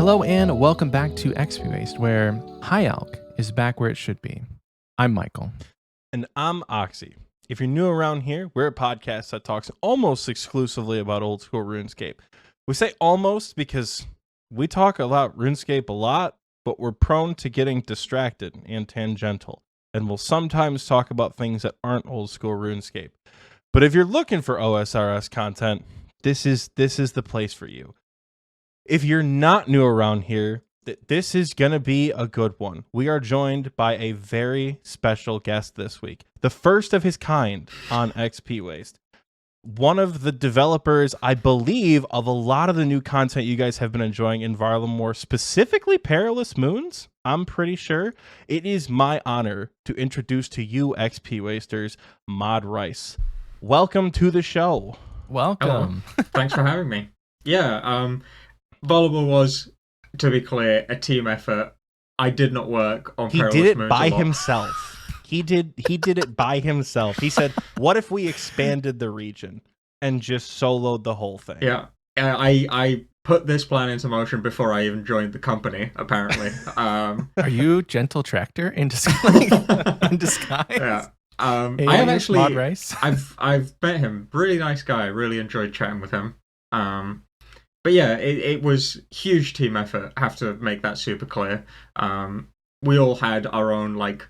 Hello and welcome back to Xpwaste, where High Elk is back where it should be. I'm Michael. And I'm Oxie. If you're new around here, we're a podcast that talks almost exclusively about Old School Runescape. We say almost because we talk about RuneScape a lot, but we're prone to getting distracted and tangential, and we'll sometimes talk about things that aren't Old School RuneScape. But if you're looking for OSRS content, this is the place for you. If you're not new around here, this is going to be a good one. We are joined by a very special guest this week. The first of his kind on Xpwaste. One of the developers, I believe, of a lot of the new content you guys have been enjoying in Varlamore, specifically Perilous Moons. I'm pretty sure. It is my honor to introduce to you, Xpwasters, Mod Rice. Welcome to the show. Welcome. Thanks for having me. Yeah, Varlamore was, to be clear, a team effort. I did not work on Perilous Moons. He did it by himself. He did it by himself. He said, what if we expanded the region and just soloed the whole thing? Yeah. I put this plan into motion before I even joined the company, apparently. Are you Gentle Tractor in disguise? Yeah. Hey, I have actually... Mod Rice? I've met him. Really nice guy. Really enjoyed chatting with him. But yeah, it was huge team effort. I have to make that super clear. We all had our own like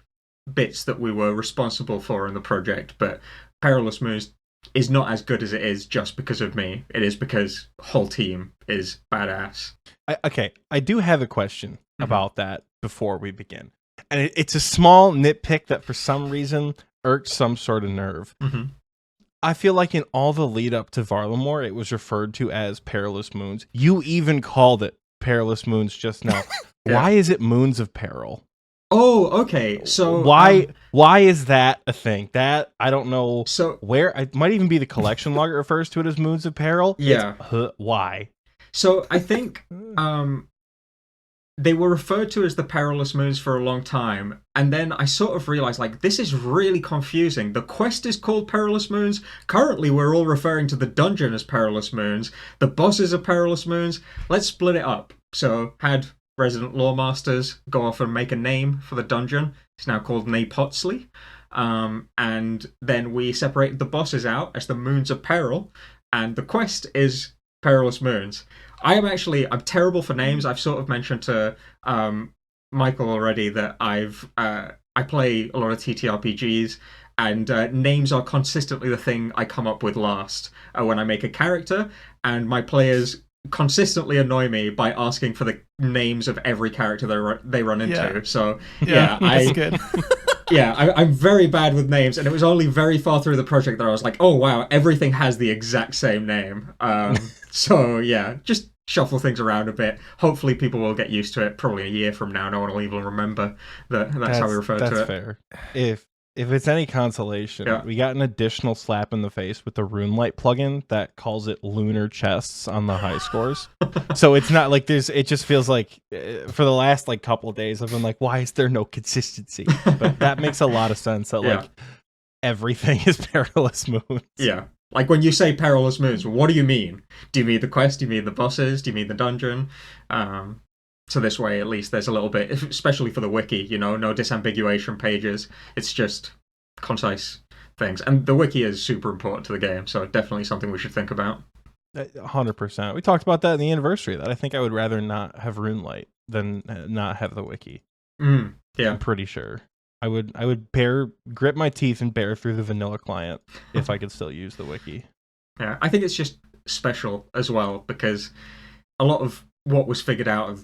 bits that we were responsible for in the project, but Perilous Moons is not as good as it is just because of me. It is because the whole team is badass. I do have a question about that before we begin. And it's a small nitpick that for some reason irked some sort of nerve. I feel like in all the lead up to Varlamore, it was referred to as Perilous Moons. You even called it Perilous Moons just now. Yeah. Why is it Moons of Peril? Oh, okay. So why is that a thing? That I don't know. So where it might even be the collection log that refers to it as Moons of Peril. Yeah. Why? So I think they were referred to as the Perilous Moons for a long time, and then I sort of realized, like, this is really confusing. The quest is called Perilous Moons. Currently, we're all referring to the dungeon as Perilous Moons. The bosses are Perilous Moons. Let's split it up. So, had resident lore masters go off and make a name for the dungeon. It's now called Napotsley. And then we separated the bosses out as the Moons of Peril, and the quest is Perilous Moons. I'm terrible for names. I've sort of mentioned to Michael already that I play a lot of TTRPGs, and names are consistently the thing I come up with last when I make a character, and my players consistently annoy me by asking for the names of every character they run into. Yeah. So that's good. I'm very bad with names, and it was only very far through the project that I was like, oh wow, everything has the exact same name. So yeah, just shuffle things around a bit. Hopefully people will get used to it. Probably a year from now, no one will even remember that's how we refer to it. That's fair. If it's any consolation, we got an additional slap in the face with the RuneLite plugin that calls it lunar chests on the high scores. So it's not like it just feels like for the last like couple of days I've been like, why is there no consistency? But that makes a lot of sense that like everything is Perilous Moons. Yeah. Like when you say Perilous Moons, what do you mean? Do you mean the quest? Do you mean the bosses? Do you mean the dungeon? So this way, at least, there's a little bit, especially for the wiki, no disambiguation pages. It's just concise things. And the wiki is super important to the game, so definitely something we should think about. 100%. We talked about that in the anniversary, that I think I would rather not have RuneLite than not have the wiki. Yeah. I'm pretty sure. I would grit my teeth and bear through the vanilla client if I could still use the wiki. Yeah, I think it's just special as well, because a lot of what was figured out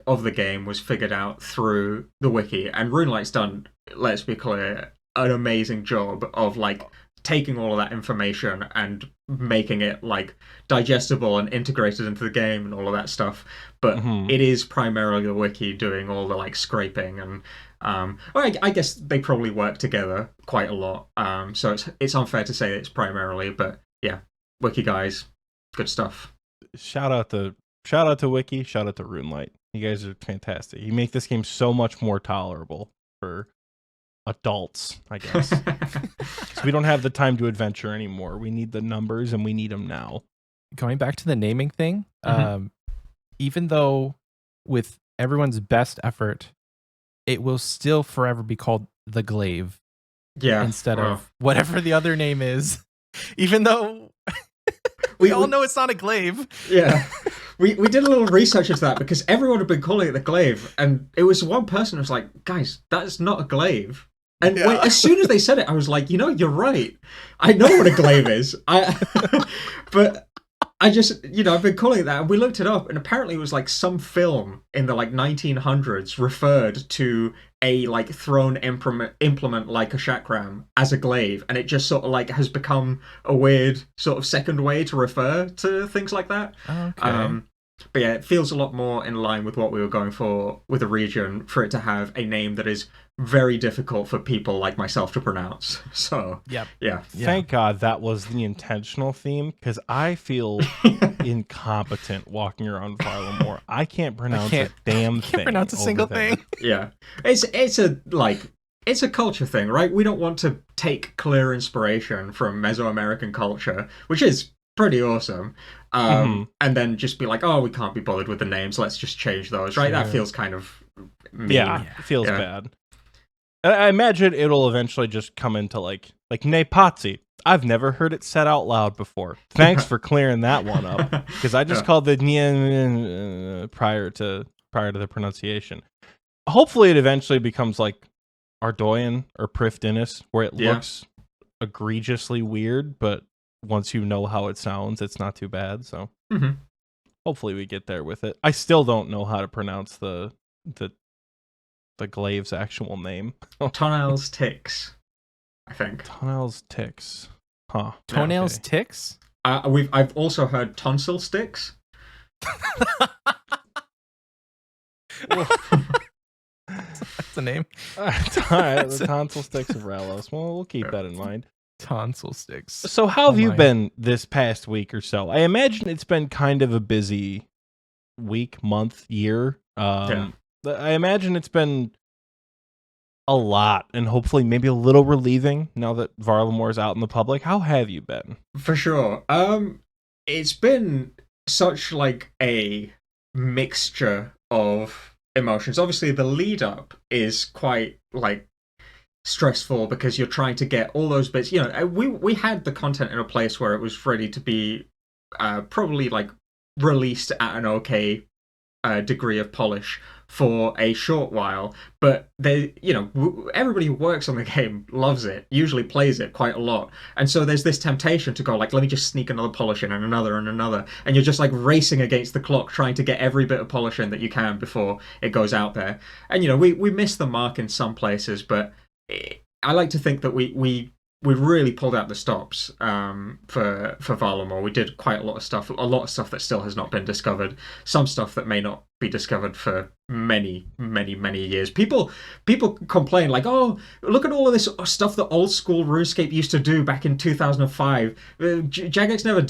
of the game was figured out through the wiki, and RuneLite's done, let's be clear, an amazing job of like taking all of that information and making it like digestible and integrated into the game and all of that stuff. But it is primarily the wiki doing all the like scraping, and I guess they probably work together quite a lot. So it's unfair to say it's primarily, but yeah, wiki guys, good stuff. Shout out to wiki, shout out to RuneLite. You guys are fantastic. You make this game so much more tolerable for adults, I guess. So we don't have the time to adventure anymore. We need the numbers, and we need them now. Going back to the naming thing, even though with everyone's best effort, it will still forever be called the Glaive instead of whatever the other name is, even though we all know it's not a glaive. Yeah. We did a little research into that because everyone had been calling it the Glaive, and it was one person who was like, guys, that's not a glaive. And as soon as they said it, I was like, you're right. I know what a glaive is. But I just, I've been calling it that, and we looked it up, and apparently it was like some film in the like 1900s referred to a like thrown implement like a chakram as a glaive, and it just sort of like has become a weird sort of second way to refer to things like that. Okay. But yeah, it feels a lot more in line with what we were going for with the region, for it to have a name that is very difficult for people like myself to pronounce. So, yeah. Thank God that was the intentional theme, because I feel incompetent walking around Varlamore. I can't pronounce a damn thing. Can't pronounce a single thing. Yeah. It's a culture thing, right? We don't want to take clear inspiration from Mesoamerican culture, which is pretty awesome, and then just be like, oh, we can't be bothered with the names, let's just change those, right? That feels kind of mean. Yeah, it feels bad. I imagine it'll eventually just come into like Nepatzi. I've never heard it said out loud before. Thanks for clearing that one up, because I just called the prior to the pronunciation. Hopefully it eventually becomes like Ardoyan or Prifdinus, where it looks egregiously weird, but once you know how it sounds, it's not too bad. So hopefully we get there with it. I still don't know how to pronounce the glaive's actual name. Tonels Tix, I think. Tonels Tix. Huh. Toenails Ticks? I've also heard tonsil sticks. That's the name. All right, the tonsil sticks of Ralos. Well, we'll keep that in mind. Tonsil sticks. So how have you been this past week or so? I imagine it's been kind of a busy week, month, year. I imagine it's been a lot, and hopefully maybe a little relieving now that Varlamore is out in the public. How have you been? For sure. It's been such like a mixture of emotions. Obviously, the lead up is quite like stressful because you're trying to get all those bits. We had the content in a place where it was ready to be probably like released at an okay degree of polish for a short while, but everybody who works on the game loves it, usually plays it quite a lot, and so there's this temptation to go like, let me just sneak another polish in and another, and you're just like racing against the clock trying to get every bit of polish in that you can before it goes out there. And we miss the mark in some places, but I like to think that we really pulled out the stops for Varlamore. We did quite a lot of stuff that still has not been discovered. Some stuff that may not be discovered for many, many, many years. People complain like, oh, look at all of this stuff that Old School Runescape used to do back in 2005. Jagex never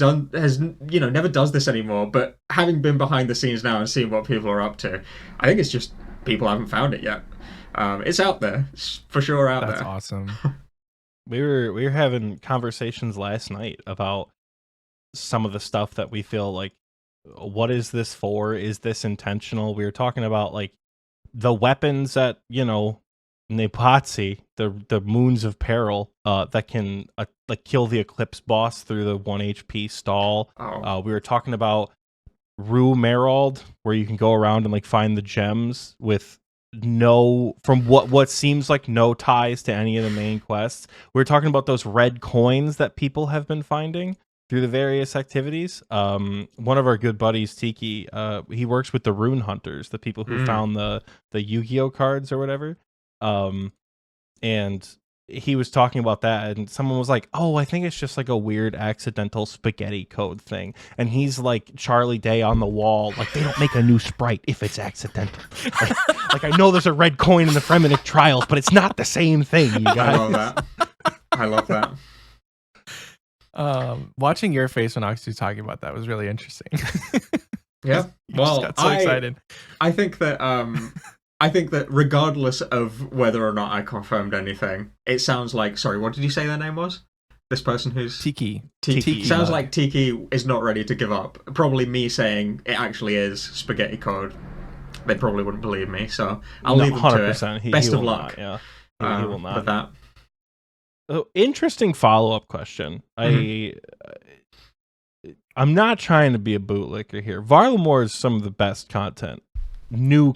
does this anymore. But having been behind the scenes now and seeing what people are up to, I think it's just people haven't found it yet. It's out there. It's for sure out there. That's awesome. We were having conversations last night about some of the stuff that we feel like, what is this for? Is this intentional? We were talking about like the weapons that, Nepatzi, the Moons of Peril, that can like kill the Eclipse boss through the 1 HP stall. We were talking about Rue Merald, where you can go around and like find the gems with from what seems like no ties to any of the main quests. We're talking about those red coins that people have been finding through the various activities. One of our good buddies, Tiki, he works with the Rune Hunters, the people who found the Yu-Gi-Oh cards or whatever. And he was talking about that, and someone was like, oh, I think it's just like a weird accidental spaghetti code thing. And he's like Charlie Day on the wall, like, they don't make a new sprite if it's accidental. Like I know there's a red coin in the Fremennik Trials, but it's not the same thing, you guys. I love that. Watching your face when Oxie was talking about that was really interesting. Yeah. Well, got so excited. I think that regardless of whether or not I confirmed anything, it sounds like, sorry, what did you say their name was? This person who's Tiki. Sounds like Tiki is not ready to give up. Probably me saying it actually is spaghetti code. they probably wouldn't believe me. So I'll leave them to it. Best of luck. Not, yeah, he will not. With that. Oh, interesting follow-up question. I'm not trying to be a bootlicker here. Varlamore is some of the best content, new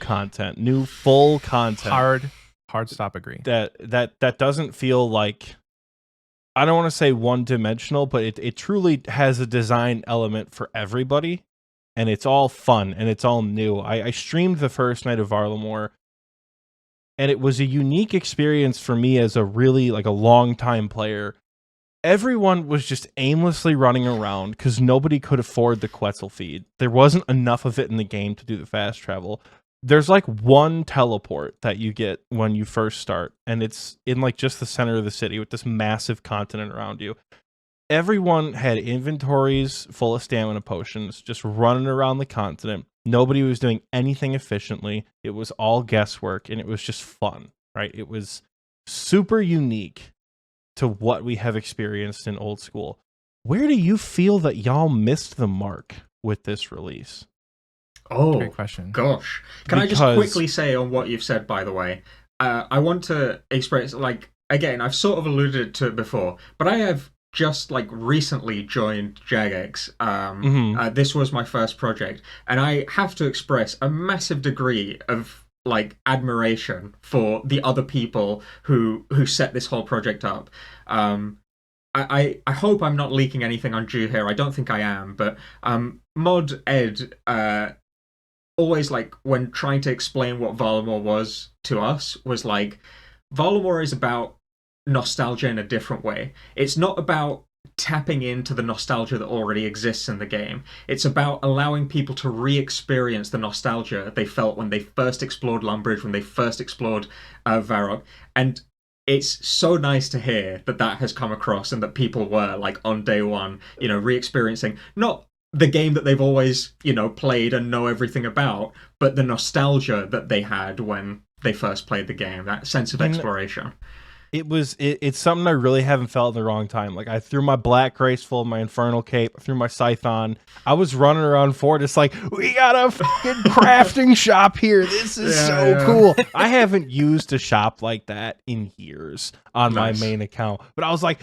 full content. Hard stop agree. That doesn't feel like, I don't want to say one-dimensional, but it truly has a design element for everybody, and it's all fun and it's all new. I streamed the first night of Varlamore, and it was a unique experience for me as a really like a long-time player. Everyone was just aimlessly running around because nobody could afford the Quetzal feed. There wasn't enough of it in the game to do the fast travel. There's like one teleport that you get when you first start, and it's in like just the center of the city with this massive continent around you. Everyone had inventories full of stamina potions, just running around the continent. Nobody was doing anything efficiently. It was all guesswork, and it was just fun, right? It was super unique to what we have experienced in Old School. Where do you feel that y'all missed the mark with this release? Oh, great question. Gosh. Can I just quickly say on what you've said, by the way? I want to express, like, again, I've sort of alluded to it before, but I have just, like, recently joined Jagex. This was my first project, and I have to express a massive degree of, like, admiration for the other people who set this whole project up. I hope I'm not leaking anything undue here. I don't think I am, but Mod Ed always, like, when trying to explain what Varlamore was to us, was like, Varlamore is about nostalgia in a different way. It's not about tapping into the nostalgia that already exists in the game. It's about allowing people to re-experience the nostalgia they felt when they first explored Lumbridge, when they first explored Varrock. And it's so nice to hear that has come across, and that people were, like, on day one, you know, re-experiencing not the game that they've always, you know, played and know everything about, but the nostalgia that they had when they first played the game, that sense of exploration. It's something I really haven't felt in the wrong time. Like, I threw my Black Graceful, my Infernal Cape, I threw my Scython. I was running around Fort. It's like, we got a fucking crafting shop here. This is cool. I haven't used a shop like that in years on my main account. But I was like,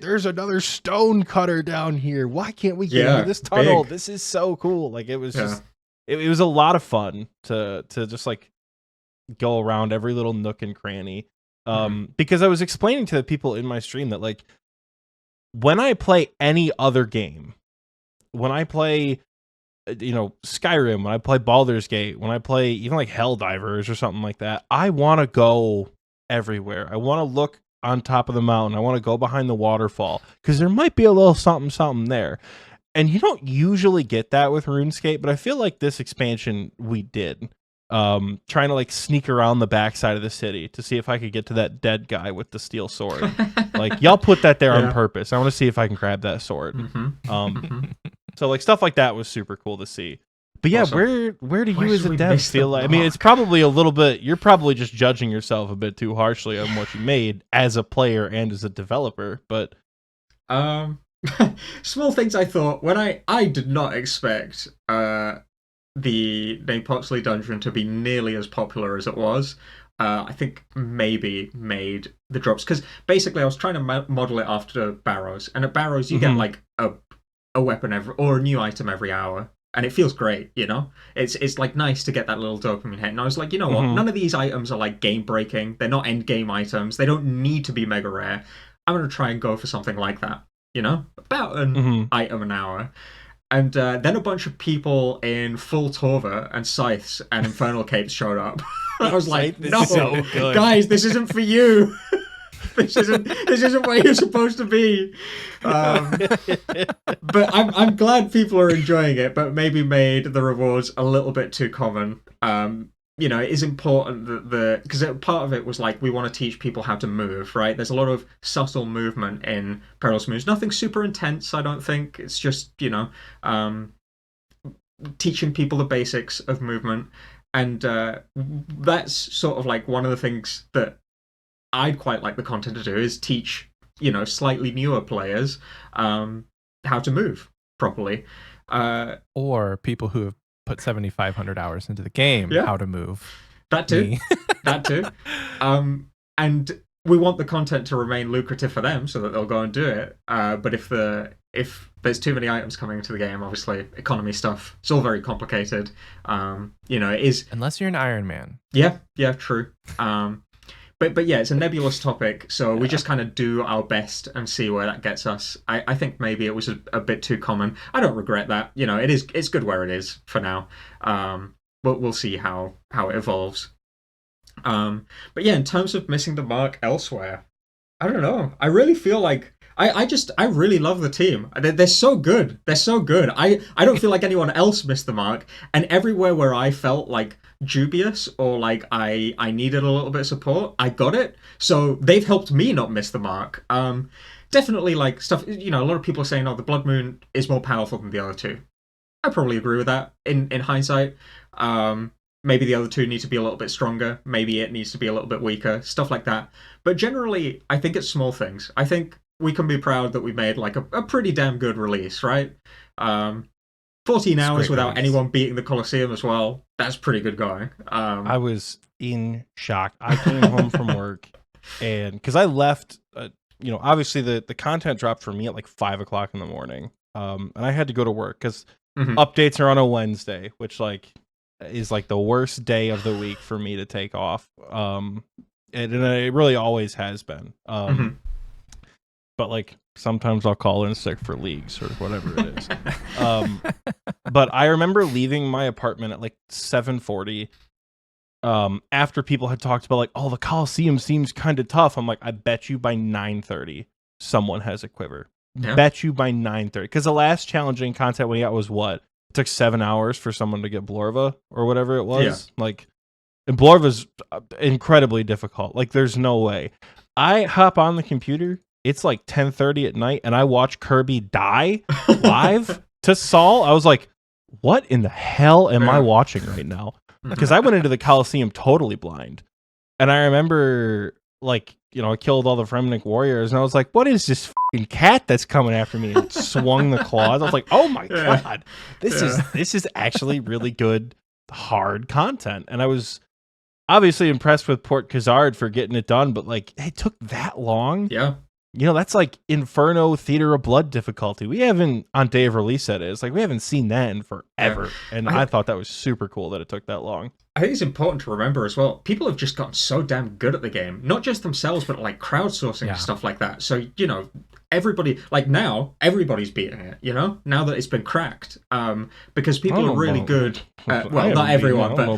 there's another stone cutter down here. Why can't we get into this tunnel? Big. This is so cool. Like, it was just, it was a lot of fun to just, like, go around every little nook and cranny. Because I was explaining to the people in my stream that, like, when I play any other game, when I play, you know, Skyrim, when I play Baldur's Gate, when I play even like Helldivers or something like that, I want to go everywhere. I want to look on top of the mountain. I want to go behind the waterfall because there might be a little something there. And you don't usually get that with RuneScape, but I feel like this expansion we did. Trying to, like, sneak around the backside of the city to see if I could get to that dead guy with the steel sword. Like, y'all put that there on purpose. I want to see if I can grab that sword. So, like, stuff like that was super cool to see. But yeah, awesome. where do you as a dev feel like? I mean, it's probably a little bit. You're probably just judging yourself a bit too harshly on what you made as a player and as a developer. But small things I thought when I did not expect the Napoxley dungeon to be nearly as popular as it was. I think maybe made the drops, because basically I was trying to model it after Barrows, and at Barrows you get like a weapon or a new item every hour, and it feels great, you know. It's like nice to get that little dopamine hit. And I was like, you know what? None of these items are like game breaking. They're not end game items. They don't need to be mega rare. I'm gonna try and go for something like that, you know, about an item an hour. And then a bunch of people in full Torva and scythes and infernal capes showed up. I was like, no, so guys, this isn't for you. this isn't where you're supposed to be. But I'm glad people are enjoying it, but maybe made the rewards a little bit too common. You know, it is important that because part of it was like, we want to teach people how to move, right? There's a lot of subtle movement in Perilous Moons. Nothing super intense, I don't think. It's just, you know, teaching people the basics of movement. And that's sort of like one of the things that I'd quite like the content to do, is teach, you know, slightly newer players how to move properly. Or people who have put 7,500 hours into the game, how to move. That too. That too. And we want the content to remain lucrative for them so that they'll go and do it. But if there's too many items coming into the game, obviously economy stuff, it's all very complicated. It is, unless you're an Ironman. Yeah, true. But yeah, it's a nebulous topic, so we just kind of do our best and see where that gets us. I think maybe it was a bit too common. I don't regret that. It's good where it is for now. But we'll see how it evolves. But yeah, in terms of missing the mark elsewhere, I don't know. I really feel like I really love the team. They're so good. They're so good. I don't feel like anyone else missed the mark. And everywhere where I felt like dubious or like I needed a little bit of support, I got it. So they've helped me not miss the mark. Definitely like stuff, a lot of people are saying, oh, the Blood Moon is more powerful than the other two. I probably agree with that in hindsight. Maybe the other two need to be a little bit stronger. Maybe it needs to be a little bit weaker. Stuff like that. But generally, I think it's small things. I think we can be proud that we made like a pretty damn good release, right? 14 hours without anyone beating the Coliseum as well. That's pretty good going. I was in shock. I came home from work and because I left, obviously the content dropped for me at like 5 o'clock in the morning. And I had to go to work because updates are on a Wednesday, which like is like the worst day of the week for me to take off. And it really always has been. But like sometimes I'll call in sick for leagues or whatever it is. But I remember leaving my apartment at like 7:40 after people had talked about like, oh, the Coliseum seems kind of tough. I'm like, I bet you by 9:30 someone has a quiver. Yeah. Bet you by 9:30, because the last challenging content we got was what? It took 7 hours for someone to get Blorva or whatever it was. Yeah. Like, and Blorva's incredibly difficult. Like, there's no way. I hop on the computer. It's like 10:30 at night, and I watch Kirby die live to Saul. I was like, what in the hell am I watching right now? Because I went into the Coliseum totally blind. And I remember, like, I killed all the Fremnik warriors, and I was like, what is this fucking cat that's coming after me? And it swung the claws. I was like, oh my God, this is actually really good, hard content. And I was obviously impressed with Port Khazard for getting it done, but like, it took that long. Yeah. That's like Inferno Theater of Blood difficulty. We haven't, on day of release, that is. Like, we haven't seen that in forever. Yeah. And I thought that was super cool that it took that long. I think it's important to remember as well, people have just gotten so damn good at the game. Not just themselves, but like crowdsourcing and stuff like that. So, everybody, like now, everybody's beating it, now that it's been cracked. Because people are really good. Well, not everyone, but a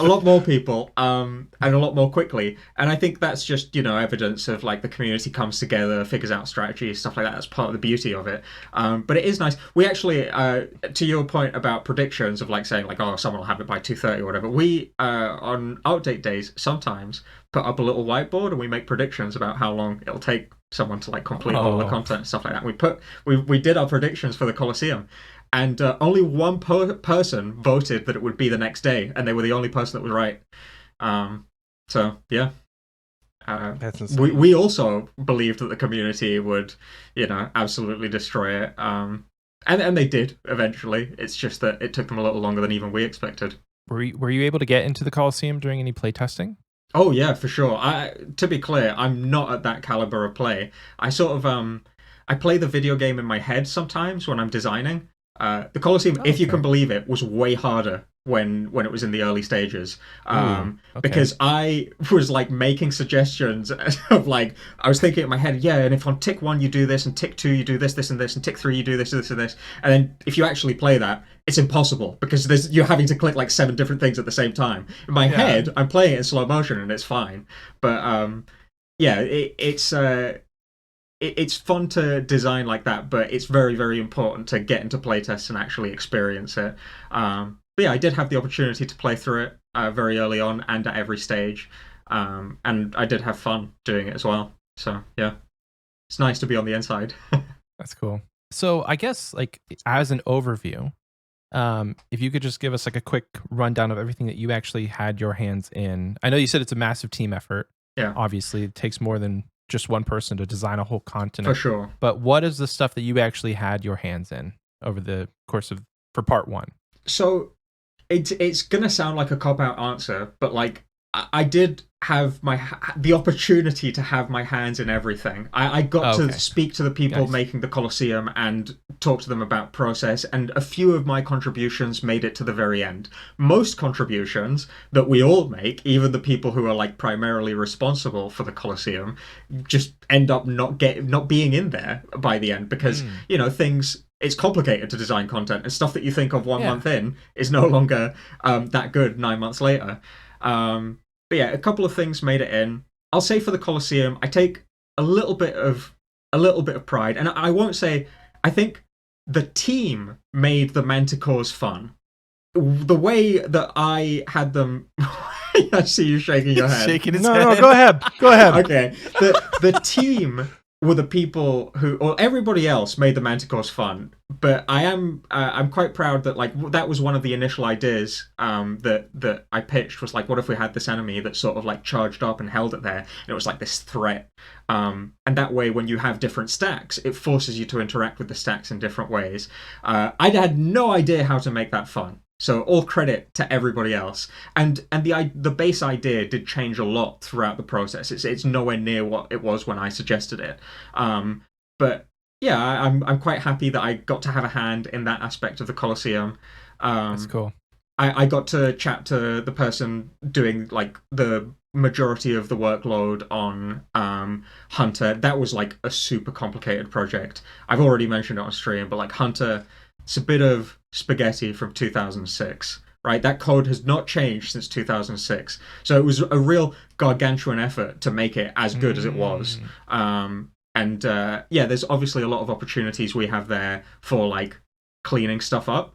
lot more people, and a lot more quickly. And I think that's just, evidence of like the community comes together, figures out strategies, stuff like that. That's part of the beauty of it. But it is nice. We actually, to your point about predictions of like saying like, oh, someone will have it by 2:30 or whatever. We, on update days, sometimes put up a little whiteboard and we make predictions about how long it'll take someone to like complete all the content and stuff like that. We did our predictions for the Colosseum, and only one person voted that it would be the next day, and they were the only person that was right. So yeah, that's insane. We also believed that the community would, absolutely destroy it. And they did eventually. It's just that it took them a little longer than even we expected. Were you able to get into the Coliseum during any playtesting? Oh yeah, for sure. To be clear, I'm not at that caliber of play. I sort of I play the video game in my head sometimes when I'm designing. The Colosseum, if you can believe it, was way harder when it was in the early stages. Because I was like making suggestions of like, I was thinking in my head, and if on tick 1 you do this, and tick 2 you do this and this, and tick 3 you do this and this, and then if you actually play that, it's impossible because you're having to click like 7 different things at the same time. In my head, I'm playing it in slow motion and it's fine. But it's fun to design like that, but it's very, very important to get into playtests and actually experience it. But yeah, I did have the opportunity to play through it very early on and at every stage. And I did have fun doing it as well. So yeah, it's nice to be on the inside. That's cool. So I guess like as an overview, if you could just give us like a quick rundown of everything that you actually had your hands in. I know you said it's a massive team effort. Yeah. Obviously, it takes more than just one person to design a whole continent. For sure. But what is the stuff that you actually had your hands in over the course of, for part 1? So it's gonna sound like a cop-out answer, but like I did have the opportunity to have my hands in everything. I got to speak to the people making the Colosseum and talk to them about process, and a few of my contributions made it to the very end. Most contributions that we all make, even the people who are like primarily responsible for the Colosseum, just end up not being in there by the end because you know things. It's complicated to design content, and stuff that you think of 1 month in is no longer that good 9 months later. But yeah, a couple of things made it in. I'll say for the Colosseum, I take a little bit of pride, and I won't say. I think the team made the Manticores fun. The way that I had them. I see you shaking your head. Shaking his head. No, go ahead. Okay, the team were the people who, or everybody else made the Manticores fun. But I'm quite proud that like that was one of the initial ideas that I pitched was like, what if we had this enemy that sort of like charged up and held it there, and it was like this threat. And that way, when you have different stacks, it forces you to interact with the stacks in different ways. I had no idea how to make that fun. So all credit to everybody else, and the base idea did change a lot throughout the process. It's nowhere near what it was when I suggested it, but yeah, I'm quite happy that I got to have a hand in that aspect of the Colosseum. That's cool. I got to chat to the person doing like the majority of the workload on Hunter. That was like a super complicated project. I've already mentioned it on stream, but like Hunter. It's a bit of spaghetti from 2006, right? That code has not changed since 2006. So it was a real gargantuan effort to make it as good as it was. Yeah, there's obviously a lot of opportunities we have there for like cleaning stuff up,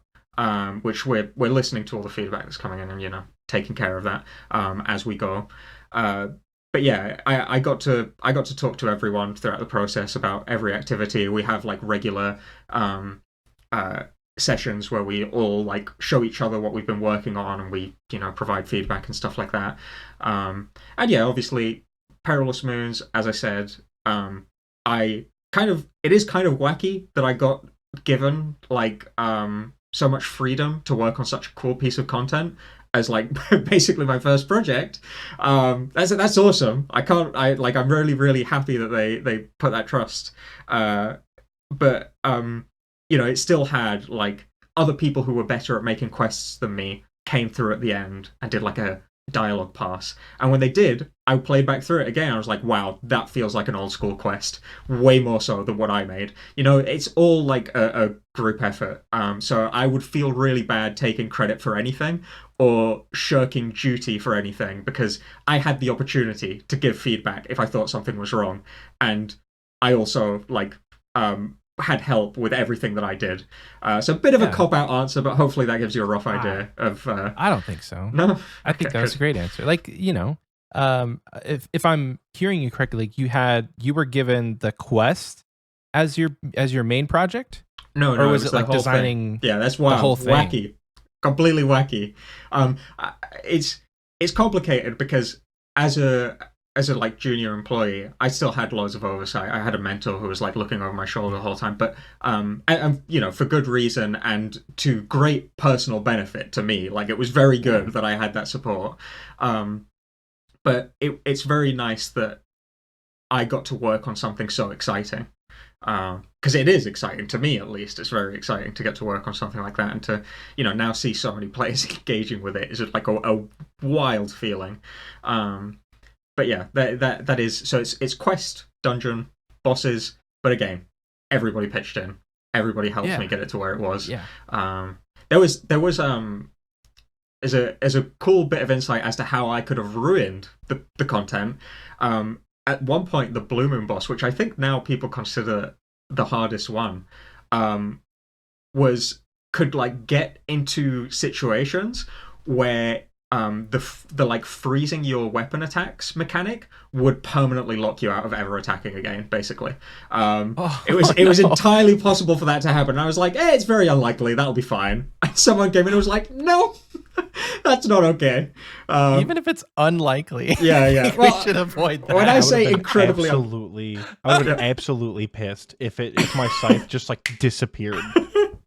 which we're listening to all the feedback that's coming in and, you know, taking care of that as we go. But yeah, I got to talk to everyone throughout the process about every activity. We have like regular sessions where we all like show each other what we've been working on, and we, you know, provide feedback and stuff like that. And yeah, obviously, Perilous Moons, as I said, it is kind of wacky that I got given like so much freedom to work on such a cool piece of content as like basically my first project. That's awesome. I'm really, really happy that they put that trust. But you know, it still had like other people who were better at making quests than me came through at the end and did like a dialogue pass. And when they did, I played back through it again. I was like, wow, that feels like an old school quest, way more so than what I made. You know, it's all like a group effort. So I would feel really bad taking credit for anything or shirking duty for anything, because I had the opportunity to give feedback if I thought something was wrong. And I also like had help with everything that I did. So a bit of a cop-out answer, but hopefully that gives you a rough idea of... I don't think so. No? I think that was a great answer. Like, you know, if I'm hearing you correctly, like you were given the quest as your main project? No, or was it it like designing thing. Yeah, that's wild. The whole thing? Wacky. Completely wacky. It's complicated because as a like junior employee, I still had loads of oversight. I had a mentor who was like looking over my shoulder the whole time, but and you know, for good reason and to great personal benefit to me. Like, it was very good that I had that support. But it's very nice that I got to work on something so exciting. Because it is exciting to me, at least. It's very exciting to get to work on something like that, and to, you know, now see so many players engaging with it is like a wild feeling. But yeah, that is, so it's quest, dungeon, bosses, but again, everybody pitched in. Everybody helped me get it to where it was. Yeah. There was as a cool bit of insight as to how I could have ruined the content. At one point, the Blue Moon boss, which I think now people consider the hardest one, could like get into situations where the like freezing your weapon attacks mechanic would permanently lock you out of ever attacking again, basically. It was entirely possible for that to happen. And I was like, it's very unlikely, that'll be fine. And someone came in and was like, no, that's not okay. Even if it's unlikely. Yeah. We should avoid that. When I say incredibly I would have been absolutely pissed if my scythe just like disappeared.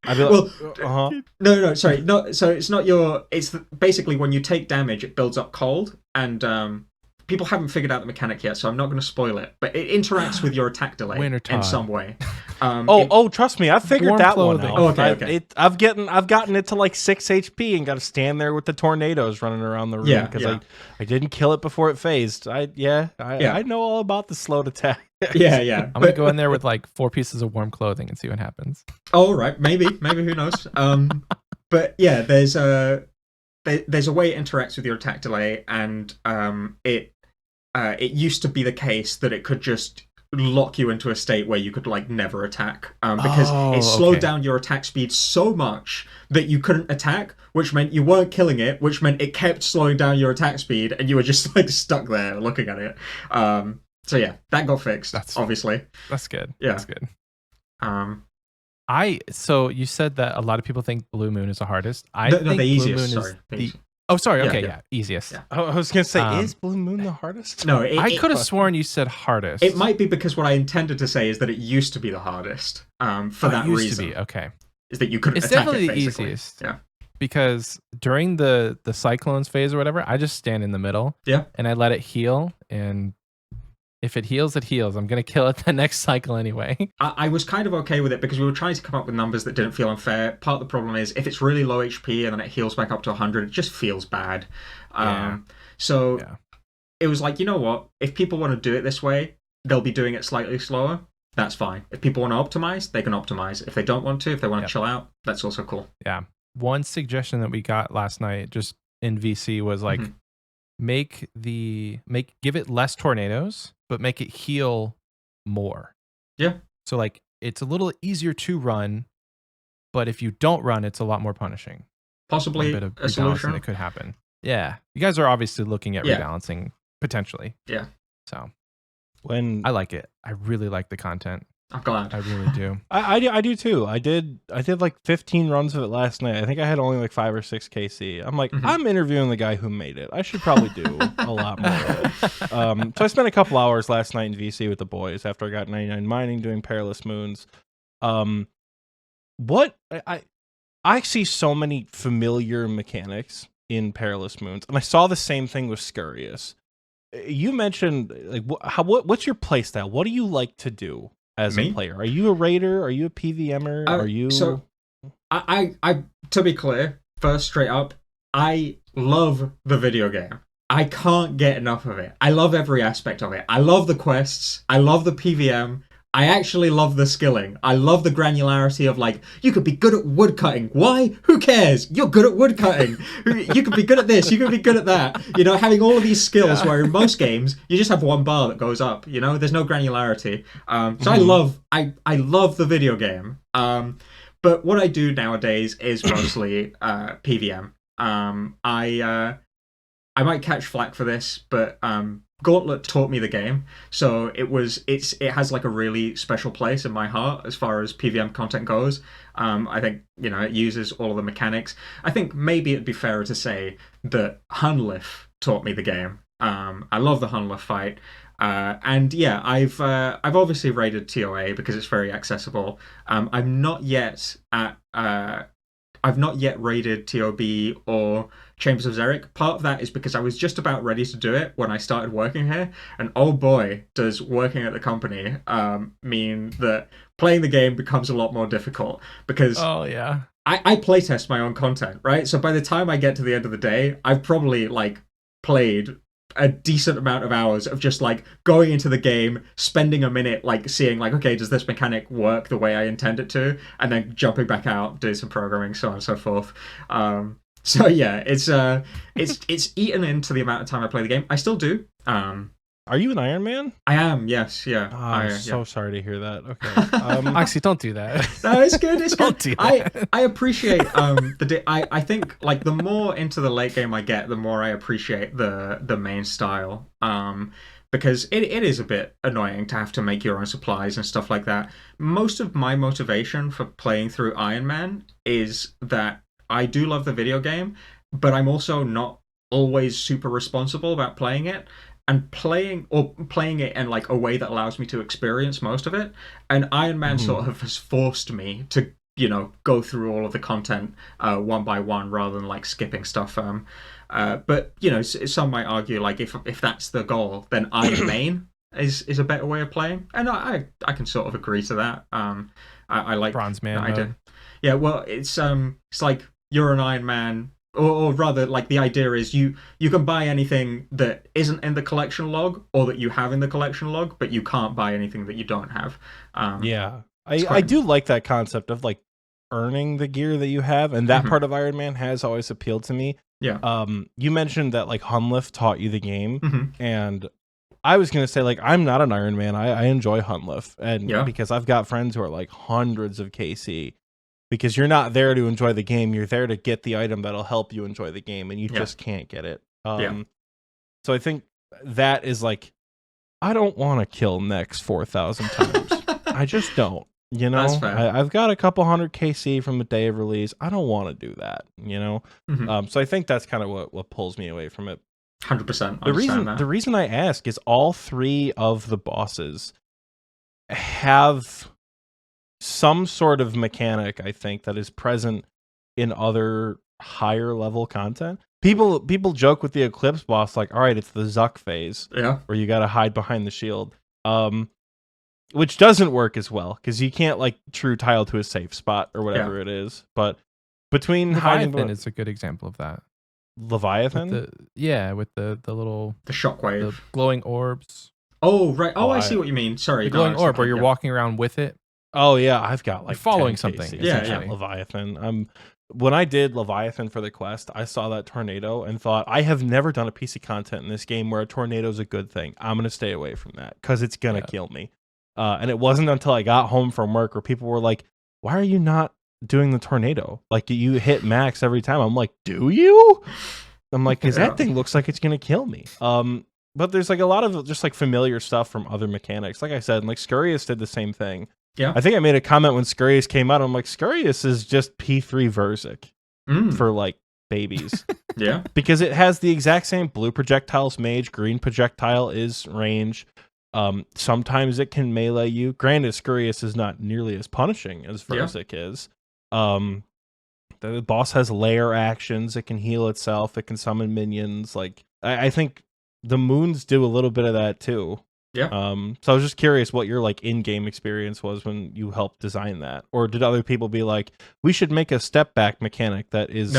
I'd be like, no, sorry, so it's not your. It's basically when you take damage, it builds up cold, and people haven't figured out the mechanic yet, so I'm not going to spoil it. But it interacts with your attack delay in some way. Trust me, I figured that clothing. one out. Oh, okay. I've gotten it to like 6 HP and got to stand there with the tornadoes running around the room because I didn't kill it before it phased. I know all about the slowed attack. Yeah. I'm gonna go in there with like 4 pieces of warm clothing and see what happens. Oh, right, maybe who knows? But yeah, there's a way it interacts with your attack delay, and it used to be the case that it could just lock you into a state where you could like never attack because it slowed down your attack speed so much that you couldn't attack, which meant you weren't killing it, which meant it kept slowing down your attack speed and you were just like stuck there looking at it. So yeah, that got fixed. Obviously that's good. Yeah, that's good. So you said that a lot of people think Blue Moon is the hardest. I think the easiest. Blue Moon sorry, is Oh, sorry. Okay, easiest. Yeah. I was gonna say, is Blue Moon the hardest? No, I could have sworn you said hardest. It might be because what I intended to say is that it used to be the hardest. For that it used reason, to be. Okay, is that you couldn't it's attack definitely it, the easiest. Yeah, because during the cyclones phase or whatever, I just stand in the middle. Yeah, and I let it heal, and if it heals, it heals. I'm going to kill it the next cycle anyway. I was kind of okay with it because we were trying to come up with numbers that didn't feel unfair. Part of the problem is if it's really low HP and then it heals back up to 100, it just feels bad. So it was like, you know what? If people want to do it this way, they'll be doing it slightly slower. That's fine. If people want to optimize, they can optimize. If they don't want to, if they want to chill out, that's also cool. Yeah. One suggestion that we got last night just in VC was like, give it less tornadoes, but make it heal more. Yeah. So like it's a little easier to run, but if you don't run, it's a lot more punishing. Possibly a bit of a solution that could happen. Yeah. You guys are obviously looking at rebalancing potentially. Yeah. So when I like it. I really like the content. I'm glad. I really do. I do too. I did like 15 runs of it last night. I think I had only like 5 or 6 KC. I'm like, I'm interviewing the guy who made it. I should probably do a lot more of it. So I spent a couple hours last night in VC with the boys after I got 99 mining doing Perilous Moons. What I see so many familiar mechanics in Perilous Moons, and I saw the same thing with Scurious. You mentioned like what's your play style? What do you like to do as a player? Are you a raider? Are you a PVMer? Are you? So, I to be clear, first straight up, I love the video game. I can't get enough of it. I love every aspect of it. I love the quests. I love the PVM. I actually love the skilling. I love the granularity of like, you could be good at woodcutting. Why? Who cares? You're good at woodcutting. You could be good at this. You could be good at that. You know, having all of these skills where in most games, you just have one bar that goes up, you know, there's no granularity. So I love the video game. But what I do nowadays is mostly PVM. I might catch flack for this, but Gauntlet taught me the game, so it has like a really special place in my heart as far as PVM content goes. I think, you know, it uses all of the mechanics. I think maybe it'd be fairer to say that Hunlif taught me the game. I love the Hunlif fight. And yeah, I've obviously raided TOA because it's very accessible. I've not yet raided TOB or Chambers of Xeric. Part of that is because I was just about ready to do it when I started working here, and oh boy, does working at the company mean that playing the game becomes a lot more difficult, because I playtest my own content, right? So by the time I get to the end of the day, I've probably like played a decent amount of hours of just like going into the game, spending a minute like seeing like, okay, does this mechanic work the way I intend it to, and then jumping back out, doing some programming, so on and so forth. So yeah, it's eaten into the amount of time I play the game. I still do. Are you an Ironman? I am, yes, yeah. I'm so sorry to hear that. Okay. Actually, don't do that. No, it's good, it's good. Do that. I appreciate I think like the more into the late game I get, the more I appreciate the main style. Because it is a bit annoying to have to make your own supplies and stuff like that. Most of my motivation for playing through Ironman is that I do love the video game, but I'm also not always super responsible about playing it. And playing it in like a way that allows me to experience most of it. And Ironman sort of has forced me to go through all of the content one by one rather than like skipping stuff. But some might argue like if that's the goal, then Iron Main is a better way of playing, and I can sort of agree to that. I like Bronze Man mode. Yeah, well, it's like you're an Iron Man. Or rather, like the idea is you can buy anything that isn't in the collection log or that you have in the collection log, but you can't buy anything that you don't have. I do like that concept of like earning the gear that you have, and that part of Iron Man has always appealed to me. Yeah. You mentioned that like Hunlift taught you the game, and I was gonna say like I'm not an Iron Man. I enjoy Hunlift, and because I've got friends who are like hundreds of KC. Because you're not there to enjoy the game, you're there to get the item that'll help you enjoy the game, and you just can't get it. So I think that is like, I don't want to kill Nex 4,000 times. I just don't. That's fair. I've got a couple hundred KC from the day of release. I don't want to do that. So I think that's kind of what pulls me away from it. 100%. The reason I ask is all 3 of the bosses have some sort of mechanic, I think, that is present in other higher level content. People joke with the Eclipse boss, like, all right, it's the Zuck phase, where you got to hide behind the shield, which doesn't work as well because you can't like true tile to a safe spot or whatever it is. But between Leviathan is a good example of that. Leviathan, with the little shockwave, the glowing orbs. Oh right. I see what you mean. Sorry, the glowing orb where you're walking around with it. Oh yeah, I've got like following something. Yeah. Leviathan. When I did Leviathan for the quest, I saw that tornado and thought, I have never done a piece of content in this game where a tornado is a good thing. I'm gonna stay away from that because it's gonna kill me. And it wasn't until I got home from work where people were like, "Why are you not doing the tornado? Like you hit max every time." I'm like, "Do you?" I'm like, "Cause that thing looks like it's gonna kill me." But there's like a lot of just like familiar stuff from other mechanics. Like I said, like Scurious did the same thing. Yeah. I think I made a comment when Scurious came out. I'm like, Scurious is just P3 Verzik for like babies. Because it has the exact same blue projectiles mage, green projectile is range. Sometimes it can melee you. Granted, Scurious is not nearly as punishing as Verzik is. The boss has lair actions. It can heal itself. It can summon minions. Like I think the moons do a little bit of that too. Yeah. So I was just curious what your like in-game experience was when you helped design that, or did other people be like, we should make a step back mechanic that is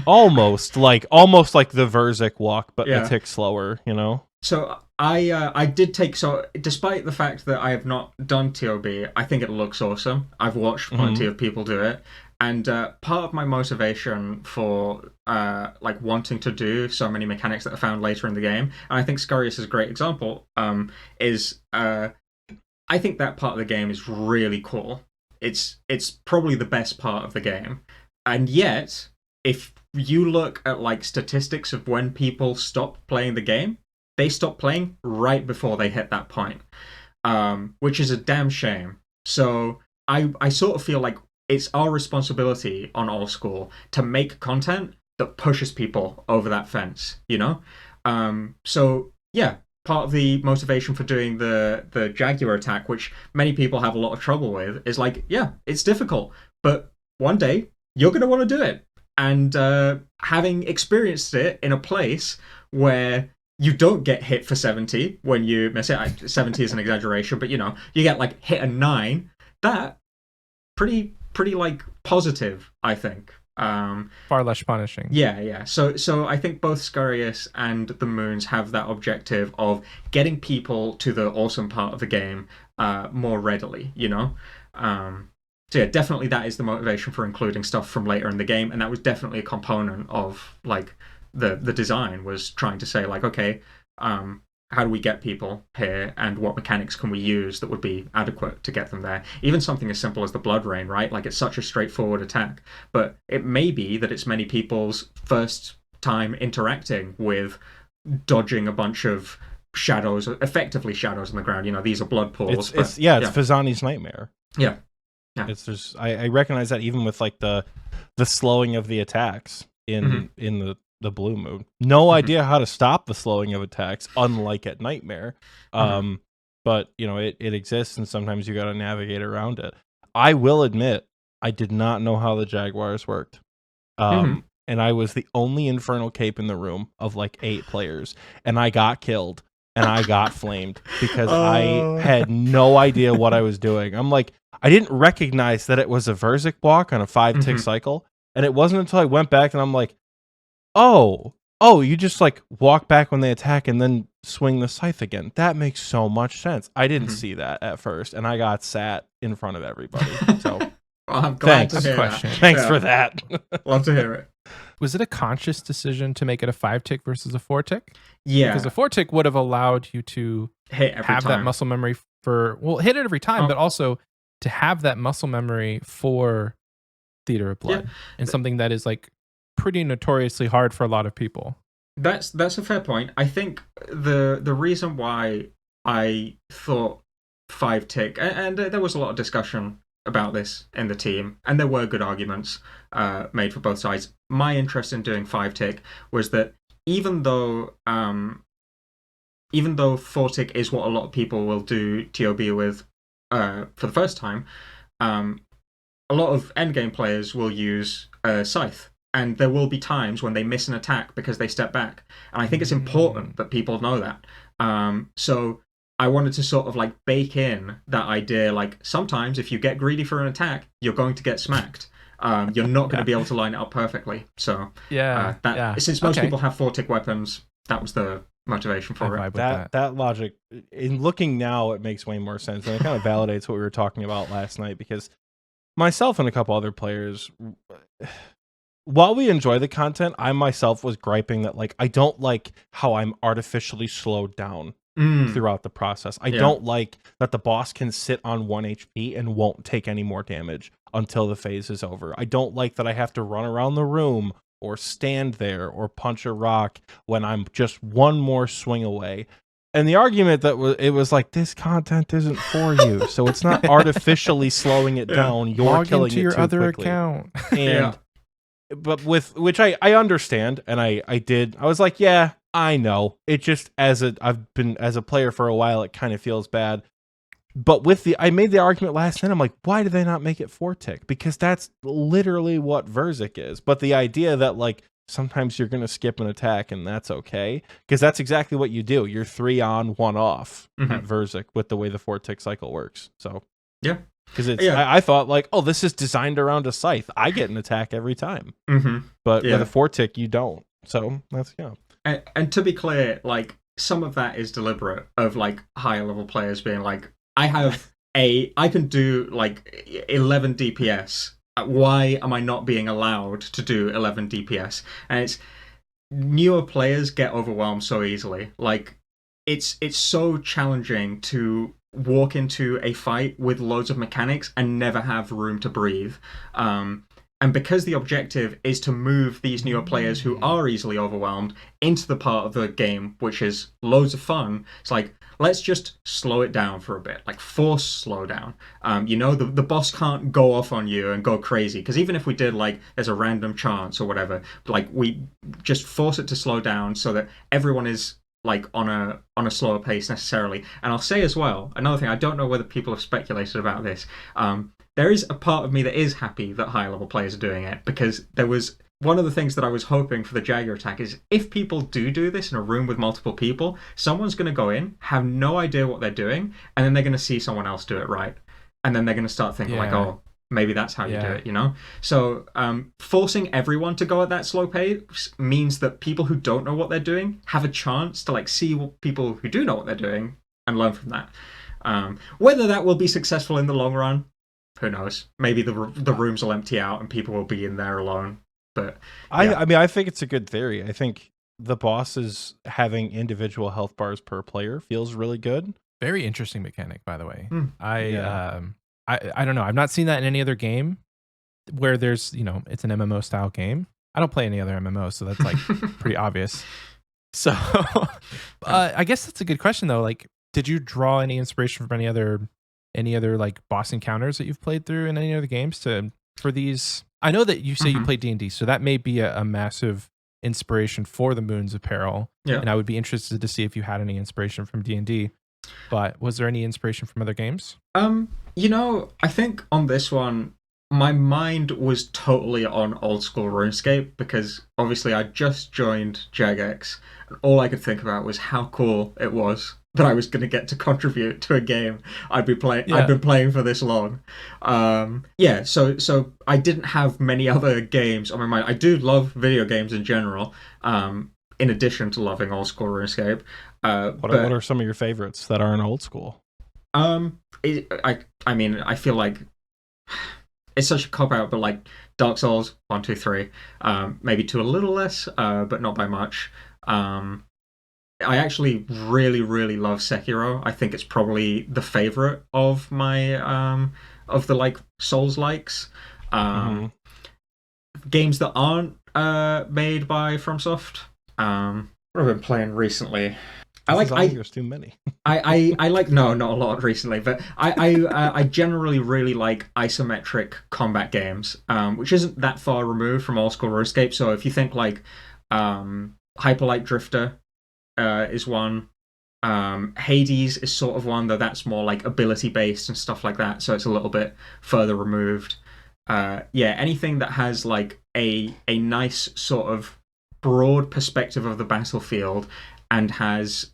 almost like the Verzik walk, but a tick slower, So I did take, so despite the fact that I have not done TOB, I think it looks awesome. I've watched plenty of people do it. And part of my motivation for like wanting to do so many mechanics that I found later in the game, and I think Scurious is a great example, is I think that part of the game is really cool. It's probably the best part of the game. And yet, if you look at like statistics of when people stop playing the game, they stop playing right before they hit that point, which is a damn shame. So I sort of feel like it's our responsibility on Old School to make content that pushes people over that fence, So yeah, part of the motivation for doing the Jaguar attack, which many people have a lot of trouble with, is like, yeah, it's difficult, but one day you're going to want to do it. And having experienced it in a place where you don't get hit for 70 when you miss it, 70 is an exaggeration, but you get like hit a 9, that pretty like positive, I think. Far less punishing. Yeah. So I think both Scurious and the Moons have that objective of getting people to the awesome part of the game more readily, So yeah, definitely that is the motivation for including stuff from later in the game, and that was definitely a component of like the design, was trying to say like, okay, how do we get people here, and what mechanics can we use that would be adequate to get them there? Even something as simple as the Blood Rain, right? Like, it's such a straightforward attack, but it may be that it's many people's first time interacting with dodging a bunch of shadows, effectively shadows on the ground. These are blood pools. It's Fazani's Nightmare. Yeah. It's just I recognize that even with like the slowing of the attacks in the Blue Moon. No idea how to stop the slowing of attacks, unlike at Nightmare. But it exists, and sometimes you got to navigate around it. I will admit, I did not know how the Jaguars worked. Mhm. And I was the only Infernal Cape in the room of like 8 players. And I got killed and I got flamed because I had no idea what I was doing. I'm like, I didn't recognize that it was a Verzik block on a 5-tick cycle. And it wasn't until I went back and I'm like, oh, you just like walk back when they attack and then swing the scythe again. That makes so much sense. I didn't see that at first, and I got sat in front of everybody. So Well, I'm glad thanks. to hear that. Thanks for that. Love to hear it. Was it a conscious decision to make it a 5-tick versus a 4-tick? Yeah. Because a 4-tick would have allowed you to hit every have time. that muscle memory hit it every time, but also to have that muscle memory for Theater of Blood and something that is like pretty notoriously hard for a lot of people. That's a fair point. I think the reason why I thought 5-tick, and there was a lot of discussion about this in the team, and there were good arguments made for both sides. My interest in doing 5-tick was that even though 4-tick is what a lot of people will do TOB with for the first time, a lot of endgame players will use Scythe. And there will be times when they miss an attack because they step back. And I think it's important that people know that. So I wanted to sort of like bake in that idea, like sometimes if you get greedy for an attack, you're going to get smacked. You're not going to be able to line it up perfectly. So since most people have 4-tick weapons, that was the motivation for it. That logic, in looking now, it makes way more sense. And it kind of validates what we were talking about last night, because myself and a couple other players, while we enjoy the content, I myself was griping that like I don't like how I'm artificially slowed down throughout the process. I don't like that the boss can sit on 1 HP and won't take any more damage until the phase is over. I don't like that I have to run around the room or stand there or punch a rock when I'm just one more swing away. And the argument that it was like, this content isn't for you, so it's not artificially slowing it down. You're Log killing into it your too quickly. Account. And but with which I understand, and I did. I was like, yeah, I know. It just I've been as a player for a while, it kind of feels bad. But I made the argument last night. I'm like, why did they not make it 4-tick? Because that's literally what Verzik is. But the idea that like sometimes you're going to skip an attack and that's okay, because that's exactly what you do. You're 3 on, 1 off at Verzik with the way the 4-tick cycle works. So yeah. Because I thought like, oh, this is designed around a scythe. I get an attack every time. But with a 4-tick, you don't. So that's And to be clear, like some of that is deliberate. Of like higher level players being like, I can do like 11 DPS. Why am I not being allowed to do 11 DPS? And it's newer players get overwhelmed so easily. Like it's so challenging to walk into a fight with loads of mechanics and never have room to breathe. And because the objective is to move these newer players who are easily overwhelmed into the part of the game which is loads of fun, it's like, let's just slow it down for a bit, like force slow down. The boss can't go off on you and go crazy, because even if we did like there's a random chance or whatever, like we just force it to slow down so that everyone is like on a slower pace necessarily. And I'll say as well, another thing, I don't know whether people have speculated about this. There is a part of me that is happy that higher level players are doing it, because there was one of the things that I was hoping for the Jagger attack is if people do this in a room with multiple people, someone's going to go in, have no idea what they're doing, and then they're going to see someone else do it right. And then they're going to start thinking like, oh, maybe that's how you do it, you know? So forcing everyone to go at that slow pace means that people who don't know what they're doing have a chance to like see people who do know what they're doing and learn from that. Whether that will be successful in the long run, who knows? Maybe the rooms will empty out and people will be in there alone. But I mean, I think it's a good theory. I think the bosses having individual health bars per player feels really good. Very interesting mechanic, by the way. I don't know. I've not seen that in any other game where there's, it's an MMO style game. I don't play any other MMO, so that's like pretty obvious. So I guess that's a good question though. Like, did you draw any inspiration from any other like boss encounters that you've played through in any other games for these? I know that you say you play D&D, so that may be a massive inspiration for the Moons of Peril. Yeah. And I would be interested to see if you had any inspiration from D&D. But was there any inspiration from other games? I think on this one, my mind was totally on Old School Runescape because obviously I just joined Jagex, and all I could think about was how cool it was that I was going to get to contribute to a game I'd been playing for this long. So I didn't have many other games on my mind. I do love video games in general, in addition to loving Old School RuneScape. What are some of your favorites that aren't old school? I mean, I feel like it's such a cop out, but like Dark Souls 1, 2, 3, maybe 2 a little less, but not by much. I actually really, really love Sekiro. I think it's probably the favorite of my of the like Souls likes. Games that aren't made by FromSoft. What have I been playing recently? There's too many. I like not a lot recently, but I generally really like isometric combat games, which isn't that far removed from Old School RuneScape. So if you think like Hyperlight Drifter is one, Hades is sort of one, though that's more like ability based and stuff like that, so it's a little bit further removed. Anything that has like a nice sort of broad perspective of the battlefield and has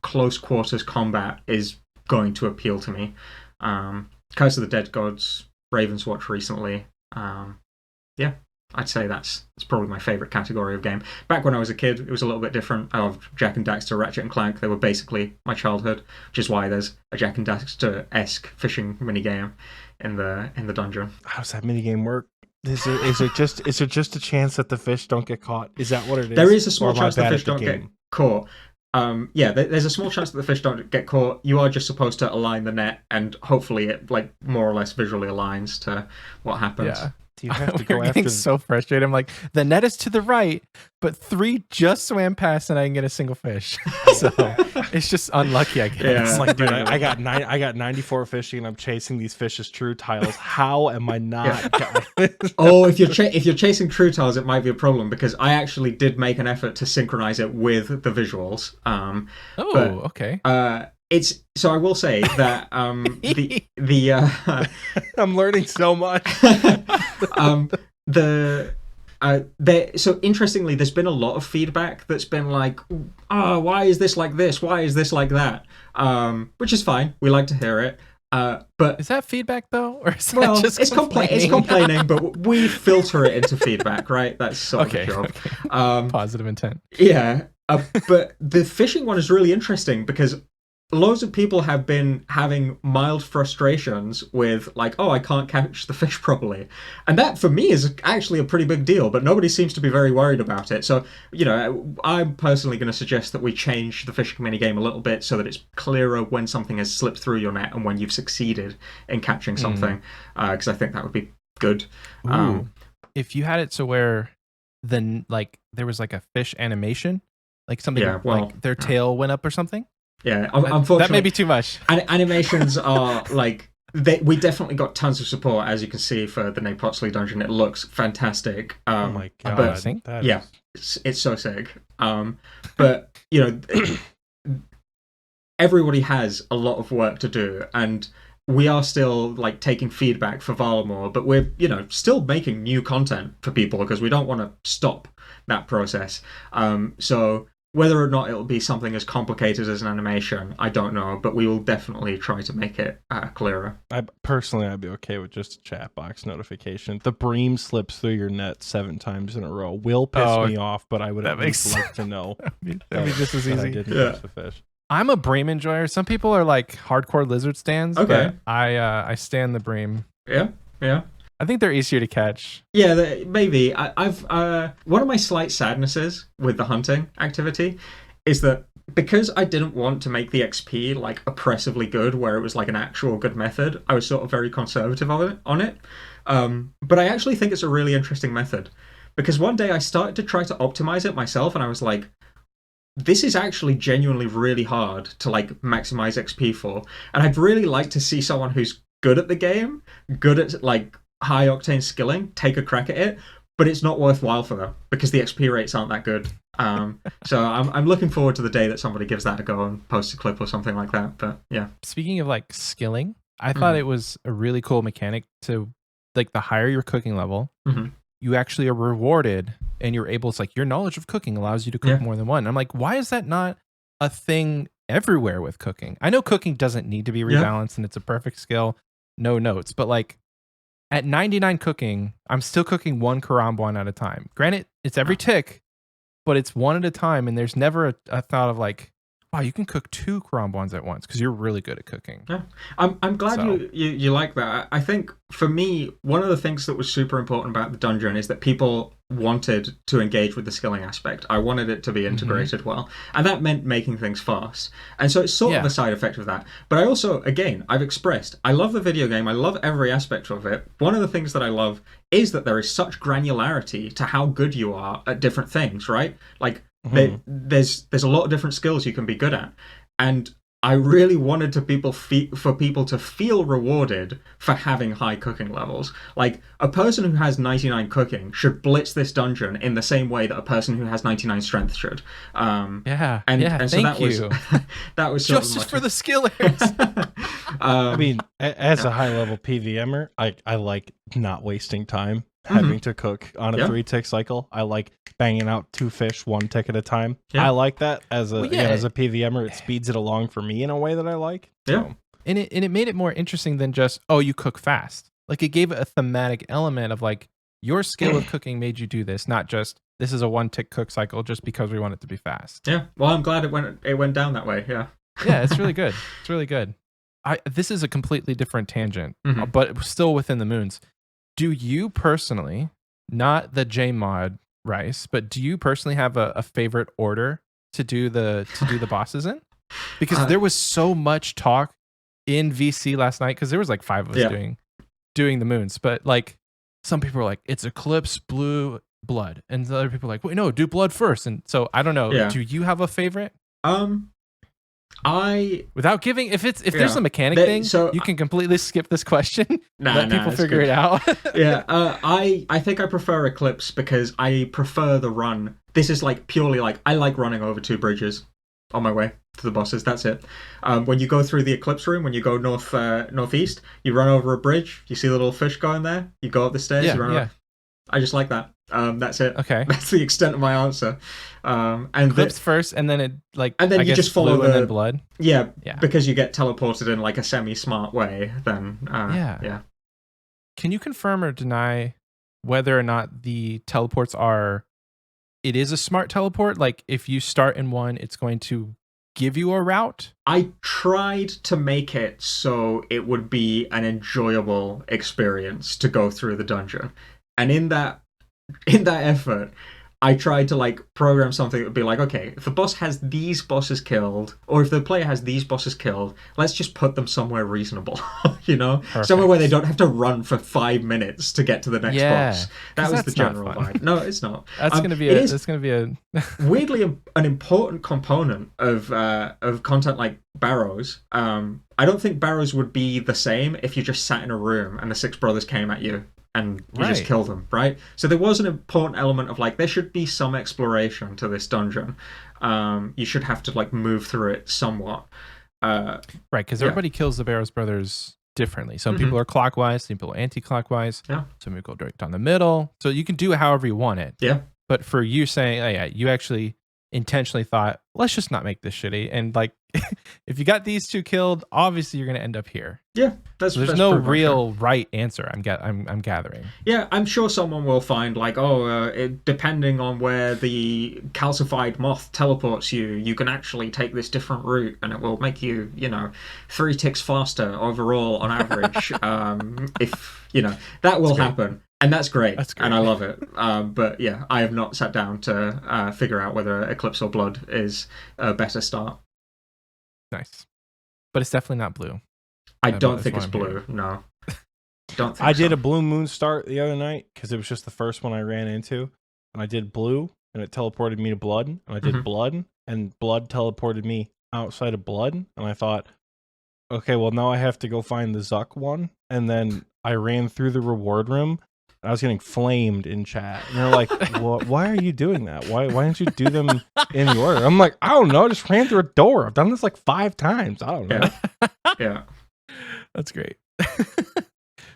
close quarters combat is going to appeal to me. Curse of the Dead Gods, Raven's Watch recently. I'd say that's probably my favourite category of game. Back when I was a kid, it was a little bit different. I loved Jak and Daxter, Ratchet and Clank. They were basically my childhood, which is why there's a Jak and Daxter-esque fishing minigame in the dungeon. How does that minigame work? Is it just a chance that the fish don't get caught? Is that what it is? There is a small chance the fish don't get caught. There's a small chance that the fish don't get caught. You are just supposed to align the net, and hopefully it like more or less visually aligns to what happens. Yeah. You have to go after so frustrated. I'm like, the net is to the right, but 3 just swam past and I can get a single fish. So it's just unlucky, I guess. Yeah. It's like, dude, I got 94 fishing and I'm chasing these fish as true tiles. How am I not? Oh, if you're chasing true tiles, it might be a problem because I actually did make an effort to synchronize it with the visuals. Okay. So I will say that I'm learning so much. So interestingly, there's been a lot of feedback that's been like, why is this like this? Why is this like that? Which is fine. We like to hear it. But is that feedback though, or is that just it's complaining, but we filter it into feedback, right? That's sort of the job. Okay. Positive intent. Yeah. But the fishing one is really interesting because loads of people have been having mild frustrations with like, I can't catch the fish properly. And that for me is actually a pretty big deal, but nobody seems to be very worried about it. So, I'm personally going to suggest that we change the fishing minigame a little bit so that it's clearer when something has slipped through your net and when you've succeeded in catching something, because I think that would be good. If you had it to where then like there was like a fish animation, like something like their tail went up or something. Yeah, unfortunately, that may be too much. Animations are like we definitely got tons of support, as you can see, for the Nate Potsley dungeon. It looks fantastic. Oh my god! It's so sick. But everybody has a lot of work to do, and we are still like taking feedback for Varlamore, but we're still making new content for people because we don't want to stop that process. So whether or not it'll be something as complicated as an animation, I don't know, but we will definitely try to make it clearer. I'd be okay with just a chat box notification. The bream slips through your net 7 times in a row will piss me off, but I would at least like to know. That'd be just as easy. I didn't catch the fish. I'm a bream enjoyer. Some people are like hardcore lizard stands, but I stand the bream. Yeah. I think they're easier to catch. Yeah, maybe. I've one of my slight sadnesses with the hunting activity is that because I didn't want to make the XP like oppressively good, where it was like an actual good method, I was sort of very conservative on it. But I actually think it's a really interesting method because one day I started to try to optimize it myself, and I was like, this is actually genuinely really hard to like maximize XP for, and I'd really like to see someone who's good at the game, good at like high octane skilling, take a crack at it, but it's not worthwhile for them because the XP rates aren't that good. So I'm looking forward to the day that somebody gives that a go and posts a clip or something like that. But yeah. Speaking of like skilling, I thought it was a really cool mechanic to like the higher your cooking level, you actually are rewarded, and you're able. It's like your knowledge of cooking allows you to cook more than one. I'm like, why is that not a thing everywhere with cooking? I know cooking doesn't need to be rebalanced, and it's a perfect skill, no notes. But like at 99 cooking, I'm still cooking one karambwan at a time. Granted, it's every tick, but it's one at a time, and there's never a thought of like, wow, you can cook 2 karambwans at once because you're really good at cooking. Yeah, I'm glad you like that. I think for me, one of the things that was super important about the dungeon is that people wanted to engage with the skilling aspect. I wanted it to be integrated well, and that meant making things fast. And so it's sort of a side effect of that. But I also, again, I've expressed, I love the video game. I love every aspect of it. One of the things that I love is that there is such granularity to how good you are at different things, right? Like, there's a lot of different skills you can be good at, and I really wanted for people to feel rewarded for having high cooking levels. Like a person who has 99 cooking should blitz this dungeon in the same way that a person who has 99 strength should. And so that was that was justice for the skillers. I mean, as a high level PVMer, I like not wasting time having to cook on a 3-tick cycle. I like banging out 2 fish 1 tick at a time. I like that as a as a PVMer. It speeds it along for me in a way that I like. So. And it made it more interesting than just, oh, you cook fast. Like it gave it a thematic element of like your skill of cooking made you do this, not just this is a 1-tick cook cycle just because we want it to be fast. Yeah. Well, I'm glad it went down that way. Yeah. Yeah, it's really good. It's really good. This is a completely different tangent, but still within the moons. Do you personally, not the Jmod Rice, but do you personally have a favorite order to do the bosses in? Because there was so much talk in VC last night, because there was like 5 of us doing the moons, but like some people were like, it's Eclipse, Blue, Blood, and the other people were like, wait, no, do Blood first. And so I don't know. Do you have a favorite? Without giving, if there's a mechanic thing, so you can completely skip this question. Let people figure it out. I think I prefer Eclipse because I prefer the run. This is like purely like I like running over 2 bridges on my way to the bosses. That's it. When you go through the Eclipse room, when you go northeast, you run over a bridge. You see the little fish going there. You go up the stairs. You run over. I just like that. That's it. Okay, that's the extent of my answer. And Eclipse first, and then you just follow Blue and then Blood. Yeah, because you get teleported in like a semi-smart way. Then Can you confirm or deny whether or not the teleports are? It is a smart teleport. Like if you start in one, it's going to give you a route. I tried to make it so it would be an enjoyable experience to go through the dungeon. And in that effort, I tried to like program something that would be like, okay, if the boss has these bosses killed, or if the player has these bosses killed, let's just put them somewhere reasonable, you know? Perfect. Somewhere where they don't have to run for 5 minutes to get to the next boss. That was the general vibe. No, it's not. That's going to be a weirdly an important component of content like Barrows. I don't think Barrows would be the same if you just sat in a room and the 6 brothers came at you and you just kill them, right? So there was an important element of like, there should be some exploration to this dungeon. You should have to like move through it somewhat. Right, because everybody kills the Barrows brothers differently. Some people are clockwise, some people are anti-clockwise. Yeah. Some people go right down the middle. So you can do it however you want it. Yeah. But for you saying, you actually intentionally thought, let's just not make this shitty. And like, if you got these 2 killed, obviously you're going to end up here. Yeah, there's no real right answer. I'm gathering. Yeah, I'm sure someone will find like, depending on where the calcified moth teleports you, you can actually take this different route, and it will make you, 3 ticks faster overall on average. If that will happen. And that's great. And I love it. But yeah, I have not sat down to figure out whether Eclipse or Blood is a better start. Nice. But it's definitely not Blue. I don't think it's Blue. No. Don't think I did a Blue Moon start the other night because it was just the first one I ran into. And I did Blue, and it teleported me to Blood. And I did Blood, and Blood teleported me outside of Blood. And I thought, okay, well, now I have to go find the Zuck one. And then I ran through the reward room. I was getting flamed in chat. And they're like, well, why are you doing that? Why didn't you do them in the order? I'm like, I don't know. I just ran through a door. I've done this like 5 times. I don't know. Yeah. That's great.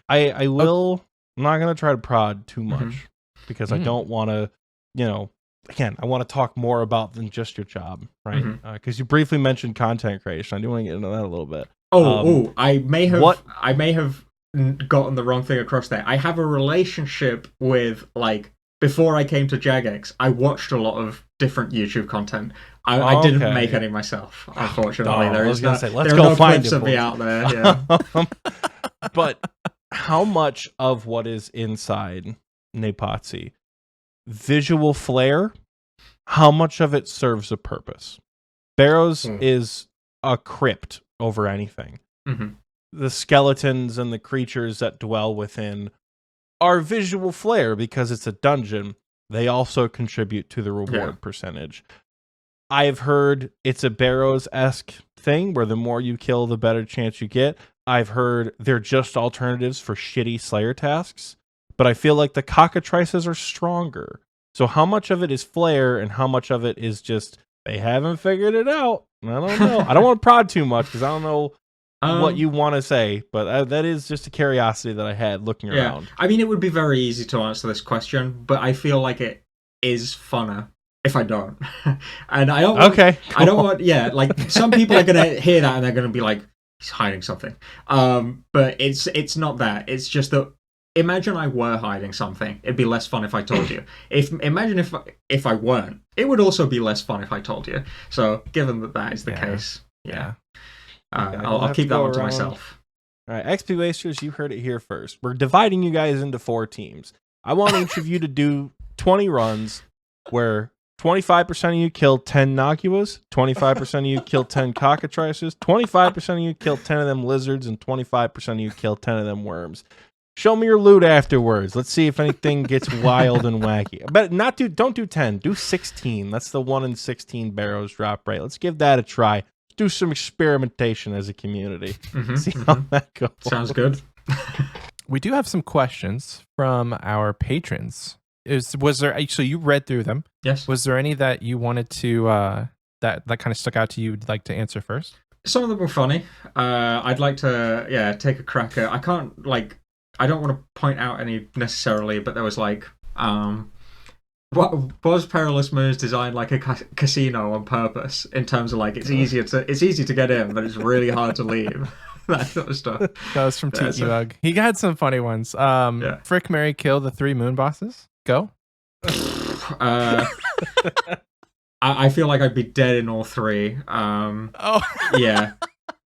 I will I'm not going to try to prod too much because I don't want to, again, I want to talk more about than just your job, right? Because you briefly mentioned content creation. I do want to get into that a little bit. I may have gotten the wrong thing across there. I have a relationship with, like, before I came to Jagex, I watched a lot of different YouTube content. I didn't make any myself, unfortunately. There is no clips of me out there. Yeah. But how much of what is inside Nepotzi, visual flair, how much of it serves a purpose? Barrows is a crypt over anything. The skeletons and the creatures that dwell within are visual flair because it's a dungeon. They also contribute to the reward percentage. I've heard it's a Barrows-esque thing where the more you kill, the better chance you get. I've heard they're just alternatives for shitty Slayer tasks, but I feel like the cockatrices are stronger. So how much of it is flair and how much of it is just they haven't figured it out? I don't know. I don't want to prod too much because I don't know what you want to say, but that is just a curiosity that I had looking around. I mean, it would be very easy to answer this question, but I feel like it is funner if I don't. And I don't want, cool. I don't want, like some people are going to hear that and they're going to be like, he's hiding something. But it's not that. It's just that imagine I were hiding something. It'd be less fun if I told you. Imagine if I weren't. It would also be less fun if I told you. So given that is the case, I'll keep that one to myself. All right, XP Wasters, you heard it here first. We're dividing you guys into 4 teams. I want each of you to do 20 runs where 25% of you kill 10 Naguas, 25% of you kill 10 cockatrices, 25% of you kill 10 of them lizards, and 25% of you kill 10 of them worms. Show me your loot afterwards. Let's see if anything gets wild and wacky. But don't do 10. Do 16. That's the 1 in 16 Barrows drop rate. Let's give that a try. Do some experimentation as a community. See how that goes. Sounds good. We do have some questions from our patrons. Was there? So you read through them. Yes. Was there any that you wanted to that kind of stuck out to you? You'd like to answer first? Some of them were funny. I'd like to take a crack at. I don't want to point out any necessarily, but there was like was Perilous Moons designed like a casino on purpose in terms of like it's easy to get in, but it's really hard to leave. That sort of stuff. That was from Tiki Bug. He had some funny ones. Frick, Marry, Kill the 3 moon bosses. Go. I feel like I'd be dead in all 3. Yeah.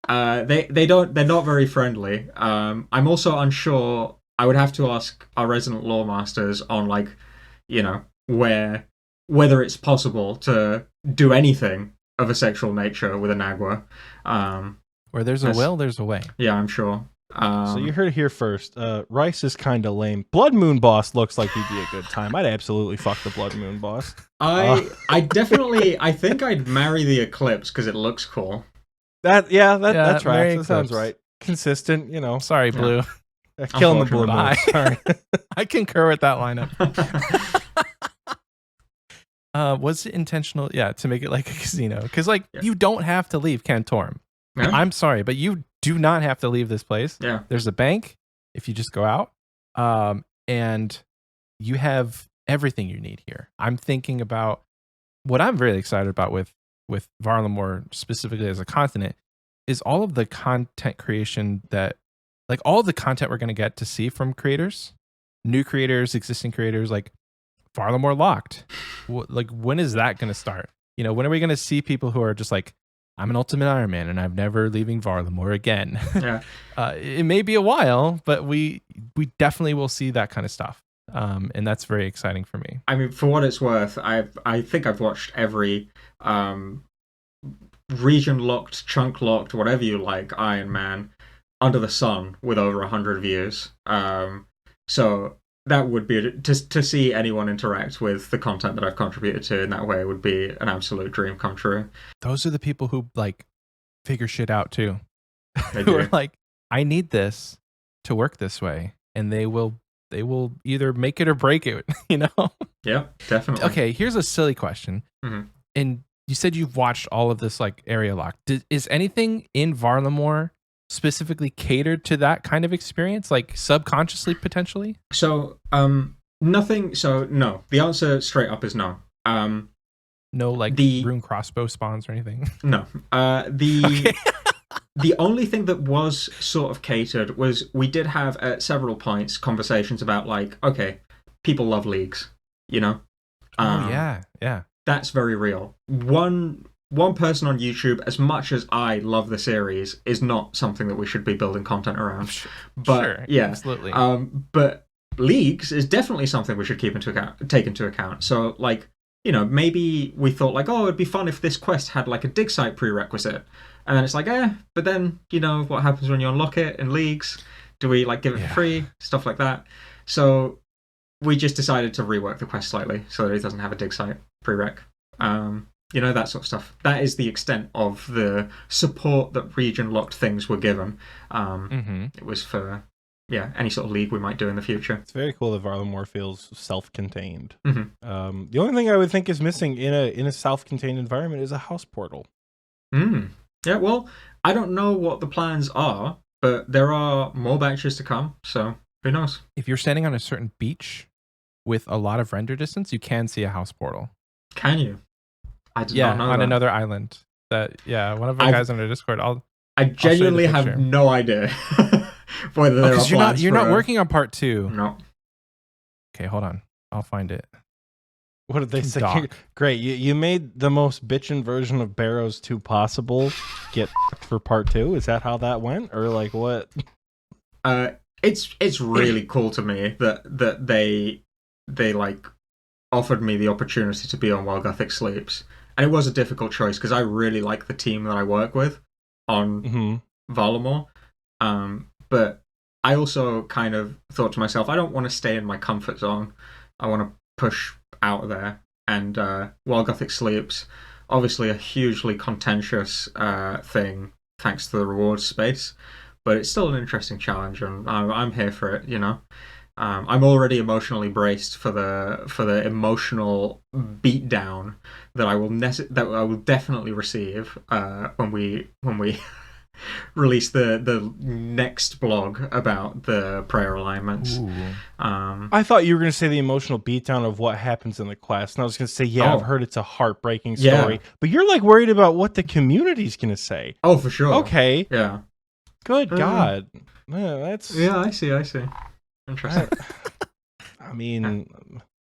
They're not very friendly. I'm also unsure. I would have to ask our resident lore masters on whether it's possible to do anything of a sexual nature with a Nagua. Where there's a will, there's a way. Yeah, I'm sure. So you heard it here first. Rice is kind of lame. Blood Moon Boss looks like he'd be a good time. I'd absolutely fuck the Blood Moon Boss. I think I'd marry the Eclipse because it looks cool. That tracks. That sounds right. Consistent, Sorry, Blue. Killing the Blue Moon. Sorry. I concur with that lineup. Was it intentional? Yeah, to make it like a casino. Because you don't have to leave Cantorum. Yeah. I'm sorry, but you do not have to leave this place. Yeah. There's a bank if you just go out. And you have everything you need here. I'm thinking about what I'm really excited about with Varlamore specifically as a continent is all of the content creation that all the content we're going to get to see from creators, new creators, existing creators, like Varlamore Locked. When is that going to start? When are we going to see people who are just like, I'm an ultimate Ironman and I'm never leaving Varlamore again. Yeah. It may be a while, but we definitely will see that kind of stuff. And that's very exciting for me. I mean, for what it's worth, I think I've watched every region locked, chunk locked, whatever you like, Ironman under the sun with over 100 views. So that would be to see anyone interact with the content that I've contributed to in that way would be an absolute dream come true. Those are the people who figure shit out too. They who do. are like, I need this to work this way, and they will either make it or break it. Yeah, definitely. Okay, here's a silly question. Mm-hmm. And you said you've watched all of this area lock. Is anything in Varlamore specifically catered to that kind of experience, like subconsciously potentially? So, nothing. So no, the answer straight up is no. No, like the rune crossbow spawns or anything. No. The the only thing that was sort of catered was we did have at several points conversations about like, okay, people love leagues, you know. Oh yeah. That's very real. One person on YouTube, as much as I love the series, is not something that we should be building content around. But sure, yeah, absolutely. But leagues is definitely something we should take into account. So like, you know, maybe we thought like, oh, it'd be fun if this quest had like a dig site prerequisite, and then it's like, but then you know what happens when you unlock it in leagues? Do we like give it for free? Stuff like that. So we just decided to rework the quest slightly so that it doesn't have a dig site prereq. You know, that sort of stuff. That is the extent of the support that region locked things were given. It was for any sort of league we might do in the future. It's very cool that Varlamore feels self-contained. The only thing I would think is missing in a self-contained environment is a house portal. Yeah, well, I don't know what the plans are, but there are more batches to come, so who knows? If you're standing on a certain beach with a lot of render distance, you can see a house portal. Can you? I did not know on that. Another island. One of our guys on our Discord. I genuinely have no idea whether there are plans. You're not working on part 2. No. Okay, hold on. I'll find it. What did they say? Great. You made the most bitchin' version of Barrows 2 possible get for part 2. Is that how that went? Or like what? It's really cool to me that they like offered me the opportunity to be on While Gothic Sleeps. And it was a difficult choice because I really like the team that I work with on Varlamore. But I also kind of thought to myself, I don't want to stay in my comfort zone. I want to push out there. And While Gothic Sleeps, obviously a hugely contentious thing thanks to the rewards space. But it's still an interesting challenge, and I'm here for it, you know. I'm already emotionally braced for the emotional beatdown that I will definitely receive when we release the next blog about the prayer alignments. I thought you were going to say the emotional beatdown of what happens in the quest, and I was going to say, I've heard it's a heartbreaking story, but you're like worried about what the community's going to say. Oh, for sure. Okay. Yeah. Good God. That's I see. Interesting. I mean,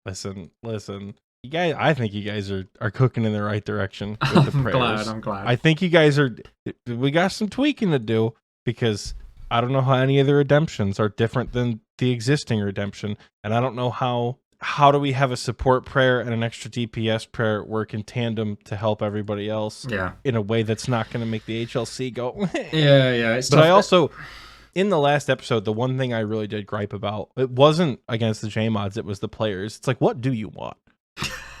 listen. You guys, I think you guys are cooking in the right direction with the prayers. I'm glad. I think you guys are. We got some tweaking to do because I don't know how any of the redemptions are different than the existing redemption, and I don't know how do we have a support prayer and an extra DPS prayer work in tandem to help everybody else in a way that's not going to make the HLC go. It's but tough. I also. In the last episode, the one thing I really did gripe about, it wasn't against the Jmods, it was the players. It's like, what do you want?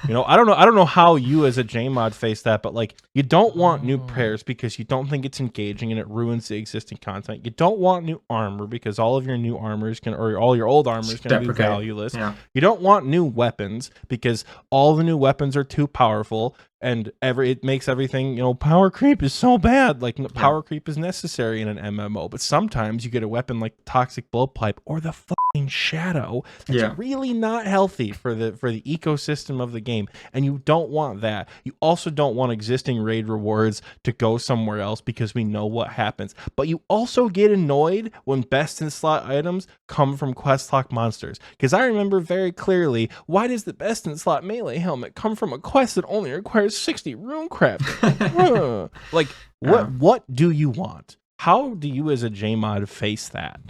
You know, I don't know how you as a Jmod face that, but like, you don't want new prayers because you don't think it's engaging and it ruins the existing content. You don't want new armor because all of your new armors or all your old armor is going to be valueless. Yeah. You don't want new weapons because all the new weapons are too powerful. And it makes everything, you know, power creep is so bad. Like, power creep is necessary in an MMO. But sometimes you get a weapon like Toxic Blowpipe or the fucking Shadow that's really not healthy for the ecosystem of the game. And you don't want that. You also don't want existing raid rewards to go somewhere else because we know what happens. But you also get annoyed when best in slot items come from quest lock monsters. Because I remember very clearly, why does the best in slot melee helmet come from a quest that only requires 60 runecraft? Like, what do you want? How do you as a Jmod face that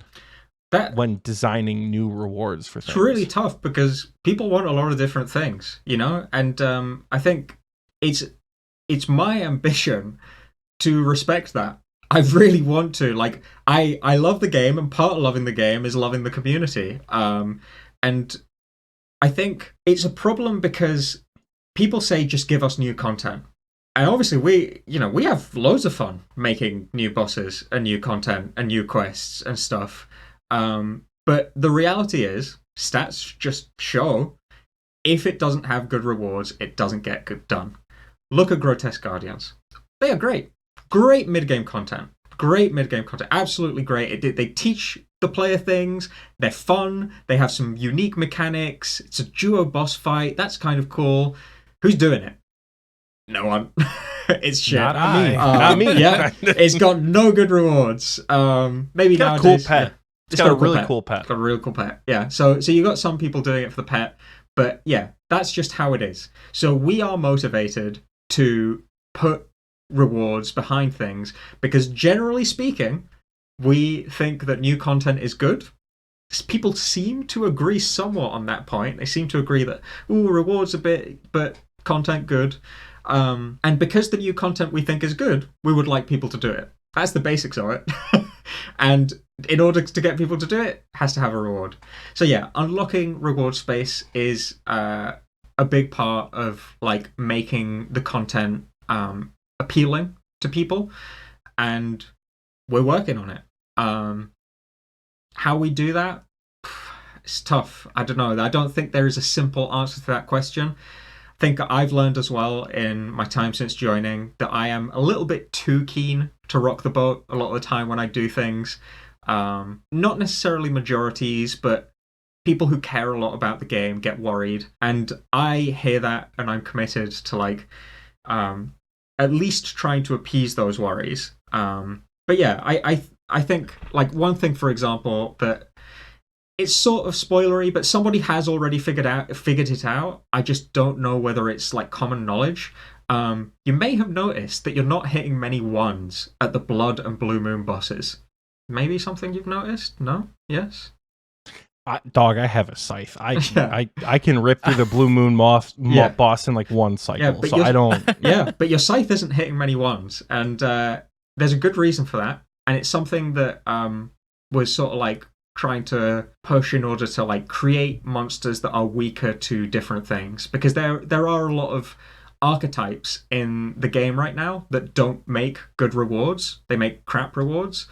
when designing new rewards for things? It's really tough because people want a lot of different things, you know? And I think it's my ambition to respect that. I really want to. Like, I love the game, and part of loving the game is loving the community. And I think it's a problem because people say just give us new content. And obviously we have loads of fun making new bosses and new content and new quests and stuff. But the reality is, stats just show if it doesn't have good rewards, it doesn't get good done. Look at Grotesque Guardians. They are great. Great mid-game content. great mid-game content, absolutely great. They teach the player things, they're fun, they have some unique mechanics, it's a duo boss fight, that's kind of cool. Who's doing it? No one. It's shit. Not me. Yeah, it's got no good rewards. Maybe got nowadays. A cool pet. Yeah. It's got a really cool pet. It's got a real cool pet. Yeah. So you got some people doing it for the pet, but yeah, that's just how it is. So we are motivated to put rewards behind things because generally speaking, we think that new content is good. People seem to agree somewhat on that point. They seem to agree that rewards a bit, but content good. And because the new content we think is good, we would like people to do it. That's the basics of it. And in order to get people to do it, has to have a reward. So yeah, unlocking reward space is a big part of like making the content appealing to people, and we're working on it. How we do that, it's tough. I don't know. I don't think there is a simple answer to that question. I think I've learned as well in my time since joining that I am a little bit too keen to rock the boat a lot of the time when I do things. Not necessarily majorities, but people who care a lot about the game get worried. And I hear that and I'm committed to like at least trying to appease those worries. But yeah, I think like one thing, for example, that it's sort of spoilery, but somebody has already figured it out. I just don't know whether it's like common knowledge. You may have noticed that you're not hitting many ones at the Blood and Blue Moon bosses. Maybe something you've noticed? No? Yes? Dog, I have a scythe. I can rip through the Blue Moon boss in like one cycle, so I don't... Yeah, but your scythe isn't hitting many ones, and there's a good reason for that, and it's something that was sort of like trying to push in order to like create monsters that are weaker to different things, because there are a lot of archetypes in the game right now that don't make good rewards. They make crap rewards,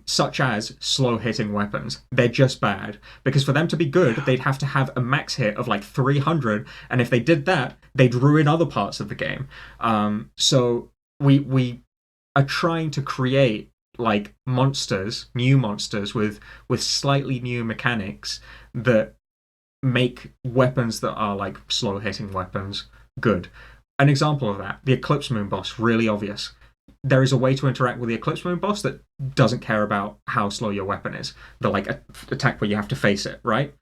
such as slow hitting weapons. They're just bad, because for them to be good, they'd have to have a max hit of like 300, and if they did that, they'd ruin other parts of the game. So we are trying to create like new monsters with slightly new mechanics that make weapons that are like slow hitting weapons good. An example of that, the Eclipse Moon boss, really obvious. There is a way to interact with the Eclipse Moon boss that doesn't care about how slow your weapon is. The like attack where you have to face it, right?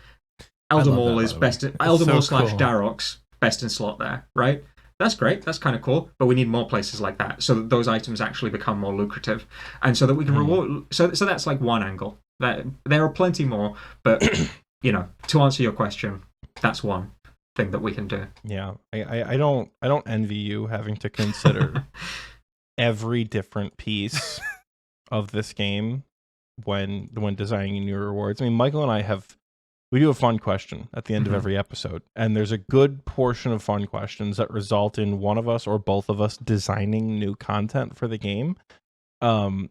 Eldermaul is best. Eldermaul / Darox, best in slot there, right? That's great. That's kind of cool. But we need more places like that so that those items actually become more lucrative, and so that we can reward. So that's like one angle. There are plenty more, but to answer your question, that's one thing that we can do. Yeah, I don't envy you having to consider every different piece of this game when designing new rewards. I mean, Michael and I we do a fun question at the end of every episode, and there's a good portion of fun questions that result in one of us or both of us designing new content for the game. And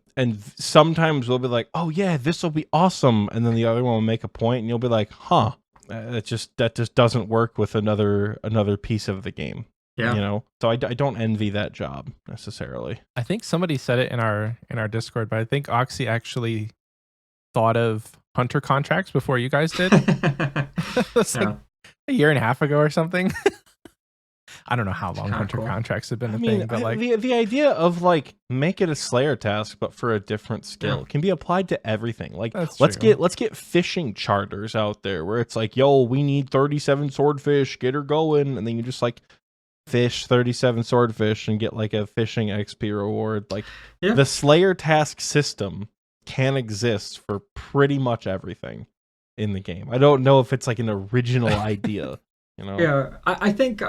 sometimes we'll be like, oh yeah, this will be awesome, and then the other one will make a point and you'll be like, huh, that just doesn't work with another piece of the game. Yeah. So I don't envy that job necessarily. I think somebody said it in our Discord, but I think Oxie actually thought of hunter contracts before you guys did. That's like a year and a half ago or something. I don't know how long hunter contracts have been a thing, but like the idea of like make it a Slayer task but for a different skill can be applied to everything. Like let's get fishing charters out there where it's like, yo, we need 37 swordfish, get her going, and then you just like fish 37 swordfish and get like a fishing XP reward. Like the Slayer task system can exist for pretty much everything in the game. I don't know if it's like an original idea, Yeah, I think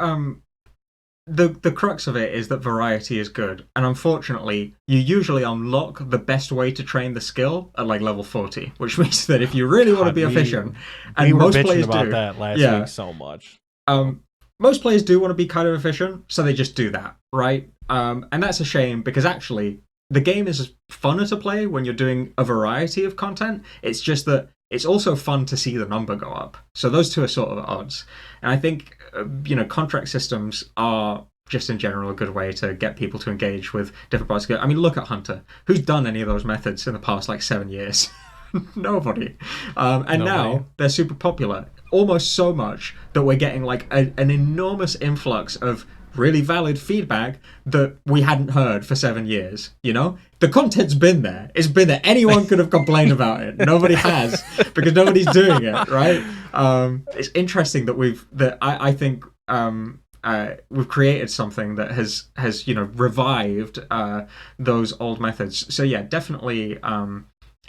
the crux of it is that variety is good, and unfortunately, you usually unlock the best way to train the skill at like level 40, which means that if you really want to be efficient, and most players about do, that last week so much. Most players do want to be kind of efficient, so they just do that, right? And that's a shame, because actually the game is funner to play when you're doing a variety of content. It's just that it's also fun to see the number go up. So those two are sort of at odds. And I think, contract systems are just in general a good way to get people to engage with different parts of it. I mean, look at Hunter. Who's done any of those methods in the past, like, 7 years? Nobody. And now they're super popular. Almost so much that we're getting, like, an enormous influx of really valid feedback that we hadn't heard for 7 years. You know, the content's been there. It's been there. Anyone could have complained about it. Nobody has, because nobody's doing it, right? It's interesting that I think we've created something that has revived those old methods. So yeah, definitely.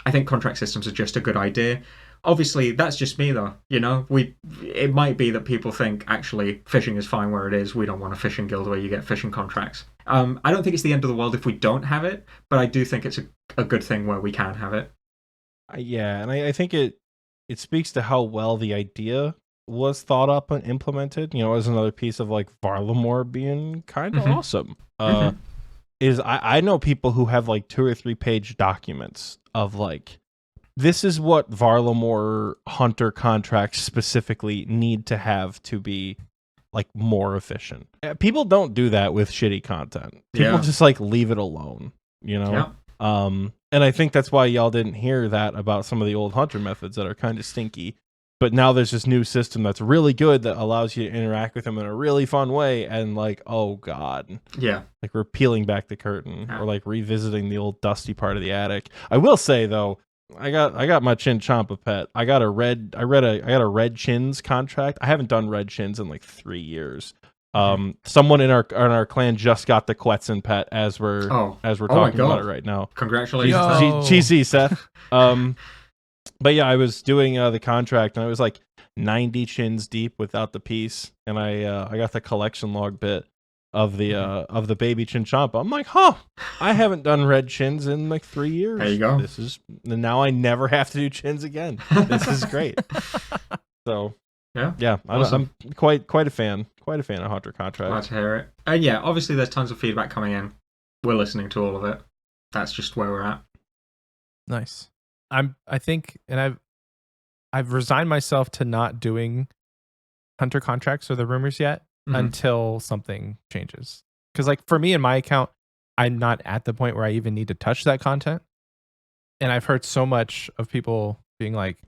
I think contract systems are just a good idea. Obviously, that's just me, though. It might be that people think, actually, fishing is fine where it is. We don't want a fishing guild where you get fishing contracts. I don't think it's the end of the world if we don't have it, but I do think it's a good thing where we can have it. Yeah, and I think it speaks to how well the idea was thought up and implemented. As another piece of, like, Varlamore being kind of awesome. Is I know people who have, like, 2 or 3 page documents of, like, this is what Varlamore hunter contracts specifically need to have to be, like, more efficient. People don't do that with shitty content. People just, like, leave it alone, Yeah. And I think that's why y'all didn't hear that about some of the old hunter methods that are kind of stinky. But now there's this new system that's really good that allows you to interact with them in a really fun way. And, like, oh god, yeah, like, we're peeling back the curtain or, like, revisiting the old dusty part of the attic. I will say, though, I got my Chin Champa pet. I got a red chins contract. I haven't done red chins in, like, 3 years. Someone in our clan just got the Quetzin pet as we're talking about it right now. Congratulations, GC Seth. But yeah, I was doing the contract, and I was like 90 chins deep without the piece, and I got the collection log bit of the baby Chinchampa. I'm like, I haven't done red chins in like 3 years. There you go. Now I never have to do chins again. This is great. So yeah, awesome. I'm quite a fan of Hunter contract. Glad to hear it. And yeah, obviously there's tons of feedback coming in. We're listening to all of it. That's just where we're at. Nice. I think, and I've resigned myself to not doing hunter contracts or the rumors yet until something changes. Because, like, for me in my account, I'm not at the point where I even need to touch that content. And I've heard so much of people being like,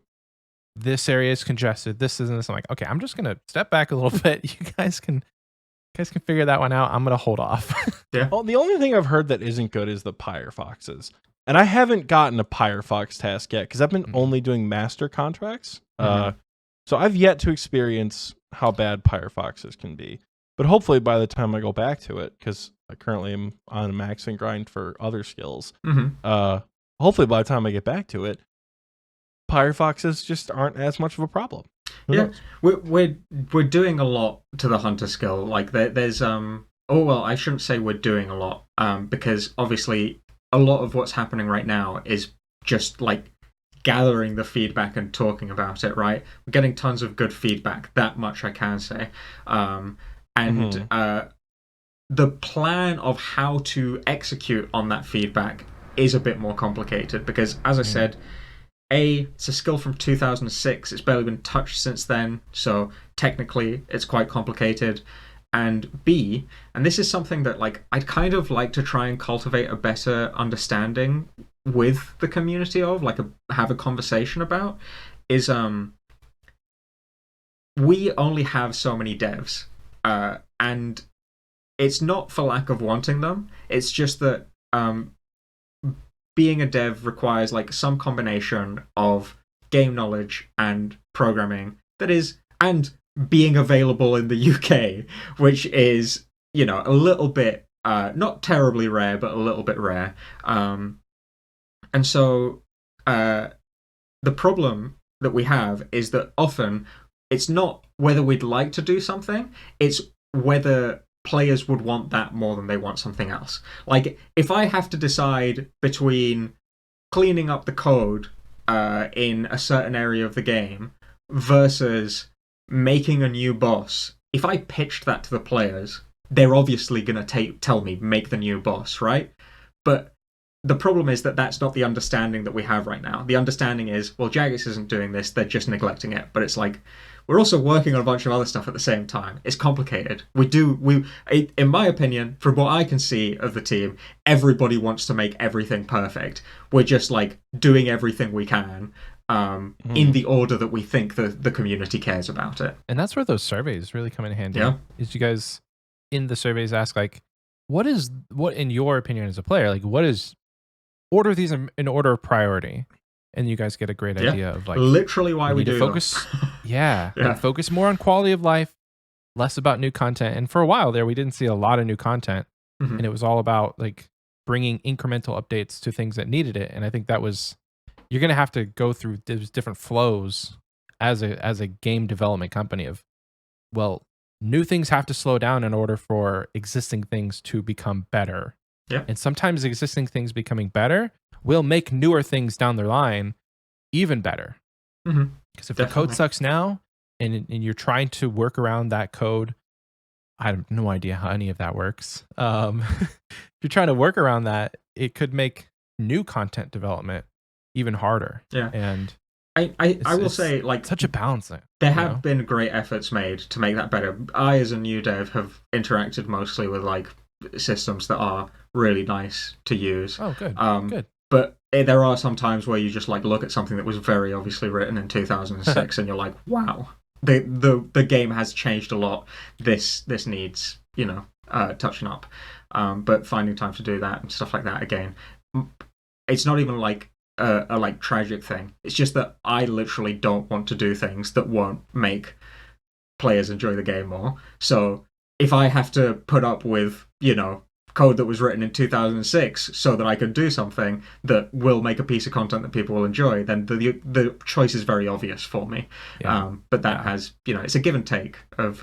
this area is congested, this isn't this. I'm like, okay, I'm just gonna step back a little bit. You guys can figure that one out. I'm gonna hold off. Yeah. Well, the only thing I've heard that isn't good is the Pyre Foxes. And I haven't gotten a Pyre Fox task yet because I've been only doing master contracts. So I've yet to experience how bad Pyre Foxes can be. But hopefully by the time I go back to it, because I currently am on a maxing grind for other skills, hopefully by the time I get back to it, Pyre Foxes just aren't as much of a problem. Who knows? We're doing a lot to the hunter skill. Like there's I shouldn't say we're doing a lot because obviously a lot of what's happening right now is just like gathering the feedback and talking about it, right? We're getting tons of good feedback, that much I can say. The plan of how to execute on that feedback is a bit more complicated because, as I said, it's a skill from 2006. It's barely been touched since then, so technically it's quite complicated. And B, and this is something that, like, I'd kind of like to try and cultivate a better understanding with the community of, like, have a conversation about, is we only have so many devs, and it's not for lack of wanting them. It's just that being a dev requires, like, some combination of game knowledge and programming and being available in the UK, which is, a little bit, not terribly rare, but a little bit rare. And so the problem that we have is that often it's not whether we'd like to do something, it's whether players would want that more than they want something else. Like, if I have to decide between cleaning up the code in a certain area of the game versus making a new boss, if I pitched that to the players, they're obviously going to tell me, make the new boss, right? But the problem is that that's not the understanding that we have right now. The understanding is, well, Jagex isn't doing this, they're just neglecting it. But it's like, we're also working on a bunch of other stuff at the same time. It's complicated. In my opinion, from what I can see of the team, everybody wants to make everything perfect. We're just like doing everything we can in the order that we think the community cares about it. And that's where those surveys really come in handy. Yeah. Is you guys in the surveys ask like, what in your opinion as a player, like what is, order these in order of priority, and you guys get a great idea of like literally why we do focus. Like focus more on quality of life, less about new content. And for a while there, we didn't see a lot of new content, and it was all about like bringing incremental updates to things that needed it. And I think that was, you're gonna have to go through those different flows as a game development company of, well, new things have to slow down in order for existing things to become better. Yeah. And sometimes existing things becoming better will make newer things down the line even better. Because if the code sucks now and you're trying to work around that code, I have no idea how any of that works. If you're trying to work around that, it could make new content development even harder. Yeah. And I will say, like, such a balance. There have been great efforts made to make that better. I, as a new dev, have interacted mostly with like systems that are really nice to use. Oh, good. Good. But there are some times where you just like look at something that was very obviously written in 2006, and you're like, wow, the game has changed a lot. This needs, touching up. But finding time to do that and stuff like that, again, it's not even like a like tragic thing. It's just that I literally don't want to do things that won't make players enjoy the game more. So if I have to put up with, code that was written in 2006 so that I can do something that will make a piece of content that people will enjoy, then the choice is very obvious for me. But that has, it's a give and take of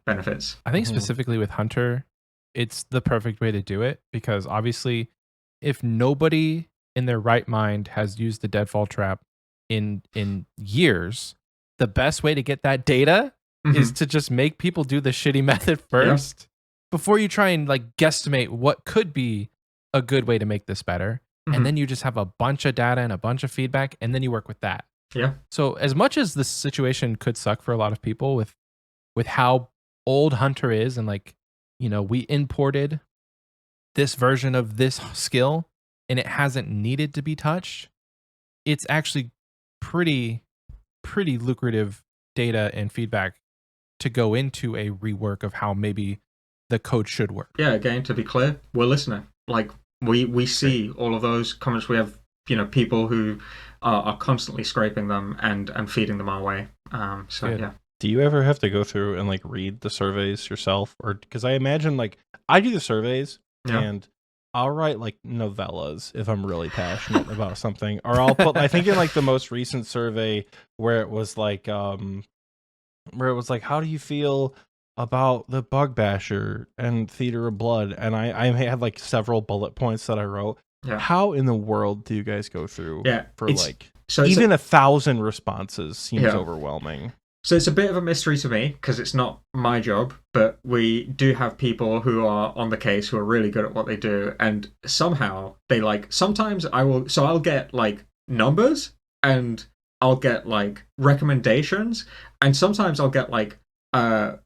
benefits. I think specifically with Hunter, it's the perfect way to do it, because obviously if nobody in their right mind has used the deadfall trap in years, the best way to get that data is to just make people do the shitty method first before you try and like guesstimate what could be a good way to make this better. And then you just have a bunch of data and a bunch of feedback, and then you work with that. Yeah. So as much as this situation could suck for a lot of people with how old Hunter is, and like, we imported this version of this skill and it hasn't needed to be touched, it's actually pretty lucrative data and feedback to go into a rework of how maybe the code should work. Yeah, again, to be clear, we're listening. Like, we see all of those comments. We have, people who are constantly scraping them and feeding them our way. Good. Yeah. Do you ever have to go through and like read the surveys yourself? Or because I imagine like I do the surveys and I'll write like novellas if I'm really passionate about something, or I'll put, I think in like the most recent survey where it was like, how do you feel about the Bug Basher and Theater of Blood? And I had like several bullet points that I wrote. Yeah. How in the world do you guys go through for like, so even 1,000 responses seems overwhelming. So it's a bit of a mystery to me because it's not my job, but we do have people who are on the case who are really good at what they do, and somehow they like, sometimes I'll get like numbers and I'll get like recommendations, and sometimes I'll get like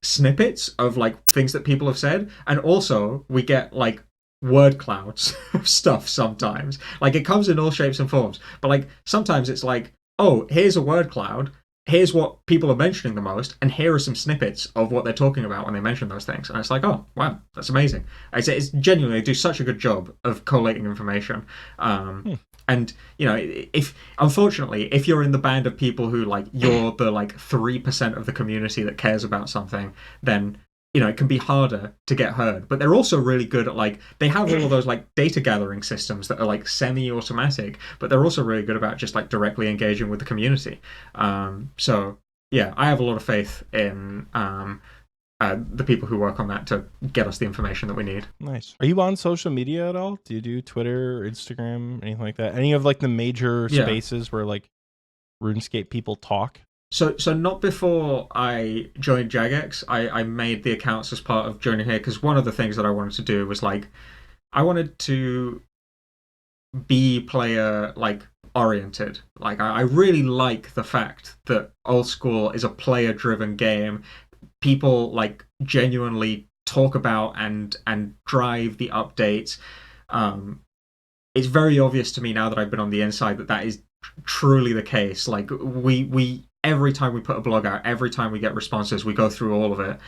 snippets of like things that people have said, and also we get like word clouds of stuff sometimes. Like, it comes in all shapes and forms, but like sometimes it's like, oh, here's a word cloud, here's what people are mentioning the most, and here are some snippets of what they're talking about when they mention those things. And it's like, oh, wow, that's amazing. I say, it's genuinely, they do such a good job of collating information. And, unfortunately, if you're in the band of people who, like, you're the, like, 3% of the community that cares about something, then, it can be harder to get heard. But they're also really good at, like, they have all of those, like, data gathering systems that are, like, semi-automatic, but they're also really good about just, like, directly engaging with the community. So, yeah, I have a lot of faith in the people who work on that to get us the information that we need. Nice. Are you on social media at all? Do you do Twitter, Instagram, anything like that? Any of, like, the major spaces where, like, RuneScape people talk? So not before I joined Jagex. I made the accounts as part of joining here because one of the things that I wanted to do was like, I wanted to be player like oriented. Like I really like the fact that Old School is a player driven game. People like genuinely talk about and drive the updates. It's very obvious to me now that I've been on the inside that is truly the case. Like we every time we put a blog out, every time we get responses, we go through all of it.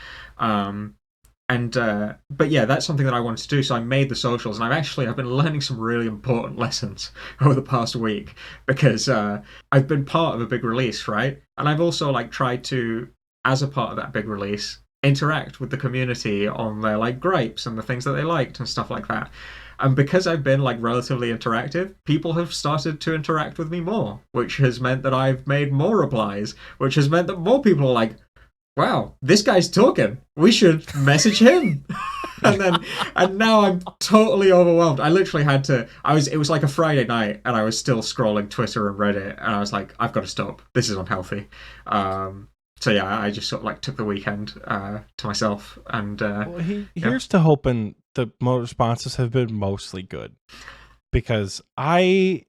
But yeah, that's something that I wanted to do. So I made the socials, and I've been learning some really important lessons over the past week because I've been part of a big release, right? And I've also like tried to, as a part of that big release, interact with the community on their like gripes and the things that they liked and stuff like that. And because I've been like relatively interactive, people have started to interact with me more, which has meant that I've made more replies, which has meant that more people are like, wow, this guy's talking. We should message him. and now I'm totally overwhelmed. I literally had to. It was like a Friday night, and I was still scrolling Twitter and Reddit, and I was like, I've got to stop. This is unhealthy. So yeah, I just sort of like took the weekend to myself, and here's to hoping the responses have been mostly good, because I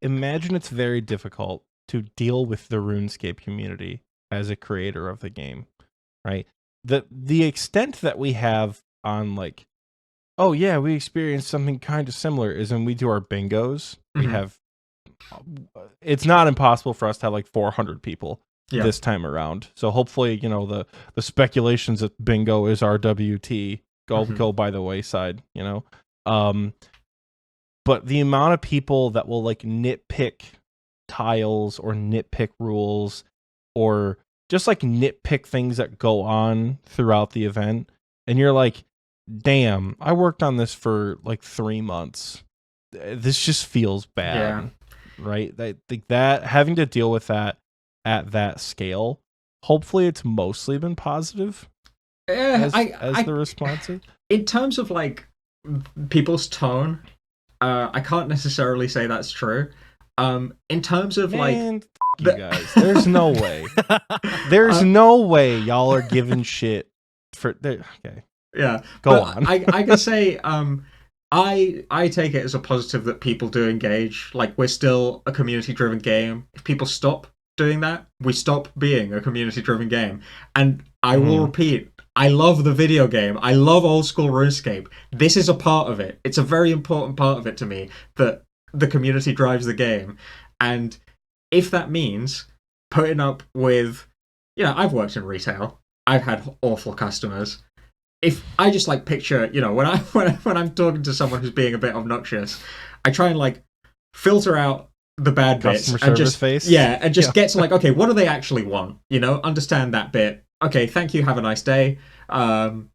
imagine it's very difficult to deal with the RuneScape community as a creator of the game, right? The extent that we have on like, oh yeah, we experienced something kind of similar is when we do our bingos. We have, it's not impossible for us to have like 400 people this time around. So hopefully, the speculations that bingo is RWT go by the wayside, but the amount of people that will like nitpick tiles or nitpick rules or just like nitpick things that go on throughout the event, and you're like, damn, I worked on this for like 3 months. This just feels bad, right? That having to deal with that at that scale, hopefully it's mostly been positive as the responses. In terms of like people's tone, I can't necessarily say that's true. In terms of you guys, there's no way. There's no way y'all are giving shit for. Okay. Yeah. Go on. I can say I take it as a positive that people do engage. Like, we're still a community-driven game. If people stop doing that, we stop being a community-driven game. And I will repeat, I love the video game. I love Old School RuneScape. This is a part of it. It's a very important part of it to me that the community drives the game. And if that means putting up with, I've worked in retail. I've had awful customers. If I just like picture, when I'm talking to someone who's being a bit obnoxious, I try and like filter out the bad bits and just face. Get to like, okay, what do they actually want? Understand that bit. Okay, thank you. Have a nice day. And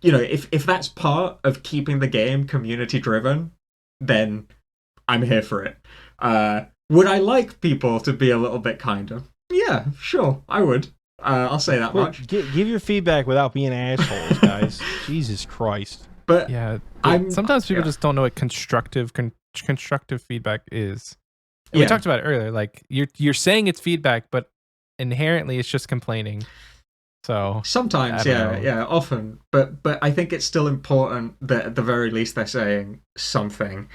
if that's part of keeping the game community driven, then I'm here for it. Would I like people to be a little bit kinder? Yeah, sure, I would. I'll say that much. Give your feedback without being assholes, guys. Jesus Christ. But yeah, sometimes people just don't know what constructive feedback is. And we talked about it earlier. Like you're saying it's feedback, but inherently it's just complaining. So sometimes, often. But I think it's still important that at the very least they're saying something.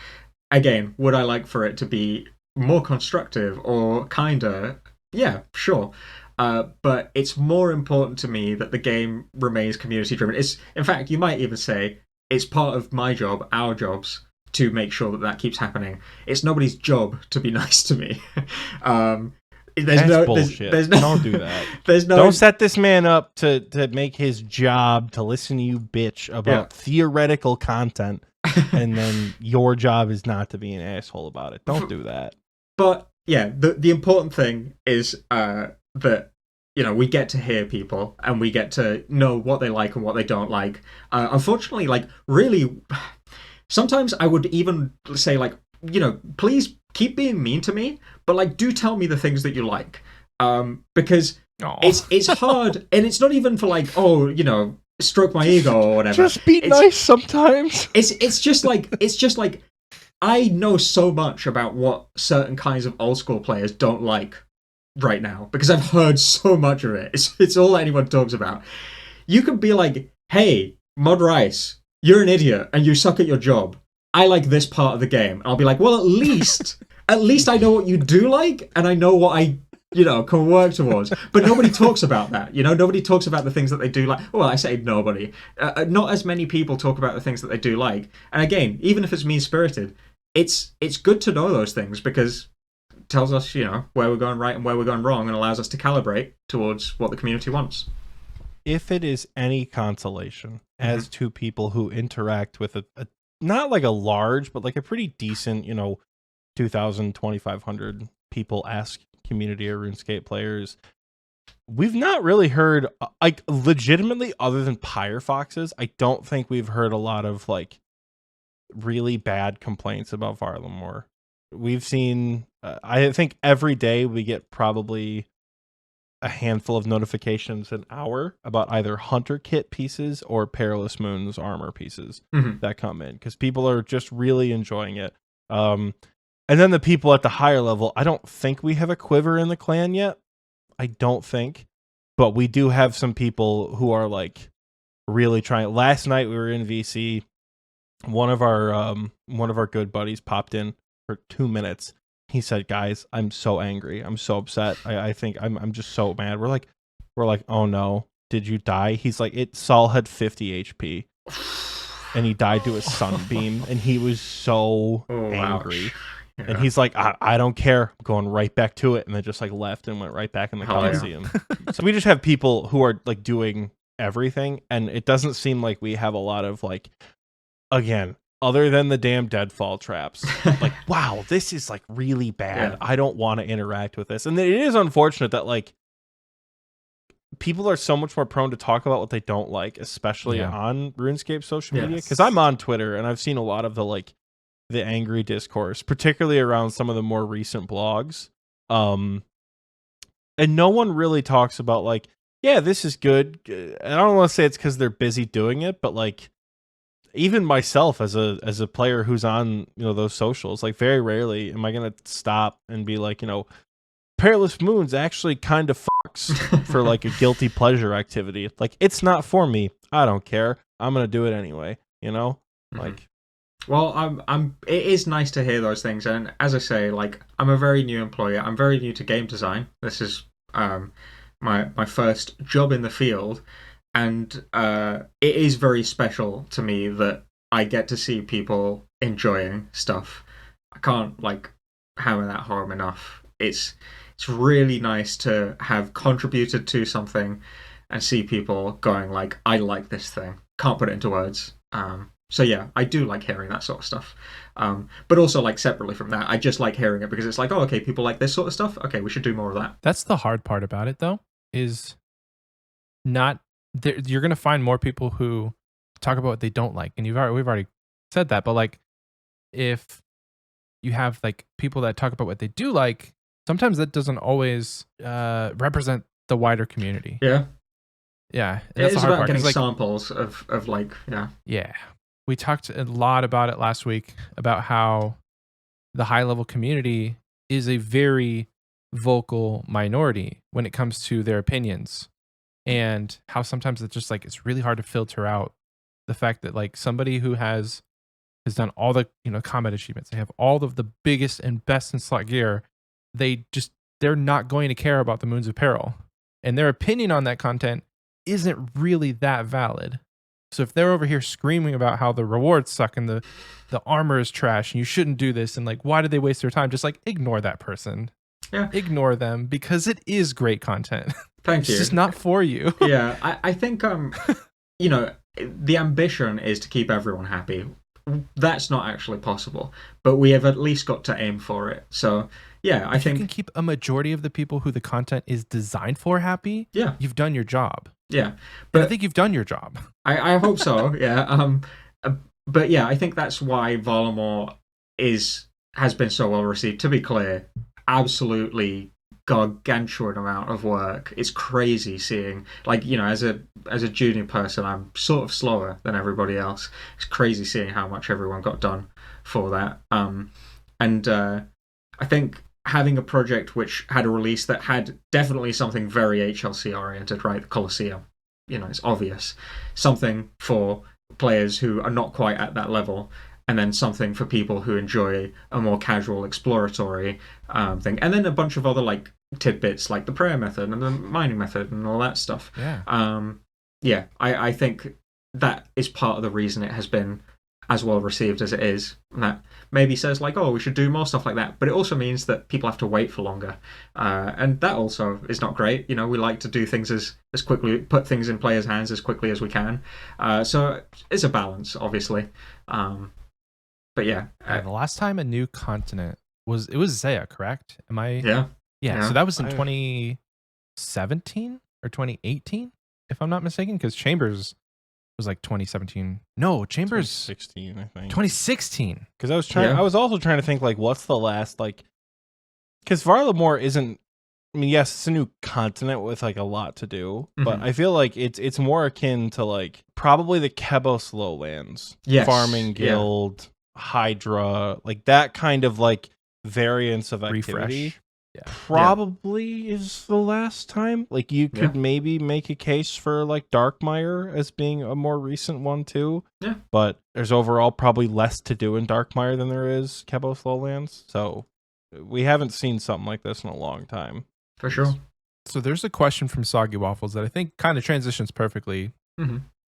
Again, would I like for it to be more constructive or kinder? Yeah, sure. But it's more important to me that the game remains community driven. In fact, you might even say it's part of my job, our jobs, to make sure that keeps happening. It's nobody's job to be nice to me. That's bullshit. Don't do that. Don't set this man up to make his job to listen to you bitch about theoretical content, and then your job is not to be an asshole about it. Don't do that. But yeah, the important thing is that we get to hear people and we get to know what they like and what they don't like. Unfortunately, like really, sometimes I would even say like, please keep being mean to me, but like do tell me the things that you like, because it's hard, and it's not even for like, stroke my ego or whatever. Just be nice sometimes. It's just like I know so much about what certain kinds of old school players don't like right now because I've heard so much of it. It's all anyone talks about. You can be like, hey, Mod Rice, you're an idiot and you suck at your job. I like this part of the game. And I'll be like, well, at least I know what you do like, and I know what I, can work towards. But nobody talks about that. Nobody talks about the things that they do like. Well, I say nobody. Not as many people talk about the things that they do like. And again, even if it's mean-spirited, it's good to know those things, because it tells us, where we're going right and where we're going wrong, and allows us to calibrate towards what the community wants. If it is any consolation as to people who interact with a not like a large, but like a pretty decent, 2,000, 2,500 people-esque community of RuneScape players, we've not really heard, like, legitimately, other than Pyrefoxes, I don't think we've heard a lot of, like, really bad complaints about Varlamore. We've seen, I think every day we get probably a handful of notifications an hour about either Hunter Kit pieces or Perilous Moons armor pieces that come in, because people are just really enjoying it. And then the people at the higher level, I don't think we have a quiver in the clan yet. I don't think. But we do have some people who are like really trying. Last night we were in VC. One of our good buddies popped in for 2 minutes. He said, "Guys, I'm so angry. I'm so upset. I think I'm just so mad." We're like, "Oh no, did you die?" He's like, Saul had 50 HP. And he died to a sunbeam, and he was so angry. Yeah. And he's like, I don't care. I'm going right back to it. And then just like left and went right back in the Coliseum. Yeah. So we just have people who are like doing everything. And it doesn't seem like we have a lot of like, again, other than the damn deadfall traps, like, wow, this is like really bad. Yeah. I don't want to interact with this. And it is unfortunate that like people are so much more prone to talk about what they don't like, especially on RuneScape social media. Because I'm on Twitter and I've seen a lot of the angry discourse, particularly around some of the more recent blogs. And no one really talks about like, yeah, this is good. I don't want to say it's because they're busy doing it, but like even myself as a player who's on, those socials, like very rarely am I going to stop and be like, Perilous Moons actually kind of fucks for like a guilty pleasure activity. Like, it's not for me. I don't care. I'm going to do it anyway, like. Well, it is nice to hear those things, and as I say, like, I'm a very new employee. I'm very new to game design. This is my first job in the field, and it is very special to me that I get to see people enjoying stuff. I can't like hammer that home enough. It's really nice to have contributed to something and see people going like, I like this thing. Can't put it into words. So yeah, I do like hearing that sort of stuff. But also, like, separately from that, I just like hearing it because it's like, oh, okay, people like this sort of stuff. Okay, we should do more of that. That's the hard part about it, though, is not you're going to find more people who talk about what they don't like. And we've already said that. But like, if you have like people that talk about what they do like, sometimes that doesn't always represent the wider community. Yeah. Yeah. It's about getting samples of like, yeah. Yeah. We talked a lot about it last week, about how the high-level community is a very vocal minority when it comes to their opinions, and how sometimes it's just like it's really hard to filter out the fact that like somebody who has done all the combat achievements, they have all of the biggest and best in slot gear, they're not going to care about the Moons of Peril, and their opinion on that content isn't really that valid. So if they're over here screaming about how the rewards suck and the armor is trash and you shouldn't do this and like, why did they waste their time? Just like ignore that person. Yeah. Ignore them, because it is great content. Thank you. It's just not for you. Yeah. I think, the ambition is to keep everyone happy. That's not actually possible, but we have at least got to aim for it. So yeah, I think you can keep a majority of the people who the content is designed for happy. Yeah. You've done your job. Yeah, but I think you've done your job. I hope so. Yeah. But yeah, I think that's why Varlamore has been so well received. To be clear, absolutely gargantuan amount of work. It's crazy seeing, like, as a junior person, I'm sort of slower than everybody else. It's crazy seeing how much everyone got done for that. And I think having a project which had a release that had definitely something very HLC oriented, right? The Coliseum, it's obvious. Something for players who are not quite at that level. and then something for people who enjoy a more casual exploratory thing, and then a bunch of other like tidbits like the prayer method and the mining method and all that stuff. I think that is part of the reason it has been as well received as it is. And that maybe says like, oh, we should do more stuff like that, but it also means that people have to wait for longer, and that also is not great. You know, we like to do things as quickly, put things in players' hands as quickly as we can. So it's a balance, obviously. But yeah, the last time a new continent was Zaya, correct? Am I? Yeah. So that was in 2017 or 2018, if I'm not mistaken, because Chambers was like 2017. No, Chambers 2016, I think. 2016. Because I was also trying to think like, what's the last like? Because Varlamore isn't. I mean, yes, it's a new continent with like a lot to do, but I feel like it's more akin to like probably the Kebos lowlands, farming guild, Hydra, like that kind of like variance of activity. Refresh. Probably is the last time. Like you could maybe make a case for like Darkmire as being a more recent one too. Yeah. But there's overall probably less to do in Darkmire than there is Kebos Lowlands. So we haven't seen something like this in a long time. For sure. So there's a question from Soggy Waffles that I think kind of transitions perfectly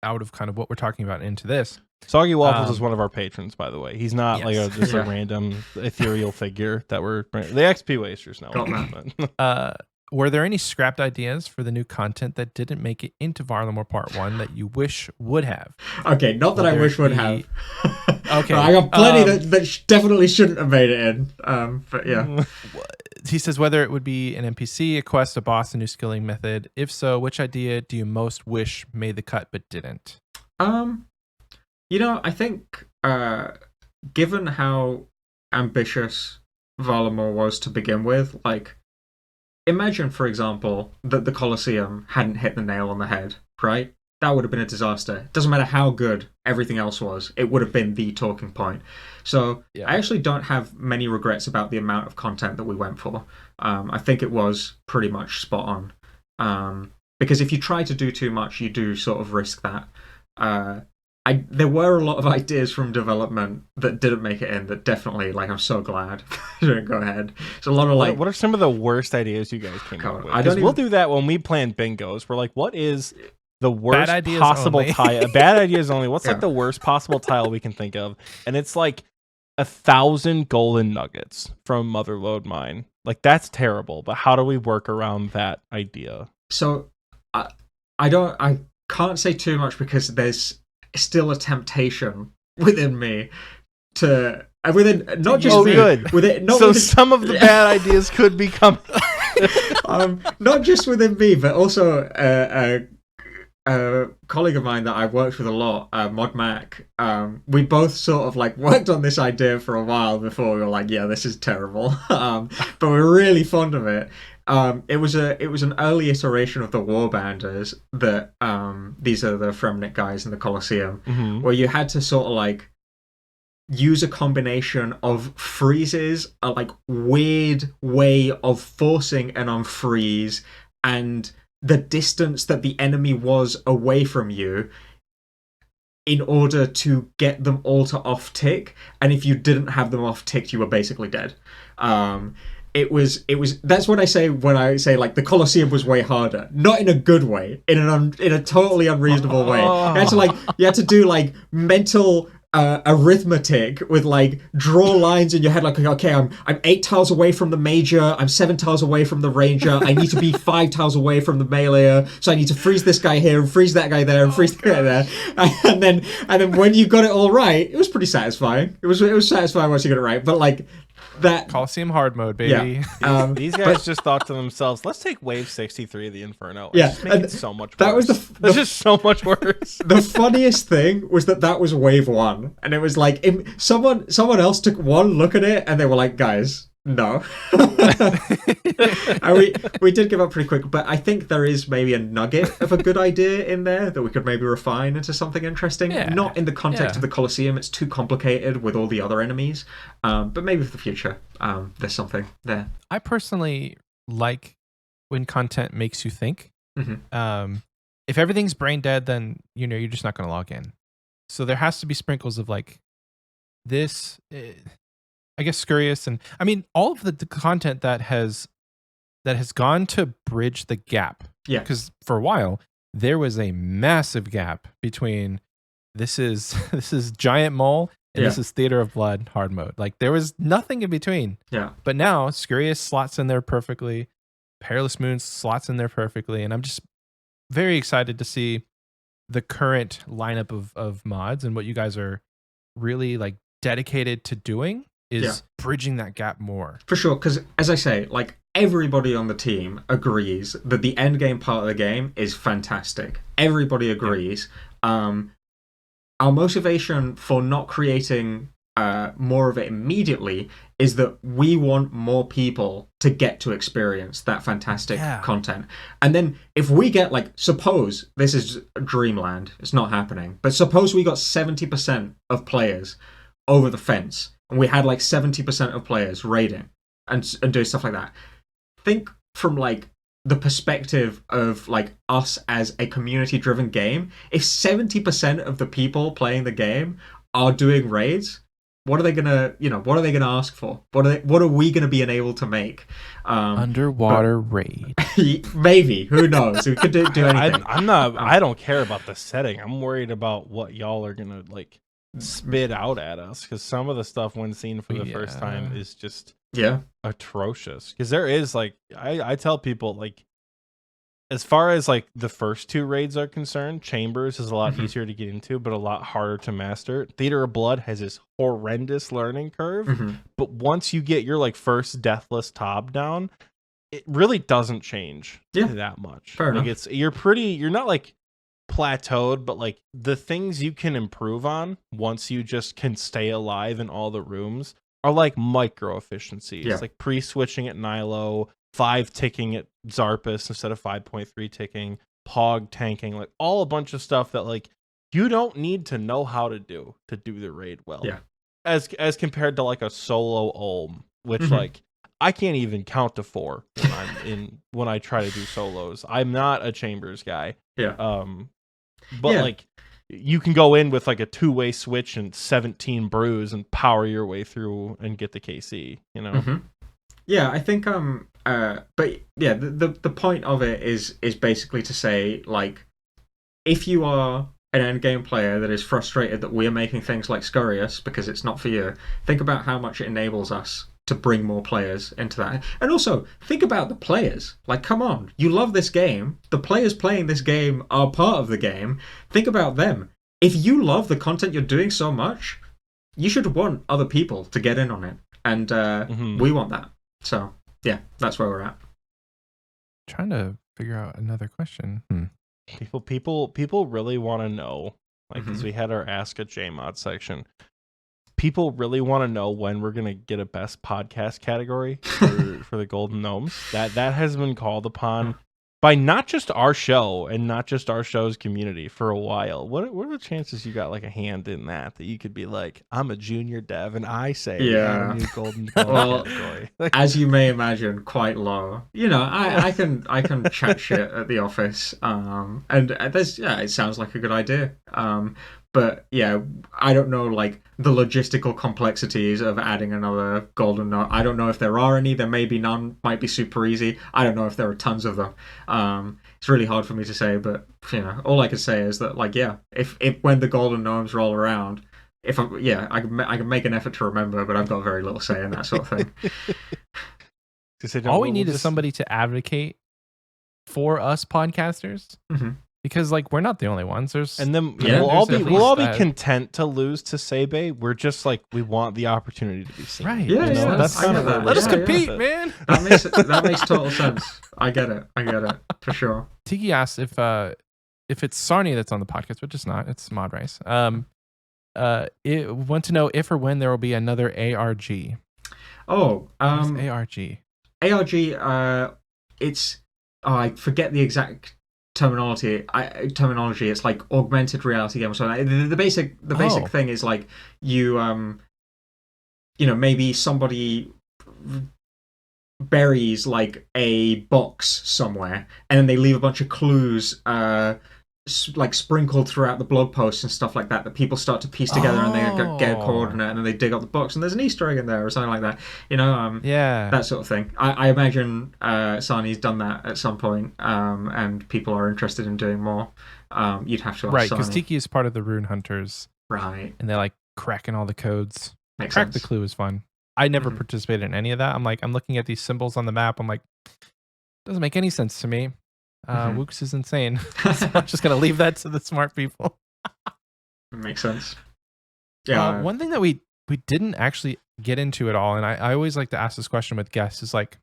out of kind of what we're talking about into this. Soggy Waffles is one of our patrons, by the way. He's not like just a random ethereal figure that we're the XP wasters now. Were there any scrapped ideas for the new content that didn't make it into Varlamore Part 1 that you wish would have? Okay, not that I wish would have. Okay. I got plenty that definitely shouldn't have made it in. But yeah. He says whether it would be an NPC, a quest, a boss, a new skilling method. If so, which idea do you most wish made the cut but didn't? You know, I think given how ambitious Varlamore was to begin with, like, imagine, for example, that the Coliseum hadn't hit the nail on the head, right? That would have been a disaster. It doesn't matter how good everything else was, it would have been the talking point. So I actually don't have many regrets about the amount of content that we went for. I think it was pretty much spot on. Because if you try to do too much, you do sort of risk that. There were a lot of ideas from development that didn't make it in that definitely, like, I'm so glad didn't go ahead. So a lot of like, what are some of the worst ideas you guys came up with? Because we'll do that when we plan bingos. We're like, what is the worst possible tile? Bad ideas only. What's like the worst possible tile we can think of? And it's like 1,000 golden nuggets from Motherlode Mine. Like that's terrible. But how do we work around that idea? So I can't say too much because there's still a temptation within me to not just me, good. Some of the bad ideas could become not just within me, but also a colleague of mine that I've worked with a lot, Mod Mac. We both sort of like worked on this idea for a while before we were like, yeah, this is terrible, but we're really fond of it. It was an early iteration of the Warbanders that these are the Fremnik guys in the Colosseum, where you had to sort of like use a combination of freezes, a like weird way of forcing an unfreeze, and the distance that the enemy was away from you in order to get them all to off tick. And if you didn't have them off ticked, you were basically dead. It was that's what I say when I say like the Colosseum was way harder, not in a good way, in a totally unreasonable way. You had to do like mental arithmetic with like draw lines in your head, like, okay, I'm 8 tiles away from the major, I'm 7 tiles away from the ranger, I need to be 5 tiles away from the melee, so I need to freeze this guy here and freeze that guy there and freeze that guy there, and then when you got it all right, it was pretty satisfying. It was satisfying once you got it right, but like that Coliseum hard mode, baby. Yeah. These guys just thought to themselves, let's take wave 63 of the Inferno. Just make it so much worse. That was that's just so much worse. The funniest thing was that was wave 1, and it was like someone else took one look at it and they were like, guys, no. And we did give up pretty quick, but I think there is maybe a nugget of a good idea in there that we could maybe refine into something interesting. Not in the context of the Colosseum, it's too complicated with all the other enemies, but maybe for the future there's something there. I personally like when content makes you think. If everything's brain dead, then you're just not going to log in. So there has to be sprinkles of like this, I guess, Scurious, and I mean all of the content that has gone to bridge the gap. Yeah. Because for a while there was a massive gap between this is Giant Mole and this is Theater of Blood hard mode. Like there was nothing in between. Yeah. But now Scurious slots in there perfectly. Perilous Moons slots in there perfectly, and I'm just very excited to see the current lineup of mods, and what you guys are really like dedicated to doing is bridging that gap more. For sure, because as I say, like everybody on the team agrees that the end game part of the game is fantastic. Everybody agrees. Our motivation for not creating more of it immediately is that we want more people to get to experience that fantastic content. And then if we get, like, suppose this is dreamland, it's not happening, but suppose we got 70% of players over the fence and we had like 70% of players raiding and doing stuff like that. Think from like the perspective of like us as a community driven game. If 70% of the people playing the game are doing raids, what are they gonna ask for? What are we gonna be able to make? Underwater raid. Maybe. Who knows? We could do anything. I don't care about the setting. I'm worried about what y'all are gonna like spit out at us, because some of the stuff when seen for the first time is just atrocious. Because there is like I tell people, like, as far as like the first two raids are concerned, Chambers is a lot easier to get into, but a lot harder to master. Theater of Blood has this horrendous learning curve, but once you get your like first Deathless Tob down, it really doesn't change that much. Fair like enough. You're not like plateaued, but like the things you can improve on once you just can stay alive in all the rooms are like micro efficiencies, like pre-switching at Nilo, 5 ticking at Zarpus instead of 5.3 ticking, Pog tanking, like all a bunch of stuff that like you don't need to know how to do the raid well. Yeah. As compared to like a solo Ulm, which like I can't even count to 4 when I try to do solos. I'm not a Chambers guy. Yeah. But like you can go in with like a 2-way switch and 17 brews and power your way through and get the KC, you know? Yeah, I think but yeah, the point of it is basically to say, like, if you are an endgame player that is frustrated that we're making things like Scurious because it's not for you, think about how much it enables us to bring more players into that. And also, think about the players. Like, come on, you love this game. The players playing this game are part of the game. Think about them. If you love the content you're doing so much, you should want other people to get in on it. And we want that. So, yeah, that's where we're at. Trying to figure out another question. People really want to know, like, because we had our Ask a Jmod section. People really want to know when we're gonna get a best podcast category for the Golden Gnomes. That has been called upon by not just our show and not just our show's community for a while. What are the chances you got like a hand in that you could be like, I'm a junior dev and I say a new Golden Gnome category? As you may imagine, quite low. You know, I can chat shit at the office, and there's it sounds like a good idea. But yeah, I don't know like the logistical complexities of adding another Golden Gnome. I don't know if there are any. There may be none. Might be super easy. I don't know if there are tons of them. It's really hard for me to say, but you know, all I can say is that like if when the Golden Gnomes roll around, I can make an effort to remember, but I've got very little say in that sort of thing. All we need is somebody to advocate for us podcasters. Because like we're not the only ones. And then we'll all be content to lose to Sebe. We're just like we want the opportunity to be seen. Right. Yeah, that's kind of that. Let us compete, man. That makes total sense. I get it for sure. Tiki asked if it's Sarni that's on the podcast, which it's not. It's Mod Rice. It want to know if or when there will be another ARG. ARG. ARG. It's I forget the exact terminology. It's like augmented reality game or something. The basic thing is like you maybe somebody buries like a box somewhere and then they leave a bunch of clues like sprinkled throughout the blog posts and stuff like that people start to piece together, and they get a coordinate, and then they dig up the box and there's an Easter egg in there or something like that, that sort of thing. I imagine Sani's done that at some point, and people are interested in doing more. You'd have to ask right, because Sani. Tiki is part of the Rune Hunters, right, and they're like cracking all the codes. Makes Crack sense. the Clue is fun. I never participated in any of that. I'm looking at these symbols on the map, I'm like, doesn't make any sense to me. Wooks is insane. So I'm just gonna leave that to the smart people. Makes sense. Yeah. One thing that we didn't actually get into at all, and I always like to ask this question with guests, is like,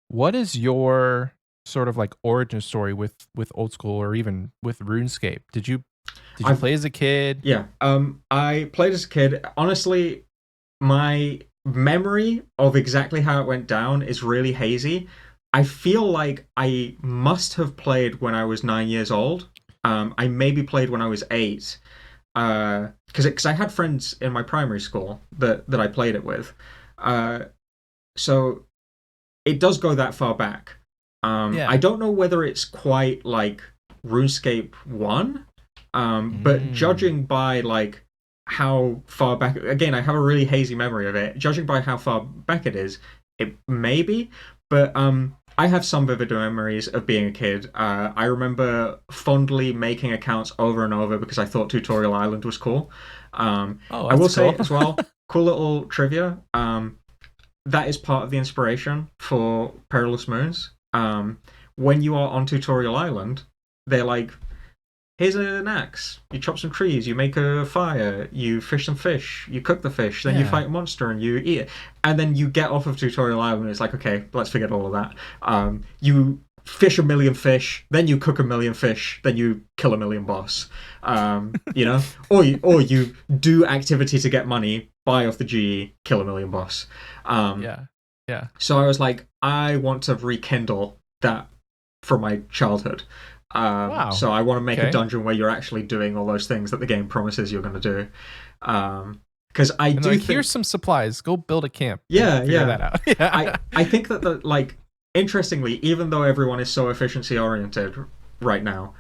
what is your sort of like origin story with Old School, or even with RuneScape? Did you play as a kid? Yeah. I played as a kid. Honestly, my memory of exactly how it went down is really hazy. I feel like I must have played when I was 9 years old. I maybe played when I was 8. Because I had friends in my primary school that I played it with. So it does go that far back. I don't know whether it's quite like RuneScape 1, but judging by like how far back, again, I have a really hazy memory of it. Judging by how far back it is, it may be, but I have some vivid memories of being a kid. I remember fondly making accounts over and over because I thought Tutorial Island was cool. I will say as well, cool little trivia, that is part of the inspiration for Perilous Moons. When you are on Tutorial Island, they're like, here's an axe, you chop some trees, you make a fire, you fish some fish, you cook the fish, then you fight a monster and you eat it. And then you get off of Tutorial Island and it's like, okay, let's forget all of that. You fish 1 million fish, then you cook 1 million fish, then you kill 1 million boss. Or you do activity to get money, buy off the GE, kill 1 million boss. Yeah. So I was like, I want to rekindle that from my childhood. So I want to make a dungeon where you're actually doing all those things that the game promises you're going to do. Because I do think, here's some supplies. Go build a camp. Figure that out. I think that interestingly, even though everyone is so efficiency oriented right now,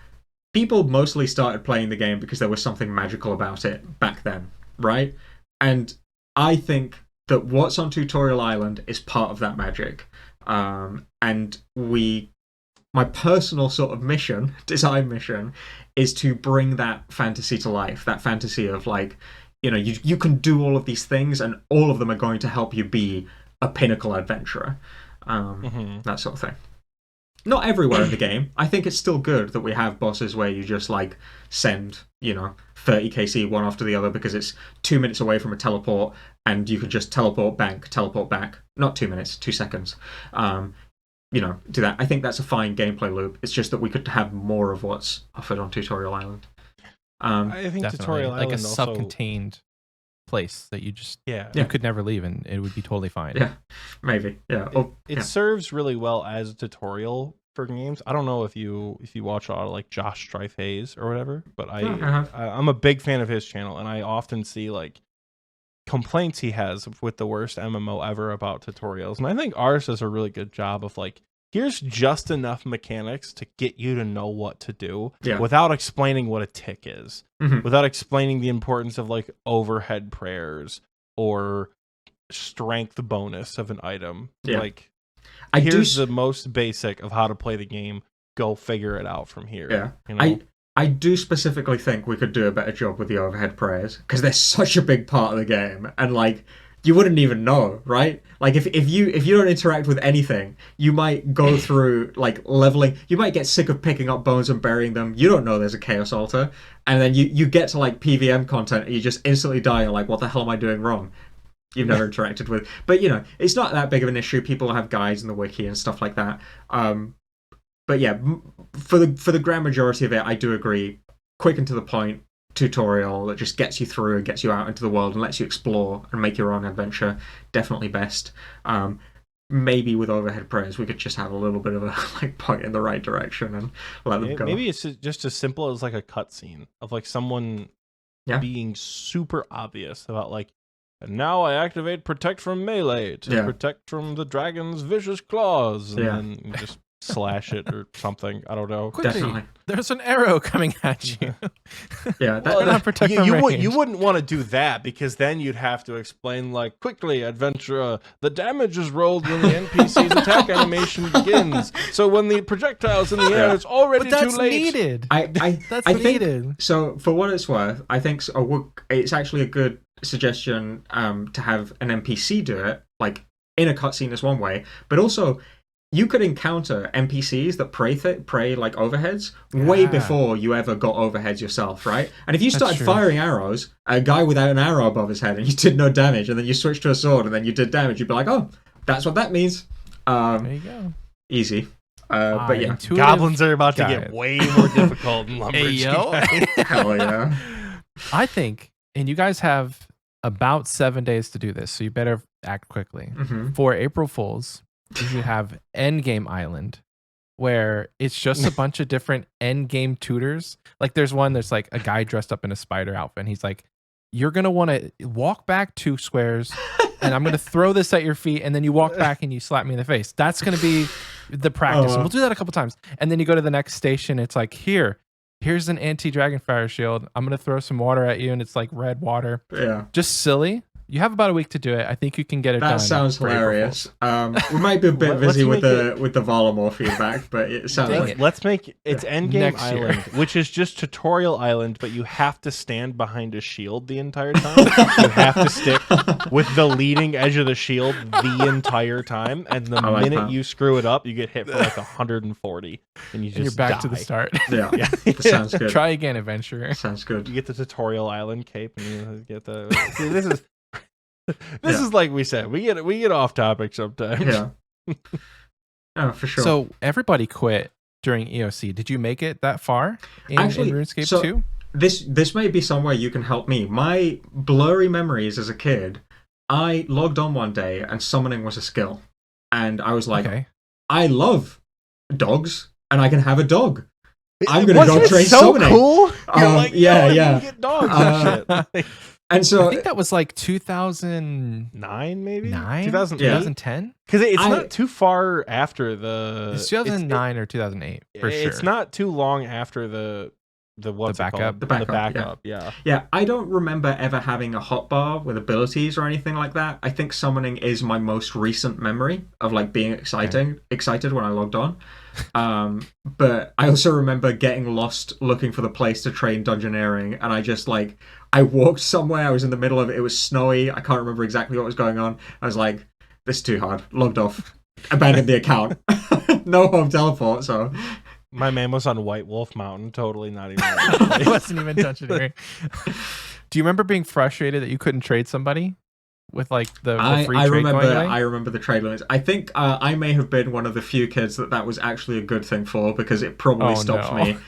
people mostly started playing the game because there was something magical about it back then, right? And I think that what's on Tutorial Island is part of that magic. And my personal sort of design mission, is to bring that fantasy to life. That fantasy of like, you can do all of these things and all of them are going to help you be a pinnacle adventurer. That sort of thing. Not everywhere in the game. I think it's still good that we have bosses where you just like send, 30 KC one after the other because it's 2 minutes away from a teleport and you can just teleport back. Not 2 minutes, 2 seconds. Do that. I think that's a fine gameplay loop. It's just that we could have more of what's offered on Tutorial Island. I think Tutorial Island like a also self-contained place that you just you could never leave and it would be totally fine. Yeah, maybe. Yeah. It serves really well as a tutorial for games. I don't know if you watch a lot of like Josh Strife Hayes or whatever, but I'm a big fan of his channel, and I often see like complaints he has with the worst MMO ever about tutorials. And I think ours does a really good job of like, here's just enough mechanics to get you to know what to do without explaining what a tick is, without explaining the importance of like overhead prayers or strength bonus of an item. Like, here's the most basic of how to play the game. Go figure it out from here. Yeah. I do specifically think we could do a better job with the overhead prayers because they're such a big part of the game, and like you wouldn't even know, right? Like if you don't interact with anything, you might go through like leveling. You might get sick of picking up bones and burying them. You don't know there's a chaos altar, and then you get to like PVM content and you just instantly die. You're like, what the hell am I doing wrong? You've never interacted with, but it's not that big of an issue. People have guides in the wiki and stuff like that. But yeah, for the grand majority of it, I do agree. Quick and to the point tutorial that just gets you through and gets you out into the world and lets you explore and make your own adventure. Definitely best. Maybe with overhead prayers, we could just have a little bit of a like point in the right direction and let them go. Maybe it's just as simple as like a cutscene of like someone being super obvious about like, and now I activate protect from melee to protect from the dragon's vicious claws, and then you just slash it or something. I don't know. Quickly, Definitely. there's an arrow coming at you. Yeah, You wouldn't want to do that because then you'd have to explain like quickly, adventurer. The damage is rolled when the NPC's attack animation begins. So when the projectile's in the air, it's already But that's too late. needed. That's needed. So for what it's worth, I think it's actually a good suggestion to have an NPC do it, like in a cutscene is one way, but also you could encounter NPCs that pray like overheads way before you ever got overheads yourself, right? And if you started firing arrows at a guy without an arrow above his head and you did no damage, and then you switched to a sword and then you did damage, you'd be like, oh, that's what that means. There you go. Easy. But yeah, goblins are about to get way more difficult in Lumberjack. Hell yeah. I think, and you guys have about 7 days to do this, so you better act quickly. For April Fools, you should have Endgame Island, where it's just a bunch of different endgame tutors. Like there's one that's like a guy dressed up in a spider outfit, and he's like, you're going to want to walk back 2 squares, and I'm going to throw this at your feet, and then you walk back and you slap me in the face. That's going to be the practice. And we'll do that a couple times. And then you go to the next station, it's like, here's an anti-dragonfire shield. I'm going to throw some water at you, and it's like red water. Yeah. Just silly. You have about a week to do it. I think you can get it done. That sounds hilarious. We might be a bit busy with the Varlamore feedback, but it sounds like... Let's make it's Endgame Island, which is just Tutorial Island, but you have to stand behind a shield the entire time. You have to stick with the leading edge of the shield the entire time, and the minute you screw it up, you get hit for like 140, and you're back to the start. Yeah. That sounds good. Try again, adventurer. Sounds good. You get the Tutorial Island cape, and you get the... See, this is like we said, we get off topic sometimes. Yeah. Oh, for sure. So everybody quit during EOC. Did you make it that far in RuneScape 2? This may be somewhere you can help me. My blurry memories as a kid, I logged on one day and summoning was a skill. And I was like, I love dogs and I can have a dog. I'm going to go train summoning. Cool? You're like, yeah. You get dogs and shit. And so I think that was like 2009, maybe 2010. Because it's not too far after it's 2009 or 2008 for sure. It's not too long after the backup. The backup. Yeah. Yeah, I don't remember ever having a hotbar with abilities or anything like that. I think summoning is my most recent memory of like being excited when I logged on. But I also remember getting lost looking for the place to train dungeoneering, and I just like I walked somewhere, I was in the middle of it, it was snowy, I can't remember exactly what was going on. I was like, this is too hard, logged off, abandoned the account. No home teleport, so my man was on White Wolf Mountain, totally not even he wasn't even touching it. Do you remember being frustrated that you couldn't trade somebody with like the free trade going away? I remember the trade limits. I think I may have been one of the few kids that was actually a good thing for, because it probably stopped me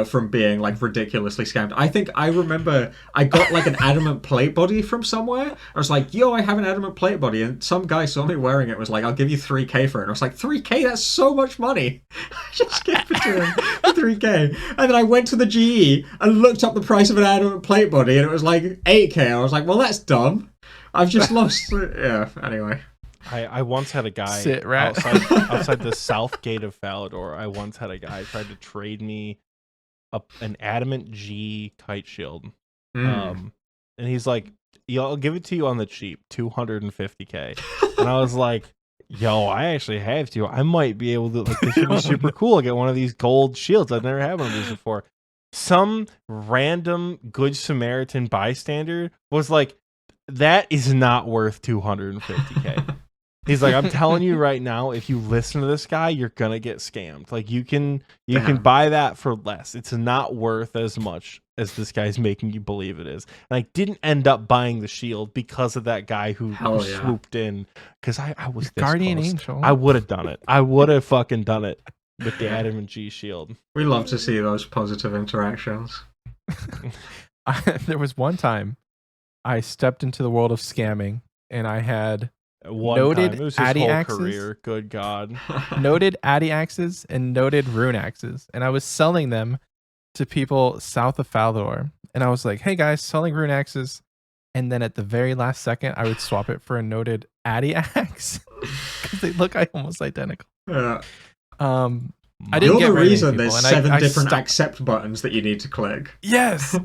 from being like ridiculously scammed. I think I remember I got like an adamant plate body from somewhere. I was like, yo, I have an adamant plate body, and some guy saw me wearing it, was like, I'll give you 3k for it. And I was like, 3k? That's so much money. I just gave it to him for 3k. And then I went to the GE and looked up the price of an adamant plate body, and it was like 8k. I was like, well, that's dumb. I've just lost. Yeah, anyway. I once had a guy outside the south gate of Falador. I once had a guy tried to trade me an adamant G kite shield. And he's like, yo, I'll give it to you on the cheap, 250k. And I was like, yo, I actually have to. I might be able to, like, this would be super cool. I get one of these gold shields. I've never had one of these before. Some random Good Samaritan bystander was like, that is not worth 250k. He's like, I'm telling you right now, if you listen to this guy, you're gonna get scammed. Like you can buy that for less. It's not worth as much as this guy's making you believe it is. And I didn't end up buying the shield because of that guy who swooped in. Because I was this guardian close. Angel. I would have done it. I would have fucking done it with the Adamant G shield. We love to see those positive interactions. There was one time I stepped into the world of scamming, and I had noted Addy axes. Career. Good God. Noted Addy axes and noted rune axes, and I was selling them to people south of Falador. And I was like, "Hey guys, selling rune axes." And then at the very last second, I would swap it for a noted Addy axe because they look almost identical. Yeah. I didn't You're get the reason there's 7 different stopped. accept buttons that you need to click. Yes,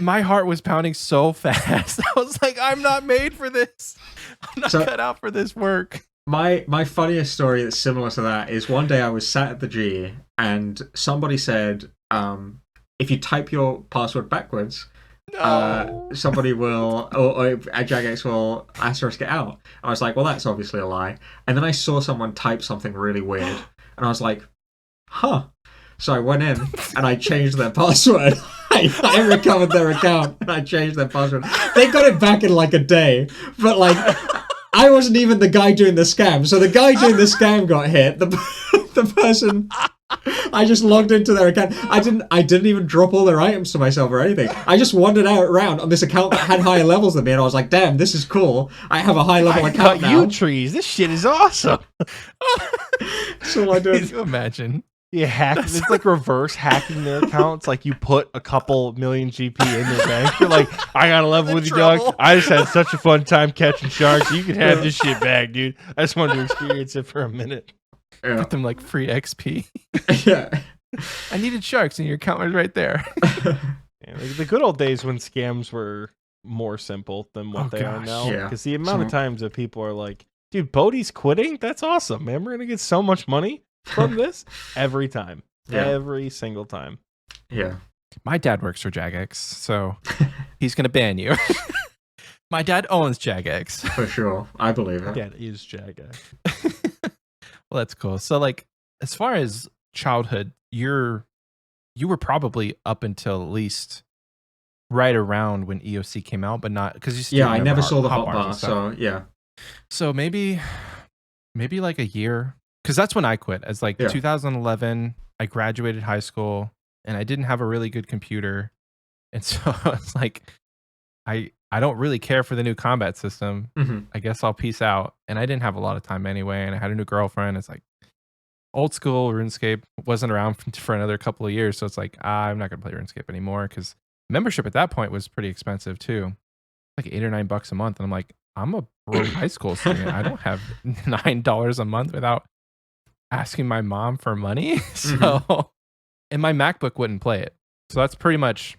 my heart was pounding so fast. I was like, I'm not made for this. I'm not cut out for this work. My funniest story that's similar to that is one day I was sat at the G and somebody said, if you type your password backwards, somebody will, or Jagex will asterisk it out. I was like, well, that's obviously a lie. And then I saw someone type something really weird, and I was like, huh. So I went in and I changed their password. I recovered their account and I changed their password. They got it back in like a day, but like I wasn't even the guy doing the scam. So the guy doing the scam got hit. The person, I just logged into their account. I didn't even drop all their items to myself or anything. I just wandered around on this account that had higher levels than me, and I was like, damn, this is cool. I have a high level account now. You trees, this shit is awesome. So I did. Can you imagine? You hack. It's like reverse hacking their accounts. Like you put a couple million GP in your bank. You're like, I got to level with you, dog. I just had such a fun time catching sharks. You can have this shit back, dude. I just wanted to experience it for a minute. Yeah. Get them like free XP. Yeah. I needed sharks, and your account was right there. Yeah, like the good old days when scams were more simple than what they are now. Yeah. Because the amount of times that people are like, dude, Bodhi's quitting? That's awesome, man. We're going to get so much money from this every time. Yeah. Every single time. Yeah. My dad works for Jagex, so he's going to ban you. My dad owns Jagex. For sure. I believe it. My dad is Jagex. Well, that's cool. So, like, as far as childhood, you were probably up until at least right around when EOC came out, but not because you still I never saw the hot bar, so yeah. So maybe like a year, because that's when I quit. As like 2011, I graduated high school, and I didn't have a really good computer, and so it's like I don't really care for the new combat system. Mm-hmm. I guess I'll peace out. And I didn't have a lot of time anyway. And I had a new girlfriend. It's like Old School Runescape wasn't around for another couple of years. So it's like, I'm not going to play RuneScape anymore, because membership at that point was pretty expensive too. Like $8 or $9 a month. And I'm like, I'm a broke high school student. I don't have $9 a month without asking my mom for money. So, and my MacBook wouldn't play it. So that's pretty much,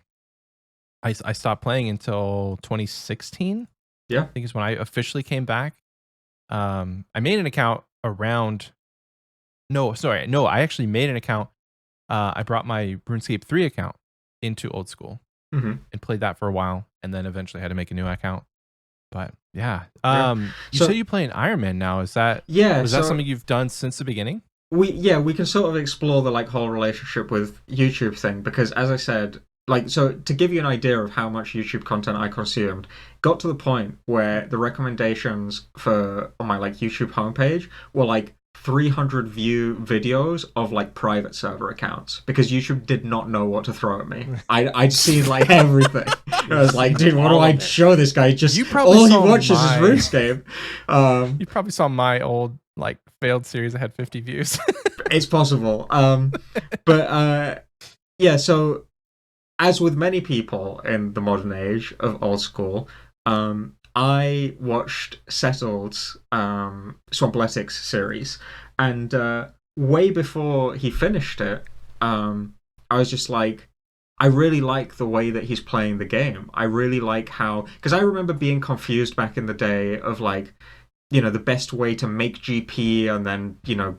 I stopped playing until 2016. Yeah. I think is when I officially came back. I made an account around... No, I actually made an account. I brought my RuneScape 3 account into Old School and played that for a while, and then eventually had to make a new account. But yeah. You say you play an Ironman now. Is that that something you've done since the beginning? We can sort of explore the like whole relationship with YouTube thing, because as I said, so to give you an idea of how much YouTube content I consumed, got to the point where the recommendations on my like YouTube homepage were like 300 view videos of like private server accounts, because YouTube did not know what to throw at me. I'd seen like everything. I was like, dude, what do I show this guy? Just all he watches is RuneScape. You probably saw my old like failed series that had 50 views. It's possible. But so as with many people in the modern age of Old School, I watched Settled's Swampletics series, and way before he finished it, I was just like, I really like the way that he's playing the game. I really like how... Because I remember being confused back in the day of like, you know, the best way to make GP and then, you know,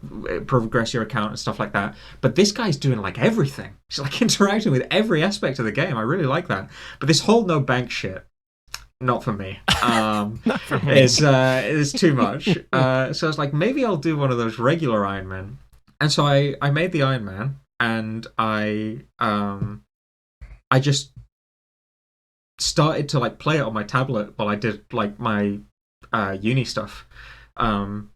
progress your account and stuff like that. But this guy's doing like everything. He's like interacting with every aspect of the game. I really like that. But this whole no bank shit, not for me. Not for me. It's too much. So I was like, maybe I'll do one of those regular Ironman. And so I made the Ironman, and I just started to like play it on my tablet while I did like my uni stuff. And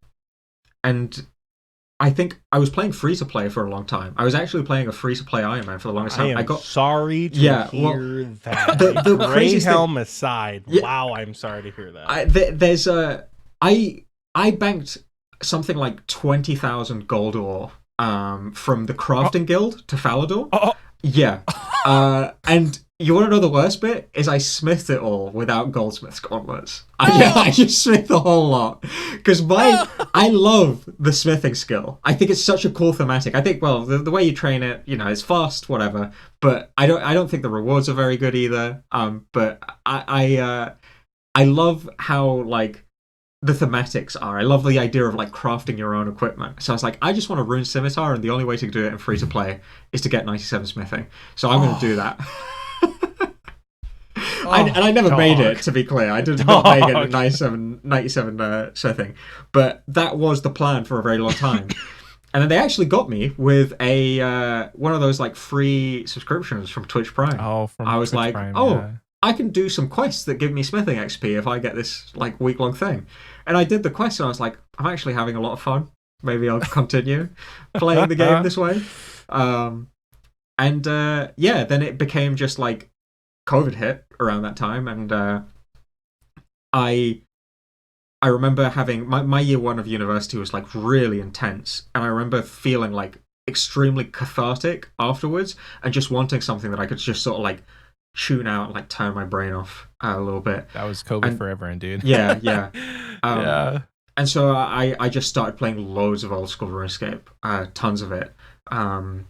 I think I was playing free to play for a long time. I was actually playing a free to play Ironman for the longest time. I got sorry to hear that. The Grey Helm aside, wow, I'm sorry to hear that. I banked something like 20,000 gold ore from the crafting guild to Falador. Yeah. And You want to know the worst bit? Is I smithed it all without goldsmith's gauntlets. I just smithed the whole lot. Because I love the smithing skill. I think it's such a cool thematic. I think, well, the way you train it, it's fast, whatever. But I don't think the rewards are very good either. But I love how, like, the thematics are. I love the idea of, like, crafting your own equipment. So I was like, I just want a rune scimitar, and the only way to do it in free-to-play is to get 97 smithing. So I'm going to do that. I never made it, to be clear. I did not make it at 97 smithing. But that was the plan for a very long time. And then they actually got me with a one of those, like, free subscriptions from Twitch Prime. I was Twitch like, Prime, yeah. I can do some quests that give me smithing XP if I get this, like, week-long thing. And I did the quest, and I was like, I'm actually having a lot of fun. Maybe I'll continue playing the game this way. Then it became just, like, COVID hit around that time, and I remember having my year one of university was, like, really intense, and I remember feeling, like, extremely cathartic afterwards, and just wanting something that I could just sort of, like, tune out and, like, turn my brain off a little bit. That was COVID forever, dude. Yeah. Yeah. And so I just started playing loads of Old School Runescape, tons of it, and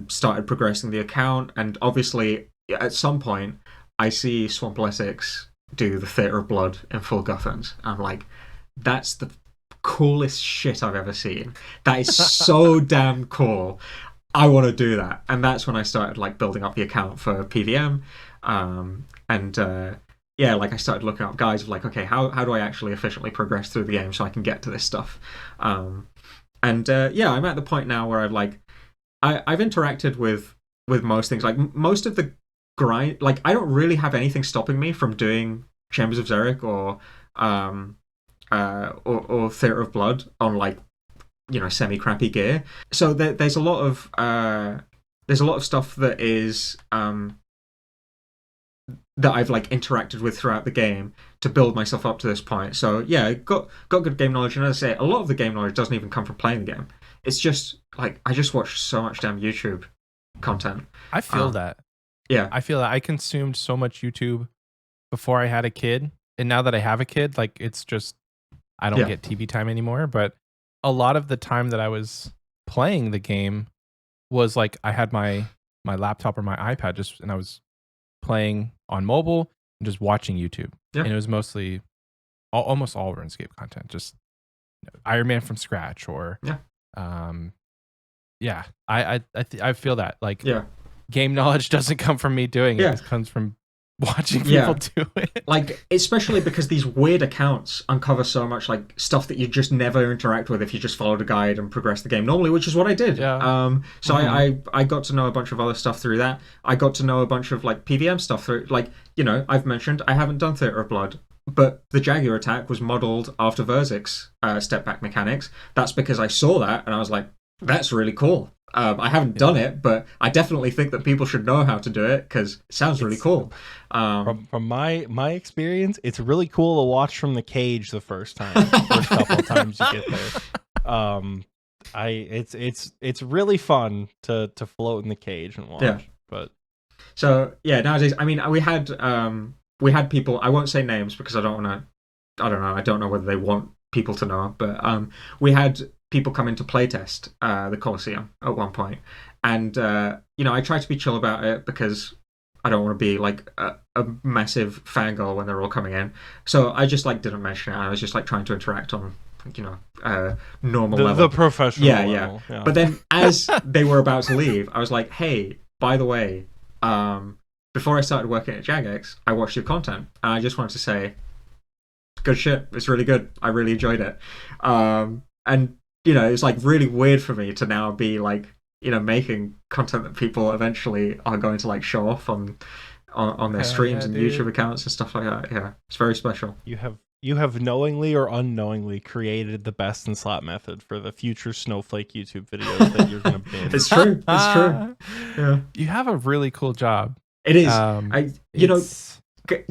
started progressing the account, and obviously at some point, I see Swamp Essex do the Theatre of Blood in full Guthans. I'm like, that's the coolest shit I've ever seen. That is so damn cool. I want to do that. And that's when I started, like, building up the account for PVM. Like, I started looking up guides of, like, okay, how do I actually efficiently progress through the game so I can get to this stuff? I'm at the point now where I've interacted with most things. Like, most of the grind, like, I don't really have anything stopping me from doing Chambers of Xeric or Theatre of Blood on, like, semi crappy gear. So there's a lot of stuff that is that I've, like, interacted with throughout the game to build myself up to this point. So yeah, got good game knowledge, and as I say, a lot of the game knowledge doesn't even come from playing the game. It's just, like, I just watch so much damn YouTube content. I feel that. Yeah. I feel that I consumed so much YouTube before I had a kid. And now that I have a kid, like, it's just, I don't get TV time anymore. But a lot of the time that I was playing the game was, like, I had my laptop or my iPad and I was playing on mobile and just watching YouTube. Yeah. And it was mostly almost all RuneScape content, just Ironman from scratch or I feel that, like, game knowledge doesn't come from me doing it. It comes from watching people do it. Like, especially because these weird accounts uncover so much, like, stuff that you just never interact with if you just followed a guide and progressed the game normally, which is what I did. I got to know a bunch of other stuff through that. I got to know a bunch of, like, PVM stuff through, like, I've mentioned I haven't done Theatre of Blood, but the Jaguar attack was modeled after Verzik's step back mechanics. That's because I saw that and I was like, that's really cool. I haven't done it, but I definitely think that people should know how to do it because it sounds really cool. From my experience, it's really cool to watch from the cage the first couple of times you get there. It's really fun to float in the cage and watch. Yeah. But so yeah, nowadays, I mean, we had people. I won't say names because I don't know whether they want people to know, but we had people come in to playtest the Coliseum at one point, and I try to be chill about it because I don't want to be like a massive fangirl when they're all coming in. So I just, like, didn't mention it. I was just, like, trying to interact on, normal level, the professional level. Yeah. But then as they were about to leave, I was like, hey, by the way, before I started working at Jagex, I watched your content, and I just wanted to say, good shit. It's really good. I really enjoyed it. And it's, like, really weird for me to now be, like, making content that people eventually are going to, like, show off on their streams and YouTube accounts and stuff like that. Yeah, it's very special. You have knowingly or unknowingly created the best in slot method for the future Snowflake YouTube videos that you're going to be in. It's true. It's true. Yeah. You have a really cool job. It is.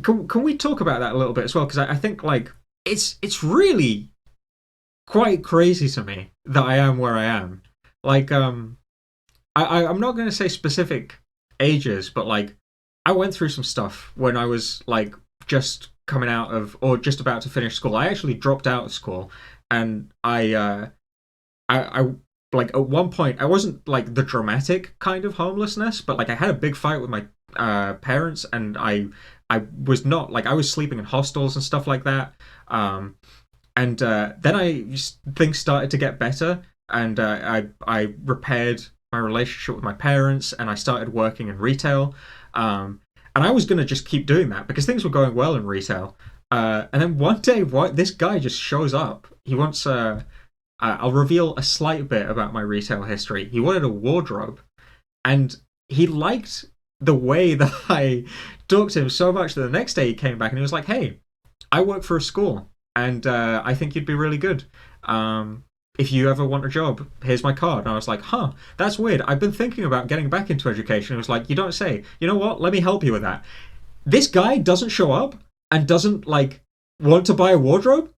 Can we talk about that a little bit as well? Because I think, like, it's really quite crazy to me that I am where I am. Like, I'm not going to say specific ages, but, like, I went through some stuff when I was like just coming out of or just about to finish school. I actually dropped out of school, and I like at one point I wasn't like the dramatic kind of homelessness, but like I had a big fight with my parents, and I was not like I was sleeping in hostels and stuff like that. And then things started to get better, and I repaired my relationship with my parents, and I started working in retail. And I was gonna just keep doing that because things were going well in retail. And then one day, this guy just shows up. He wants I'll reveal a slight bit about my retail history. He wanted a wardrobe, and he liked the way that I talked to him so much that the next day he came back and he was like, "Hey, I work for a school, and I think you'd be really good. If you ever want a job, here's my card." And I was like, "Huh, that's weird. I've been thinking about getting back into education." He was like, "You don't say. You know what? Let me help you with that." This guy doesn't show up and doesn't like want to buy a wardrobe.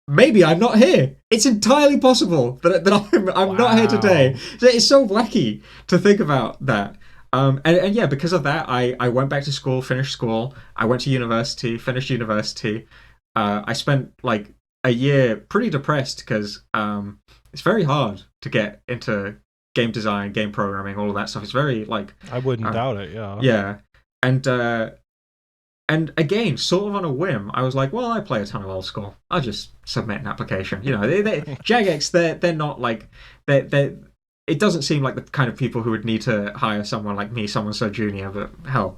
Maybe I'm not here. It's entirely possible that I'm not here today. It's so wacky to think about that. And yeah, because of that, I went back to school, finished school. I went to university, finished university. I spent like a year pretty depressed because it's very hard to get into game design, game programming, all of that stuff. It's very like I wouldn't doubt it. Yeah. Yeah, and again, sort of on a whim, I was like, well, I play a ton of Old School. I'll just submit an application. You know, Jagex, they're not like they. It doesn't seem like the kind of people who would need to hire someone like me, someone so junior. But hell,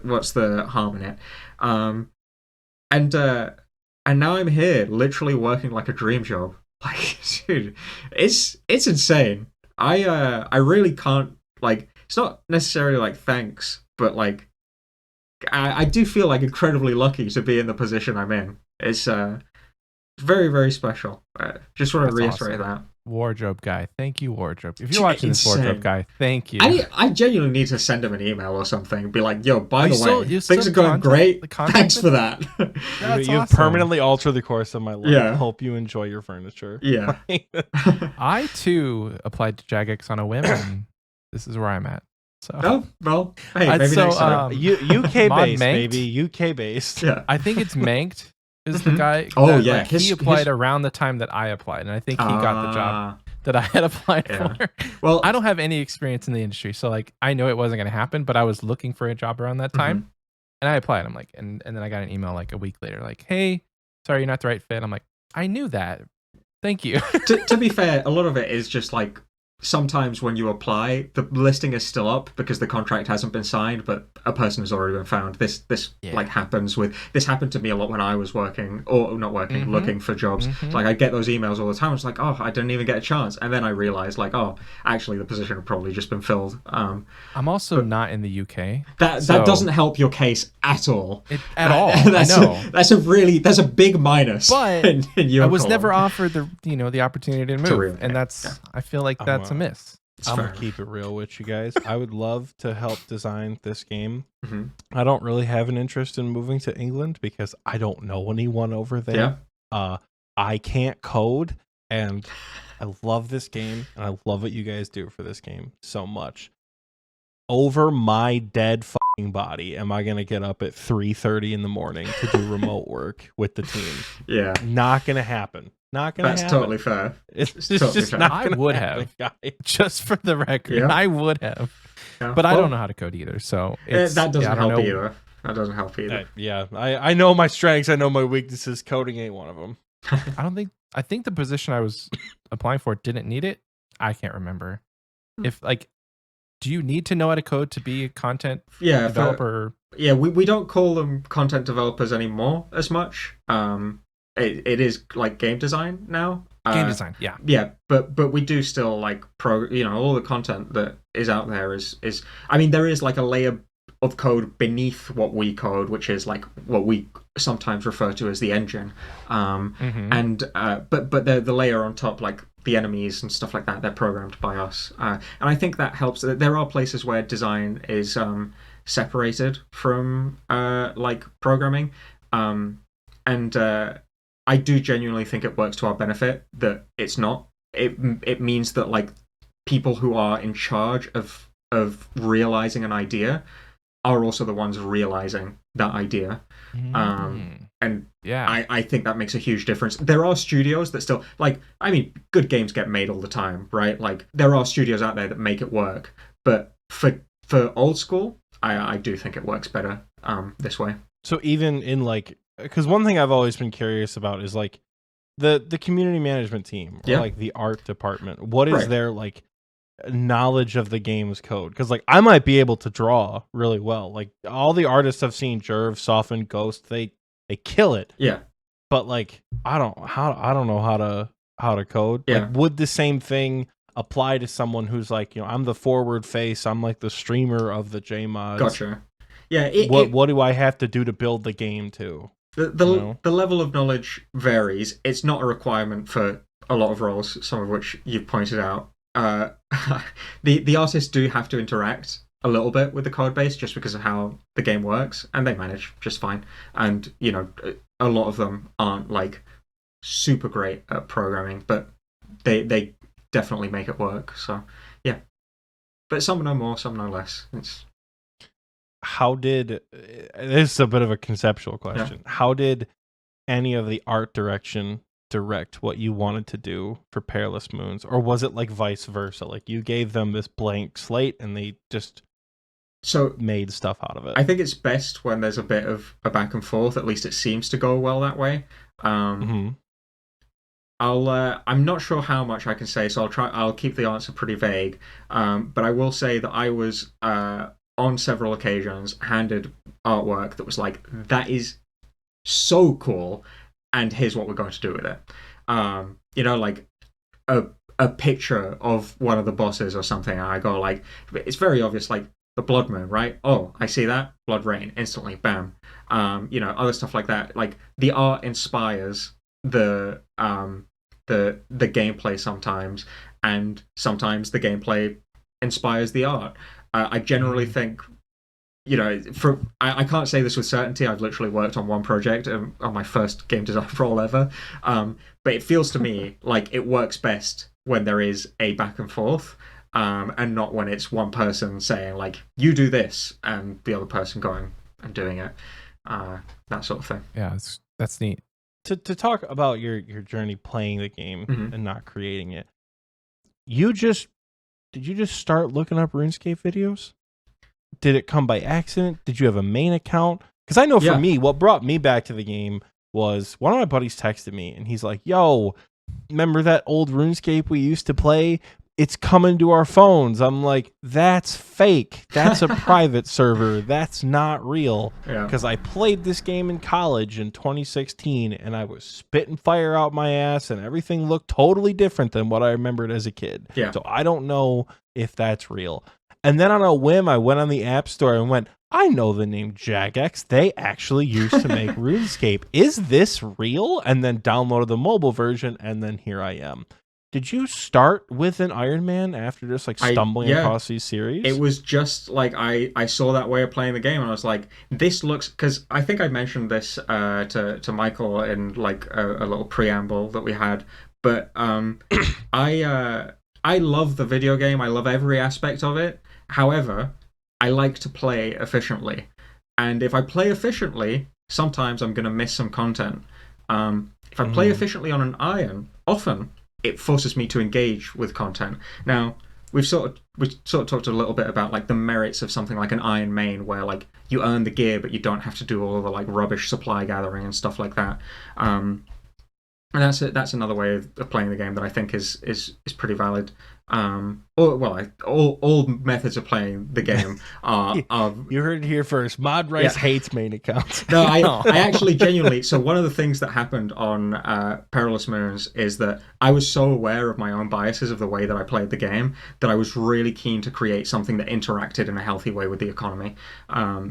what's the harm in it? And now I'm here, literally working like a dream job. Like, dude, it's insane. I really can't like. It's not necessarily like thanks, but like. I do feel like incredibly lucky to be in the position I'm in. It's very, very special. Just want to reiterate that. Wardrobe guy, thank you, wardrobe. If you're watching this, wardrobe guy, thank you. I genuinely need to send him an email or something. Be like, yo, by the way, things are going great. Thanks for that. You've permanently altered the course of my life. Yeah. Hope you enjoy your furniture. Yeah. I too applied to Jagex on a whim, and this is where I'm at. So, oh, well, hey, maybe next time. UK based, maybe UK based. Yeah, I think it's Manked is the guy. Oh yeah, he applied around the time that I applied, and I think he got the job that I had applied for. Well, I don't have any experience in the industry, so like I know it wasn't going to happen. But I was looking for a job around that time, and I applied. I'm like, and then I got an email like a week later, like, "Hey, sorry, you're not the right fit." I'm like, I knew that. Thank you. to be fair, a lot of it is just like. Sometimes when you apply, the listing is still up because the contract hasn't been signed, but a person has already been found. This like happens with this happened to me a lot when I was working or not working, looking for jobs. Like I get those emails all the time. It's like, oh, I didn't even get a chance, and then I realized like, oh, actually the position had probably just been filled. I'm also not in the UK. That doesn't help your case at all. At all. I know. That's a big minus. But in your I was column. never offered the opportunity to move, and that's I feel like that's a miss. I'm gonna keep it real with you guys. I would love to help design this game. I don't really have an interest in moving to England because I don't know anyone over there. I can't code, and I love this game, and I love what you guys do for this game so much. Over my dead fucking body, am I gonna get up at 3:30 in the morning to do remote work with the team? Yeah, not gonna happen. Not gonna That's happen. Totally fair. It's totally just fair. Not I would have, just for the record. I would have, but I don't know how to code either. So that doesn't help either. That doesn't help either. I know my strengths. I know my weaknesses. Coding ain't one of them. I think the position I was applying for didn't need it. I can't remember. If like, do you need to know how to code to be a content developer? We don't call them content developers anymore as much. It is like game design now. Game design, yeah, but we do still like all the content that is out there is. I mean, there is like a layer of code beneath what we code, which is like what we sometimes refer to as the engine. And but the layer on top, like the enemies and stuff like that, they're programmed by us. And I think that helps. There are places where design is separated from like programming, and I do genuinely think it works to our benefit that it's not. It means that like people who are in charge of realizing an idea are also the ones realizing that idea. And yeah, I think that makes a huge difference. There are studios that still, like, I mean, good games get made all the time, right? Like, there are studios out there that make it work. But for Old School, I do think it works better this way. So even in, like, because one thing I've always been curious about is, like, the community management team, or like the art department. What is their, like, knowledge of the game's code? Because, like, I might be able to draw really well. Like, all the artists I've seen, Jerv, Soften, Ghost, they kill it. Yeah. But, like, I don't know how to code. Yeah. Like, would the same thing apply to someone who's like, you know, I'm the forward face, I'm like the streamer of the Jmods. Gotcha. Yeah. What do I have to do to build the game too? The level of knowledge varies. It's not a requirement for a lot of roles, some of which you've pointed out. The artists do have to interact a little bit with the code base just because of how the game works, and they manage just fine. And, you know, a lot of them aren't, like, super great at programming, but they definitely make it work. So, yeah. But some know more, some know less. This is a bit of a conceptual question. Yeah. How did any of the art direction direct what you wanted to do for Perilous Moons? Or was it, like, vice versa? Like, you gave them this blank slate and they just made stuff out of it? I think it's best when there's a bit of a back and forth. At least it seems to go well that way. I'm not sure how much I can say, so I'll keep the answer pretty vague. But I will say that I was on several occasions handed artwork that was like, that is so cool, and here's what we're going to do with it. You know, like a picture of one of the bosses or something, and I go, like, it's very obvious, like, the Blood Moon, right? Oh, I see that. Blood Rain, instantly, bam. You know, other stuff like that. Like, the art inspires the gameplay sometimes, and sometimes the gameplay inspires the art. I generally think, you know, I can't say this with certainty. I've literally worked on one project on my first game design role ever, but it feels to me like it works best when there is a back and forth, and not when it's one person saying, like, you do this, and the other person going and doing it, that sort of thing. Yeah, that's neat. To talk about your journey playing the game and not creating it, did you just start looking up RuneScape videos? Did it come by accident? Did you have a main account? Because I know for me, what brought me back to the game was one of my buddies texted me, and he's like, yo, remember that old RuneScape we used to play? It's coming to our phones. I'm like, that's fake. That's a private server. That's not real. Because I played this game in college in 2016, and I was spitting fire out my ass, and everything looked totally different than what I remembered as a kid. So I don't know if that's real. And then on a whim, I went on the App Store and went, I know the name Jagex. They actually used to make RuneScape. Is this real? And then downloaded the mobile version, and then here I am. Did you start with an Ironman after just, like, stumbling across these series? It was just like I saw that way of playing the game, and I was like, this looks, because I think I mentioned this to Michael in, like, a little preamble that we had, but I love the video game. I love every aspect of it. However, I like to play efficiently, and if I play efficiently, sometimes I'm going to miss some content. If I play efficiently on an Iron, often it forces me to engage with content. Now, we've sort of talked a little bit about, like, the merits of something like an Iron Main, where, like, you earn the gear, but you don't have to do all the, like, rubbish supply gathering and stuff like that. And that's another way of playing the game that I think is pretty valid. All methods of playing the game are you heard it here first. Mod Rice hates main accounts. No, I actually genuinely. So one of the things that happened on Perilous Moons is that I was so aware of my own biases of the way that I played the game that I was really keen to create something that interacted in a healthy way with the economy.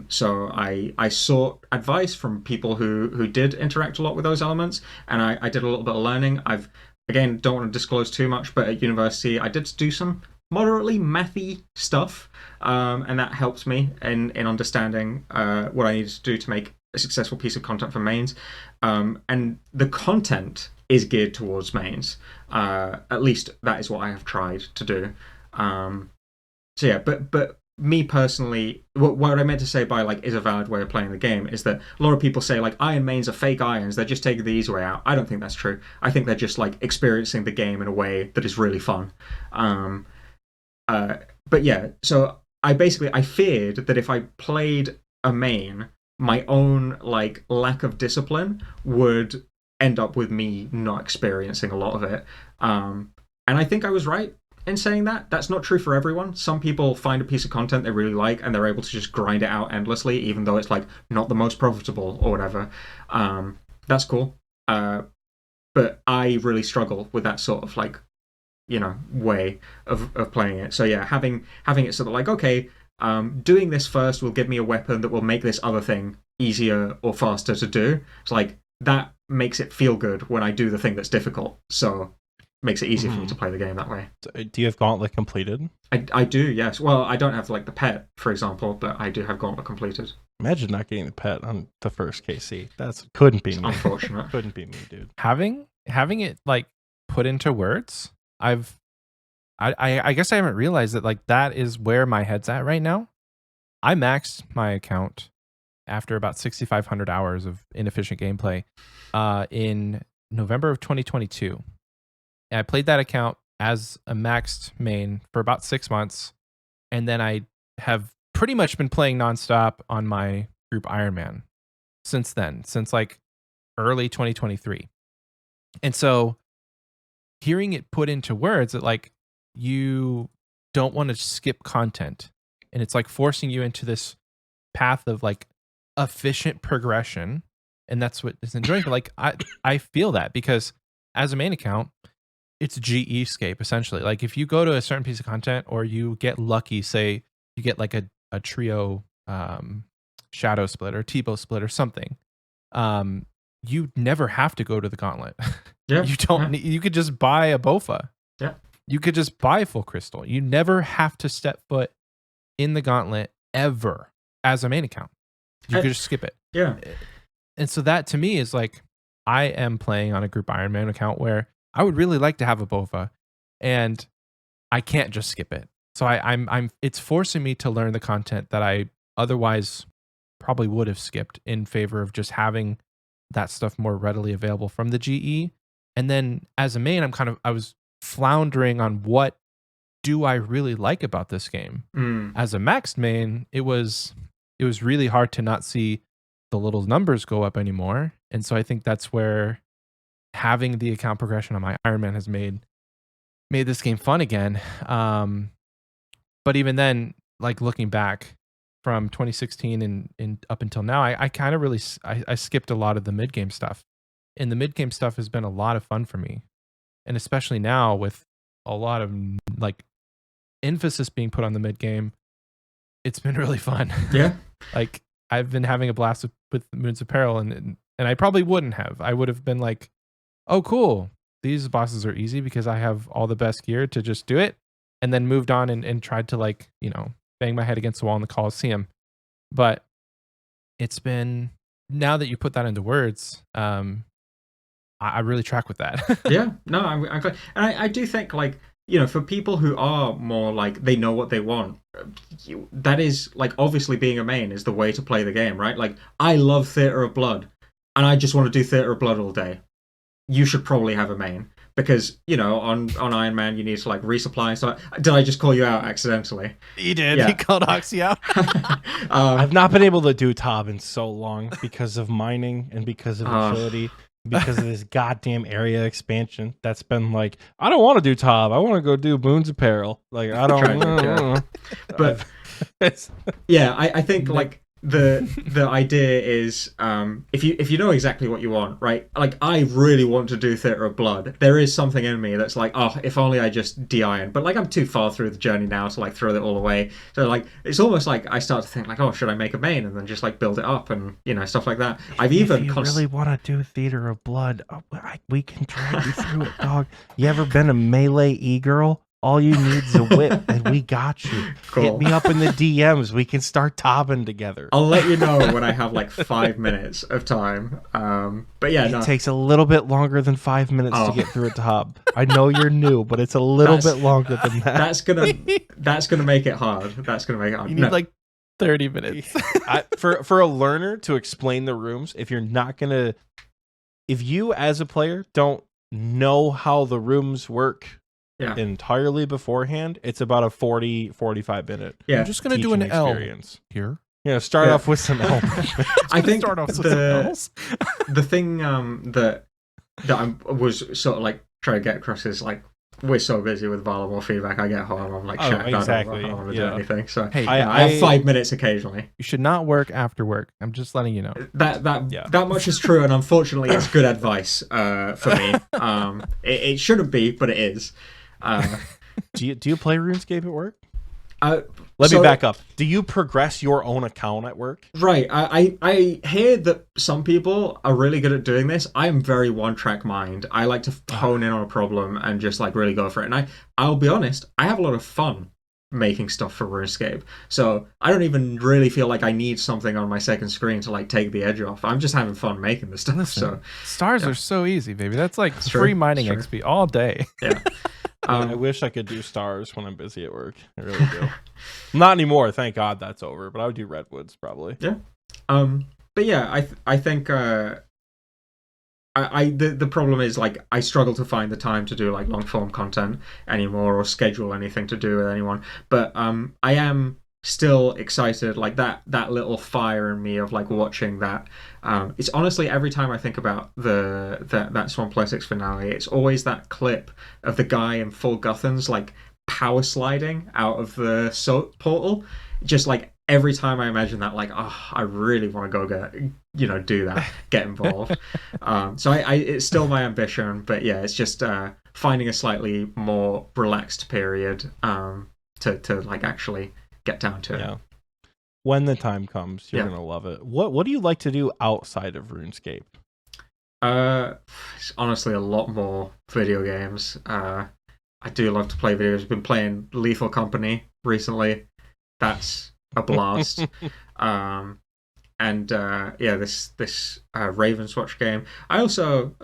So I sought advice from people who did interact a lot with those elements, and I did a little bit of learning. Again, don't want to disclose too much, but at university I did do some moderately mathy stuff, and that helped me in understanding what I needed to do to make a successful piece of content for mains. And the content is geared towards mains. At least that is what I have tried to do. So yeah, but me personally, what I meant to say by like is a valid way of playing the game is that a lot of people say like Iron Mains are fake irons, they're just taking the easy way out. I don't think that's true. I think they're just like experiencing the game in a way that is really fun. But yeah, so I feared that if I played a main, my own like lack of discipline would end up with me not experiencing a lot of it. And I think I was right in saying that. That's not true for everyone. Some people find a piece of content they really like and they're able to just grind it out endlessly, even though it's like not the most profitable or whatever. That's cool. But I really struggle with that sort of like, way of playing it. So yeah, having it so that like, okay, doing this first will give me a weapon that will make this other thing easier or faster to do. It's like that makes it feel good when I do the thing that's difficult. So makes it easier for me to play the game that way. So, do you have Gauntlet completed? I do, yes. Well, I don't have like the pet, for example, but I do have Gauntlet completed. Imagine not getting the pet on the first KC. Couldn't be me. Unfortunate. Couldn't be me, dude. Having it like put into words, I guess I haven't realized that like that is where my head's at right now. I maxed my account after about 6,500 hours of inefficient gameplay in November of 2022. And I played that account as a maxed main for about 6 months, and then I have pretty much been playing nonstop on my group Ironman since then, since like early 2023. And so hearing it put into words that like you don't want to skip content, and it's like forcing you into this path of like efficient progression, and that's what is enjoying. But like I feel that because as a main account, it's Xscape essentially. Like if you go to a certain piece of content or you get lucky, say you get like a trio shadow split or T-bow split or something, you never have to go to the gauntlet. Yeah. You don't need, you could just buy a Bofa. Yeah. You could just buy full crystal. You never have to step foot in the gauntlet ever as a main account. You could just skip it. Yeah. And so that to me is like, I am playing on a group Ironman account where I would really like to have a Bofa, and I can't just skip it. So I'm it's forcing me to learn the content that I otherwise probably would have skipped in favor of just having that stuff more readily available from the GE. And then as a main, I was floundering on what do I really like about this game. As a maxed main, it was really hard to not see the little numbers go up anymore. And so I think that's where having the account progression on my Ironman has made this game fun again. But even then, like looking back from 2016 and up until now, I kind of really I skipped a lot of the mid game stuff, and the mid game stuff has been a lot of fun for me, and especially now with a lot of like emphasis being put on the mid game, it's been really fun. Yeah, like I've been having a blast with Moons of Peril, and I probably wouldn't have. I would have been like, oh cool, these bosses are easy because I have all the best gear to just do it, and then moved on and tried to like, bang my head against the wall in the Coliseum. But it's been, now that you put that into words, I really track with that. Yeah, no, I'm glad. And I do think like, for people who are more like they know what they want, that is like obviously being a main is the way to play the game, right? Like I love Theatre of Blood and I just want to do Theatre of Blood all day. You should probably have a main because, on Iron Man you need to like resupply and stuff. Did I just call you out accidentally? You did. Yeah. He called Oxie out. I've not been able to do Tob in so long because of mining and because of agility. Because of this goddamn area expansion that's been like, I don't want to do Tob. I want to go do Moons of Peril. Like I don't know. But yeah, I think like the idea is if you know exactly what you want, right? Like I really want to do Theatre of Blood. There is something in me that's like, oh, if only I just de-iron. But like I'm too far through the journey now to like throw it all away. So like it's almost like I start to think like, oh, should I make a main and then just like build it up and stuff like that. If you really want to do Theatre of Blood, we can drag you through it, dog. You ever been a melee e-girl? All you need is a whip, and we got you. Cool. Hit me up in the DMs. We can start tobbing together. I'll let you know when I have like 5 minutes of time. But yeah, it takes a little bit longer than 5 minutes to get through a tob. I know you're new, but it's a little bit longer than that. That's gonna make it hard. That's gonna make it hard. You need like 30 minutes. For a learner to explain the rooms, if you as a player don't know how the rooms work entirely beforehand, it's about a 40-45 minute. I'm just gonna do an experience here. Start off with some L. I think start off with some L's. The thing that I was sort of like trying to get across is like, we're so busy with Varlamore feedback. I get home, I'm like, shit, exactly. I don't want to do anything. So hey, I have 5 minutes occasionally. You should not work after work. I'm just letting you know. That much is true, and unfortunately, it's good advice for me. It shouldn't be, but it is. Do you play RuneScape at work? Let me back up. Do you progress your own account at work? Right. I hear that some people are really good at doing this. I am very one-track mind. I like to hone in on a problem and just like really go for it. And I'll be honest, I have a lot of fun making stuff for RuneScape. So I don't even really feel like I need something on my second screen to like take the edge off. I'm just having fun making the stuff. Listen, so stars are so easy, baby. That's like free mining XP all day. Yeah. I wish I could do stars when I'm busy at work. I really do. Not anymore. Thank God that's over. But I would do redwoods probably. Yeah. But yeah, I think the problem is like I struggle to find the time to do like long form content anymore or schedule anything to do with anyone. But I am still excited, like that little fire in me of like watching that. It's honestly every time I think about that Swan Politics finale, it's always that clip of the guy in full Guthans like power sliding out of the soap portal. Just like every time I imagine that, like, oh, I really want to go do that, get involved. So it's still my ambition, but yeah, it's just finding a slightly more relaxed period to like actually get down to it. When the time comes, you're gonna love it. What do you like to do outside of RuneScape? It's honestly a lot more video games. I do love to play video games. I've been playing Lethal Company recently. That's a blast. This Ravenswatch game. I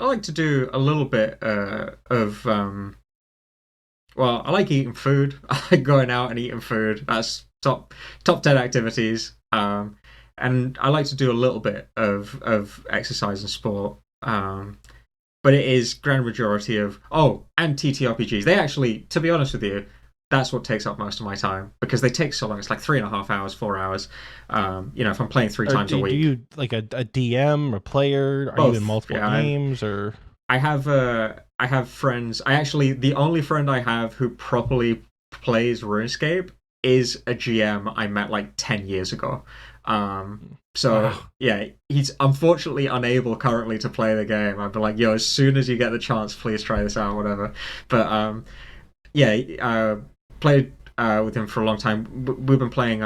like to do a little bit of I like eating food. I like going out and eating food. That's top 10 activities. And I like to do a little bit of exercise and sport. But it is grand majority of and TTRPGs. They actually, to be honest with you, that's what takes up most of my time because they take so long. It's like 3.5 hours, 4 hours. If I'm playing three times a week. Do you like a DM or player? Are Both. You in multiple games or? I have friends. The only friend I have who properly plays RuneScape is a GM I met like 10 years ago. Yeah, he's unfortunately unable currently to play the game. I'd be like, yo, as soon as you get the chance, please try this out, whatever. But played with him for a long time. We've been playing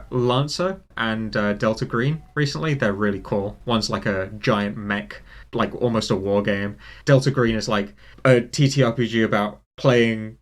Lancer and Delta Green recently. They're really cool. One's like a giant mech, like almost a war game. Delta Green is like a TTRPG about playing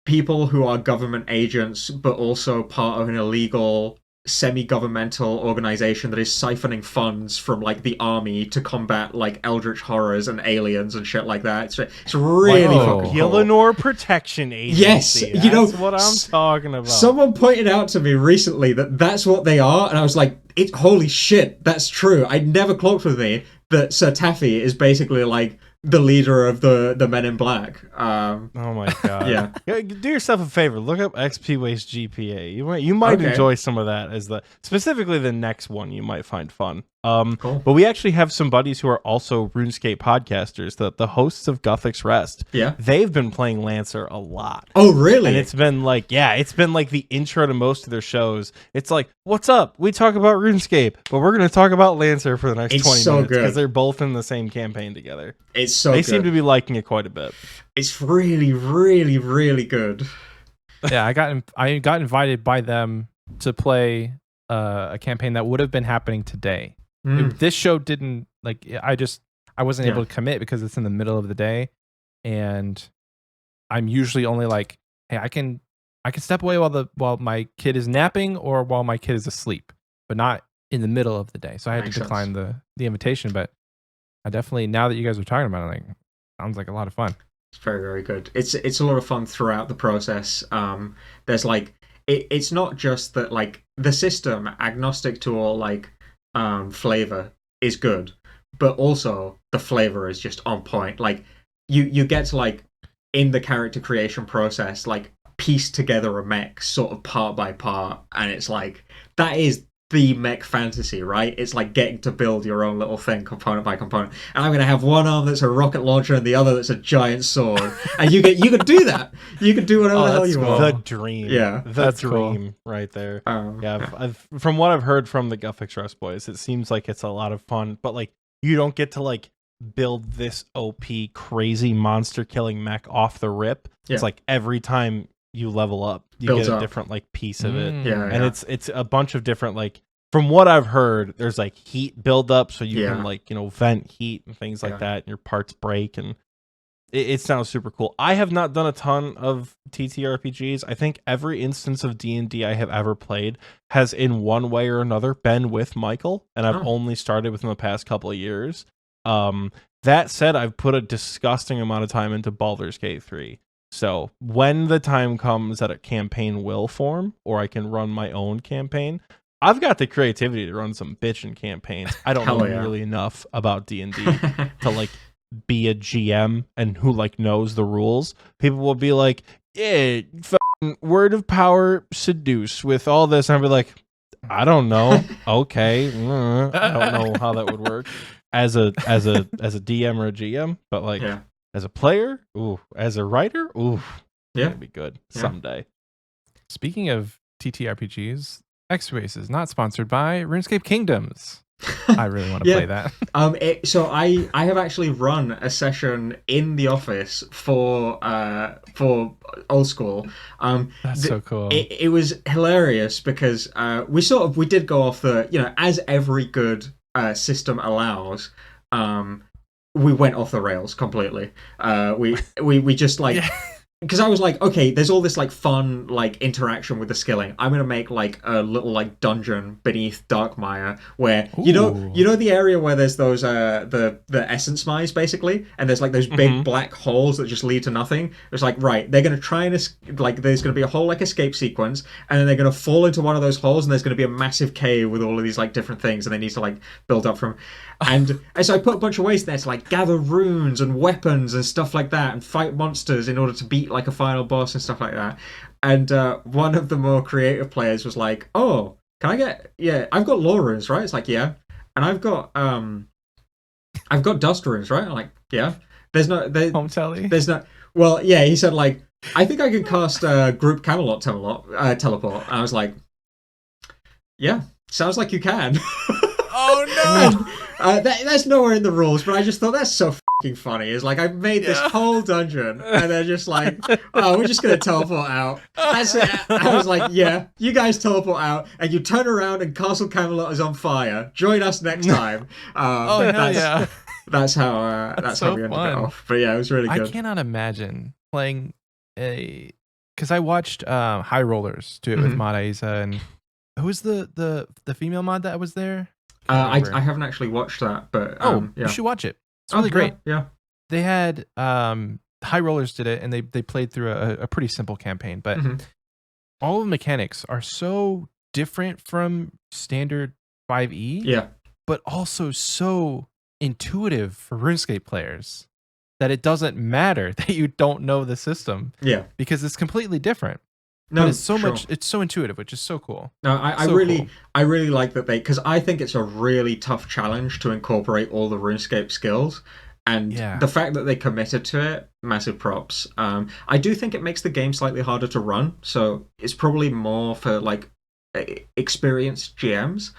people who are government agents but also part of an illegal semi-governmental organization that is siphoning funds from like the army to combat like eldritch horrors and aliens and shit like that. It's really fucking cool. Eleanor Protection Agency. Yes, that's what I'm talking about. Someone pointed out to me recently that that's what they are, and I was like, holy shit, that's true. I never clocked with me that Sir Taffy is basically like the leader of the Men in Black. Oh my god! Yeah, do yourself a favor. Look up Xpwaste GPA. You might enjoy some of that as specifically the next one. You might find fun. Cool. But we actually have some buddies who are also RuneScape podcasters, the hosts of Gothics Rest. Yeah. They've been playing Lancer a lot. Oh, really? And it's been like the intro to most of their shows. It's like, what's up? We talk about RuneScape, but we're going to talk about Lancer for the next 20 minutes because they're both in the same campaign together. It's so They seem to be liking it quite a bit. It's really, really, really good. Yeah, I got invited by them to play a campaign that would have been happening today. This show didn't I wasn't able to commit because it's in the middle of the day, and I'm usually only like, hey, I can step away while my kid is napping or while my kid is asleep, but not in the middle of the day. So I had to decline the invitation. But I definitely, now that you guys are talking about it, like, sounds like a lot of fun. It's very, very good. It's a lot of fun throughout the process. There's like it's not just that like the system, agnostic to all like flavor, is good, but also the flavor is just on point. Like you get to like in the character creation process, like piece together a mech sort of part by part, and it's like that is the mech fantasy, right? It's like getting to build your own little thing component by component. And I'm going to have one arm that's a rocket launcher and the other that's a giant sword. And you can do that. You can do whatever the hell you want. The dream. Yeah. That's dream right there. I've from what I've heard from the Guff Express boys, it seems like it's a lot of fun, but like you don't get to like build this OP crazy monster killing mech off the rip. Yeah. It's like every time you level up, you get a different like piece of it. And it's a bunch of different, like, from what I've heard, there's like heat buildup, so you can like, vent heat and things like that, and your parts break, and it sounds super cool. I have not done a ton of TTRPGs. I think every instance of D&D I have ever played has in one way or another been with Michael, and I've only started within the past couple of years. That said, I've put a disgusting amount of time into Baldur's Gate 3. So when the time comes that a campaign will form, or I can run my own campaign, I've got the creativity to run some bitchin' campaigns. I don't know nearly enough about D&D to like be a GM and who like knows the rules. People will be like, yeah, word of power seduce with all this. And I'll be like, I don't know. Okay. I don't know how that would work as a DM or a GM, but like as a player, as a writer, that'd be good someday. Speaking of TTRPGs, Xpwaste is not sponsored by RuneScape Kingdoms. I really want to play that. So I have actually run a session in the office for Old School. That's so cool. It was hilarious because we did go off the, as every good system allows. We went off the rails completely. We just like. Yeah. Because I was like, okay, there's all this like fun like interaction with the skilling. I'm gonna make like a little like dungeon beneath Darkmire where you know the area where there's those the essence mines basically, and there's like those big black holes that just lead to nothing. It's like, right, they're gonna try and there's gonna be a whole like escape sequence, and then they're gonna fall into one of those holes, and there's gonna be a massive cave with all of these like different things, and they need to like build up from. And so I put a bunch of ways there to like gather runes and weapons and stuff like that, and fight monsters in order to beat like a final boss and stuff like that. And one of the more creative players was like, "Oh, can I get? Yeah, I've got lore runes, right?" It's like, "Yeah," and I've got dust runes, right? I'm like, "Yeah." There's no home telly. There's no. Well, yeah, he said like, "I think I can cast group Camelot teleport." And I was like, "Yeah, sounds like you can." Oh no. That's nowhere in the rules, but I just thought that's so fucking funny. It's like I've made this whole dungeon, and they're just like, "Oh, we're just gonna teleport out." That's it. I was like, "Yeah, you guys teleport out, and you turn around, and Castle Camelot is on fire. Join us next time." That's how we ended it off. But yeah, it was really good. I cannot imagine playing because I watched High Rollers do it with Mod Aiza, and who was the female mod that was there? I haven't actually watched that, but you should watch it. It's really great. Yeah, they had High Rollers did it, and they played through a pretty simple campaign, but all of the mechanics are so different from standard 5e. Yeah, but also so intuitive for RuneScape players that it doesn't matter that you don't know the system. Yeah, because it's completely different. No, but it's so intuitive, which is so cool. No, I really like that because I think it's a really tough challenge to incorporate all the RuneScape skills, and the fact that they committed to it, massive props. I do think it makes the game slightly harder to run, so it's probably more for like experienced GMs.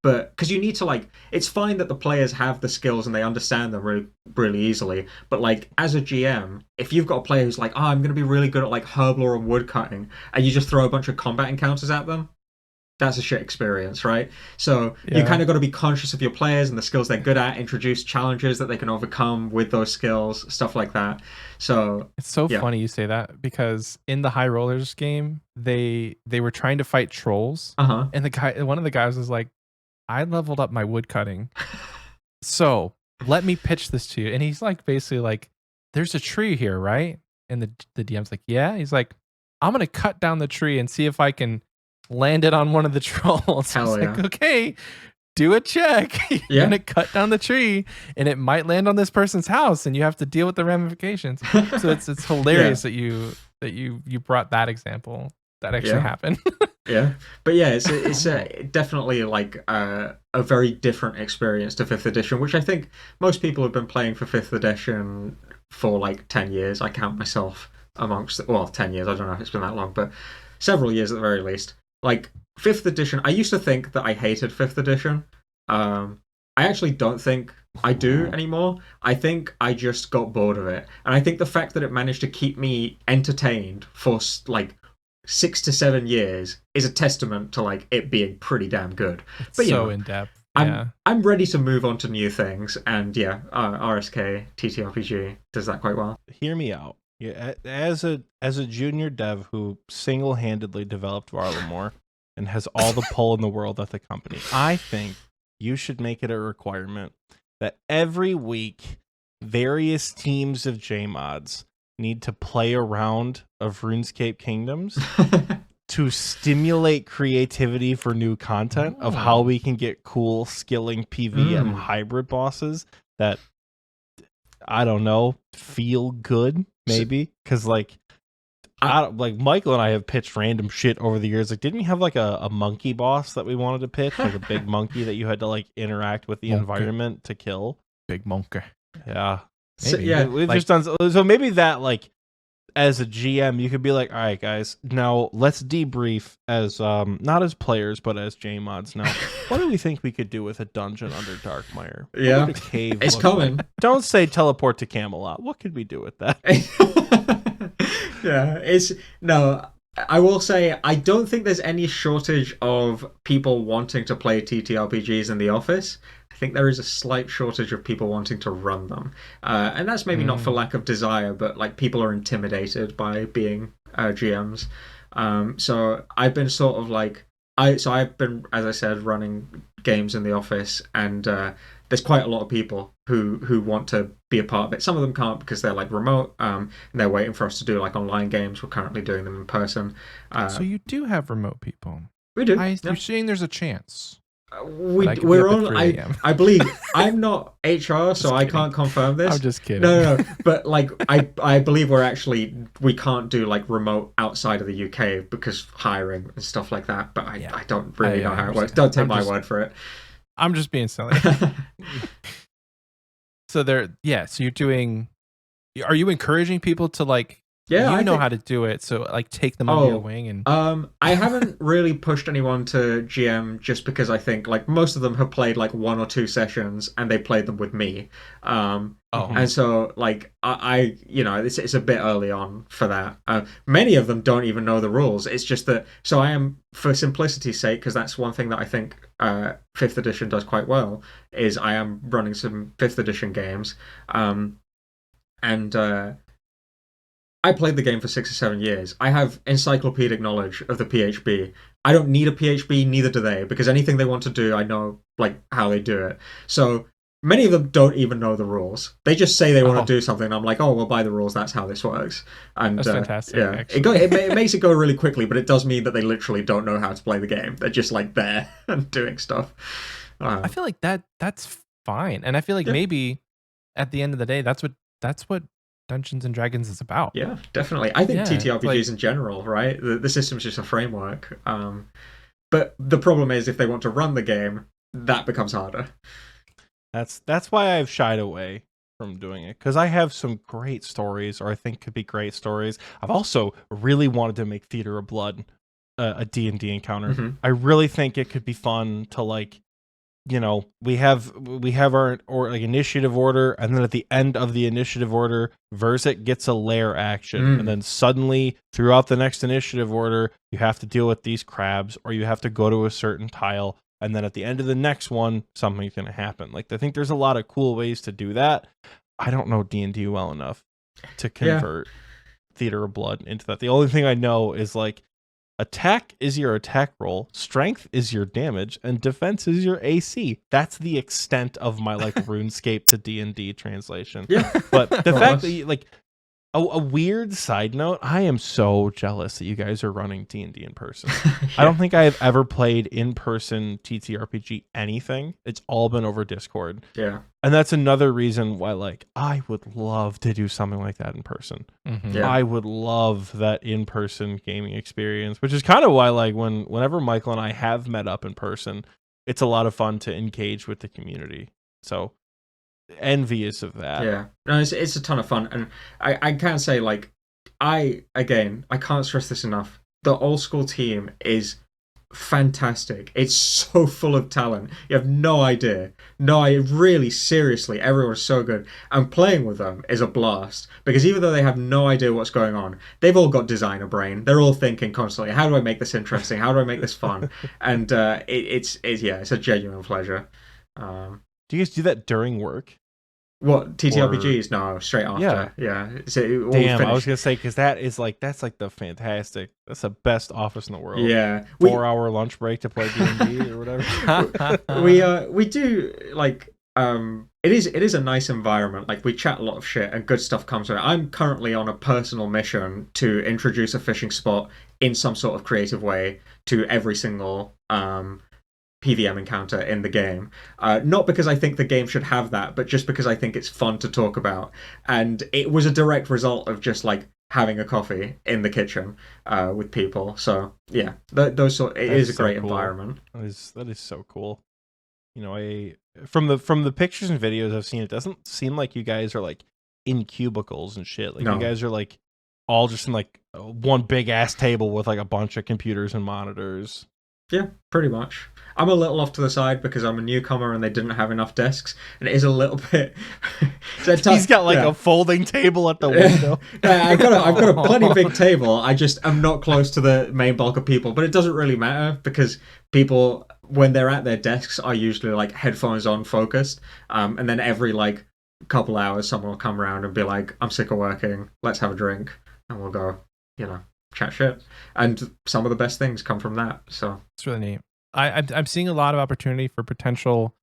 But because you need to like, it's fine that the players have the skills and they understand them really, really easily. But like as a GM, if you've got a player who's like, "Oh, I'm going to be really good at like herblore and woodcutting," and you just throw a bunch of combat encounters at them, that's a shit experience, right? So you kind of got to be conscious of your players and the skills they're good at, introduce challenges that they can overcome with those skills, stuff like that. So it's so funny you say that, because in the High Rollers game, they were trying to fight trolls, and one of the guys was like, I leveled up my wood cutting, so let me pitch this to you. And he's like, basically like, there's a tree here, right? And the DM's like, yeah. He's like, I'm gonna cut down the tree and see if I can land it on one of the trolls. Hell yeah. Like, okay, do a check. You're gonna cut down the tree and it might land on this person's house and you have to deal with the ramifications. So it's hilarious that you brought that example that actually happened. But yeah, it's definitely like a very different experience to 5th edition, which I think most people have been playing for 5th edition for like 10 years. I count myself amongst, 10 years, I don't know if it's been that long, but several years at the very least. Like 5th edition, I used to think that I hated 5th edition. I actually don't think I do anymore. I think I just got bored of it. And I think the fact that it managed to keep me entertained for like 6 to 7 years is a testament to like it being pretty damn good. But so in depth. I'm ready to move on to new things, and RSK TTRPG does that quite well. Hear me out. Yeah, as a junior dev who single-handedly developed Varlamore and has all the pull in the world at the company, I think you should make it a requirement that every week various teams of Jmods need to play a round of RuneScape Kingdoms to stimulate creativity for new content of how we can get cool skilling PVM hybrid bosses that, I don't know, feel good, maybe. Because like Michael and I have pitched random shit over the years. Like, didn't we have like a monkey boss that we wanted to pitch? Like a big monkey that you had to like interact with the environment to kill? Big monkey. Yeah. Maybe. We've just done so maybe that, like, as a GM, you could be like, all right, guys, now let's debrief as not as players, but as Jmods. Now, what do we think we could do with a dungeon under Darkmire? Yeah, a cave it's coming. Like? Don't say teleport to Camelot. What could we do with that? I will say, I don't think there's any shortage of people wanting to play TTRPGs in the office. I think there is a slight shortage of people wanting to run them. And that's maybe not for lack of desire, but like people are intimidated by being GMs. So I've been sort of like, I've been, as I said, running games in the office, and there's quite a lot of people who want to be a part of it. Some of them can't because they're like remote, and they're waiting for us to do like online games. We're currently doing them in person. So you do have remote people. We do. You're saying there's a chance. We're on. I believe I'm not HR, so I can't confirm this. I'm just kidding. No. But like, I believe we can't do like remote outside of the UK because hiring and stuff like that. But I don't really know how it works. Don't take my word for it. I'm just being silly. So so you're doing. Are you encouraging people to like? Yeah, I know how to do it, so like take them under your wing. And I haven't really pushed anyone to GM just because I think like most of them have played like 1 or 2 sessions and they played them with me. And so like I it's a bit early on for that. Many of them don't even know the rules. It's just that, so I am, for simplicity's sake, because that's one thing that I think 5th edition does quite well, is I am running some 5th edition games, and I played the game for 6 or 7 years. I have encyclopedic knowledge of the PHB. I don't need a PHB, neither do they, because anything they want to do, I know like how they do it. So many of them don't even know the rules. They just say they want to do something, and I'm like, oh, well, by the rules, that's how this works. And that's fantastic. Yeah, it makes it go really quickly, but it does mean that they literally don't know how to play the game. They're just like there and doing stuff. I feel like that's fine, and I feel like maybe at the end of the day, that's what Dungeons and Dragons is about. Yeah, definitely. I think TTRPGs in general, right? The system's just a framework. But the problem is, if they want to run the game, that becomes harder. That's why I've shied away from doing it, because I have some great stories, or I think could be great stories. I've also really wanted to make Theater of Blood a D&D encounter. I really think it could be fun to like you know, we have our or like initiative order, and then at the end of the initiative order, Verzik gets a lair action, and then suddenly throughout the next initiative order, you have to deal with these crabs, or you have to go to a certain tile, and then at the end of the next one, something's going to happen. Like, I think there's a lot of cool ways to do that. I don't know D&D well enough to convert Theater of Blood into that. The only thing I know is like, attack is your attack roll, strength is your damage, and defense is your AC. That's the extent of my like RuneScape to D&D translation. Yeah. But the fact that you, like, a weird side note, I am so jealous that you guys are running D&D in person. I don't think I have ever played in-person TTRPG anything. It's all been over Discord. Yeah. And that's another reason why, like, I would love to do something like that in person. Yeah. I would love that in-person gaming experience, which is kind of why, like, whenever Michael and I have met up in person, it's a lot of fun to engage with the community. So envious of that. Yeah, no, it's a ton of fun, and I can't say, like, I can't stress this enough. The Old School team is fantastic. It's so full of talent. You have no idea. No, I really, seriously, everyone's so good. And playing with them is a blast, because even though they have no idea what's going on, they've all got designer brain. They're all thinking constantly, how do I make this interesting? How do I make this fun? And it's a genuine pleasure. Do you guys do that during work? What, TTRPGs? No, straight after. Yeah. So damn, I was gonna say, because that's like the fantastic. That's the best office in the world. Yeah, 4-hour lunch break to play D&D or whatever. we do, like, it is a nice environment. Like, we chat a lot of shit and good stuff comes from it. I'm currently on a personal mission to introduce a fishing spot in some sort of creative way to every single PVM encounter in the game. Not because I think the game should have that, but just because I think it's fun to talk about. And it was a direct result of just, like, having a coffee in the kitchen with people. So yeah, it is a great environment. That is so cool. You know, from the pictures and videos I've seen, it doesn't seem like you guys are like in cubicles and shit. Like, you guys are like all just in like one big ass table with like a bunch of computers and monitors. Yeah, pretty much. I'm a little off to the side because I'm a newcomer and they didn't have enough desks, and it is a little bit. He's got like a folding table at the window. I've got a plenty big table. I just am not close to the main bulk of people, but it doesn't really matter because people, when they're at their desks, are usually like headphones on, focused, and then every like couple hours, someone will come around and be like, "I'm sick of working. Let's have a drink," and we'll go, chat shit. And some of the best things come from that. So it's really neat. I'm seeing a lot of opportunity for potential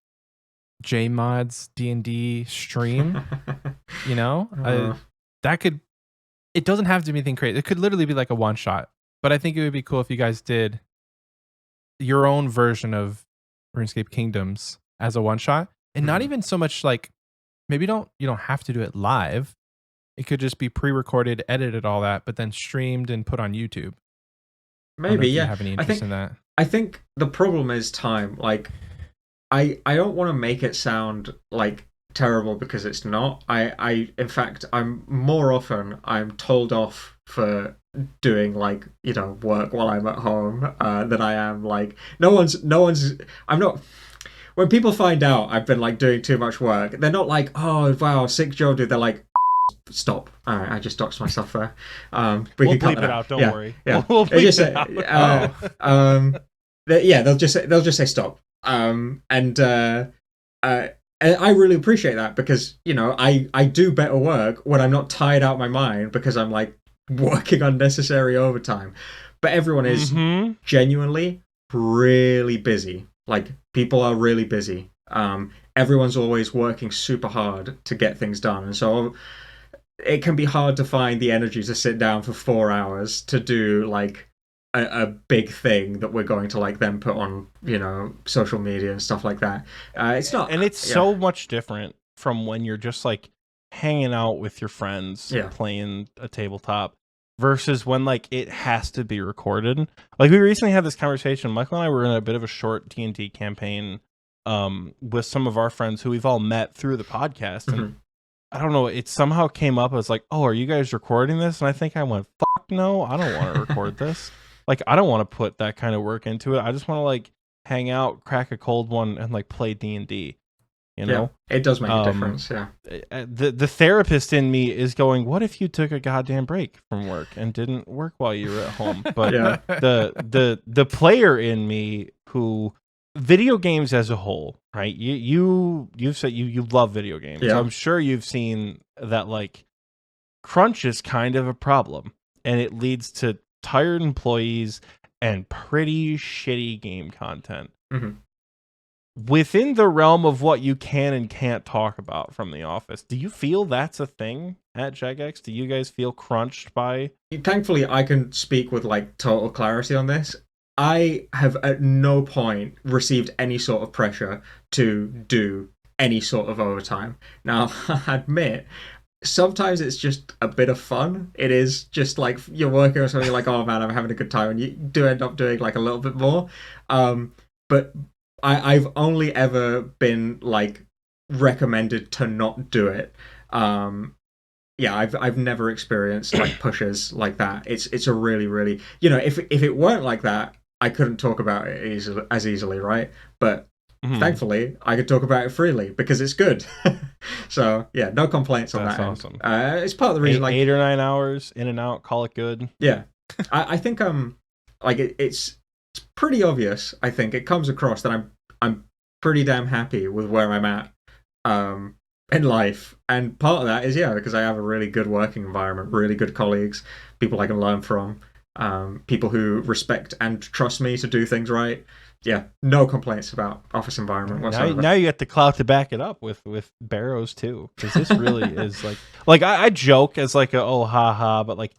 Jmods D&D stream. That could. It doesn't have to be anything crazy. It could literally be like a one shot. But I think it would be cool if you guys did your own version of RuneScape Kingdoms as a one shot, and not even so much like, maybe you don't have to do it live. It could just be pre-recorded, edited, all that, but then streamed and put on YouTube. Maybe, yeah. You have any interest in that? I think the problem is time. Like, I don't want to make it sound like terrible because it's not. In fact, I'm told off for doing like, work while I'm at home than I am like, I'm not. When people find out I've been like doing too much work, they're not like, oh wow, sick Joe dude. They're like, stop. All right, I just doxed myself there. We'll bleep it out. Don't worry. Yeah. We'll bleep it out. They'll just say stop. And I really appreciate that because I do better work when I'm not tired out my mind because I'm like working unnecessary overtime. But everyone is genuinely really busy. Like, people are really busy. Everyone's always working super hard to get things done, and so it can be hard to find the energy to sit down for 4 hours to do like a big thing that we're going to like then put on social media and stuff like that. It's not, and it's so much different from when you're just like hanging out with your friends playing a tabletop versus when like it has to be recorded. Like, we recently had this conversation. Michael and I were in a bit of a short D&D campaign with some of our friends who we've all met through the podcast, and I don't know, it somehow came up as like, oh, are you guys recording this? And I think I went, fuck no, I don't want to record this. Like, I don't want to put that kind of work into it. I just want to like hang out, crack a cold one, and like play D&D. You know, it does make a difference. Yeah, the therapist in me is going, what if you took a goddamn break from work and didn't work while you were at home? But the player in me who video games as a whole, right? You've said you love video games. So I'm sure you've seen that like crunch is kind of a problem, and it leads to tired employees and pretty shitty game content. Mm-hmm. Within the realm of what you can and can't talk about from the office, do you feel that's a thing at Jagex? Do you guys feel crunched by? Thankfully, I can speak with like total clarity on this. I have at no point received any sort of pressure to do any sort of overtime. Now, I admit, sometimes it's just a bit of fun. It is just like you're working on something like, oh man, I'm having a good time, and you do end up doing like a little bit more. But I've only ever been like recommended to not do it. I've never experienced like pushes like that. It's a really, really, you know, if it weren't like that, I couldn't talk about it as easily, right? But thankfully, I could talk about it freely because it's good. So yeah, no complaints on that. That's awesome. It's part of the reason, like 8 or 9 hours in and out, call it good. Yeah, I think like it's pretty obvious. I think it comes across that I'm pretty damn happy with where I'm at in life, and part of that is because I have a really good working environment, really good colleagues, people I can learn from, people who respect and trust me to do things right. Yeah, no complaints about office environment whatsoever. Now you get the clout to back it up with Barrows too, because this really is like I joke as like oh ha, but like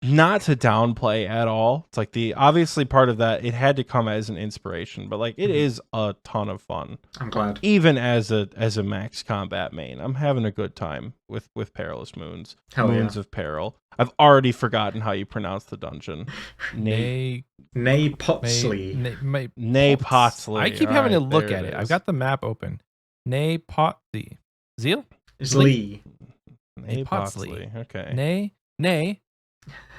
not to downplay at all. It's like obviously part of that, it had to come as an inspiration, but like it is a ton of fun. I'm glad. Even as a max combat main, I'm having a good time with Perilous Moons. Moons of Peril. I've already forgotten how you pronounce the dungeon. Nay Potsley. I keep having to look at it. I've got the map open. Nay Potsley. Zeal? It's Lee. Nay Potsley. Okay. Nay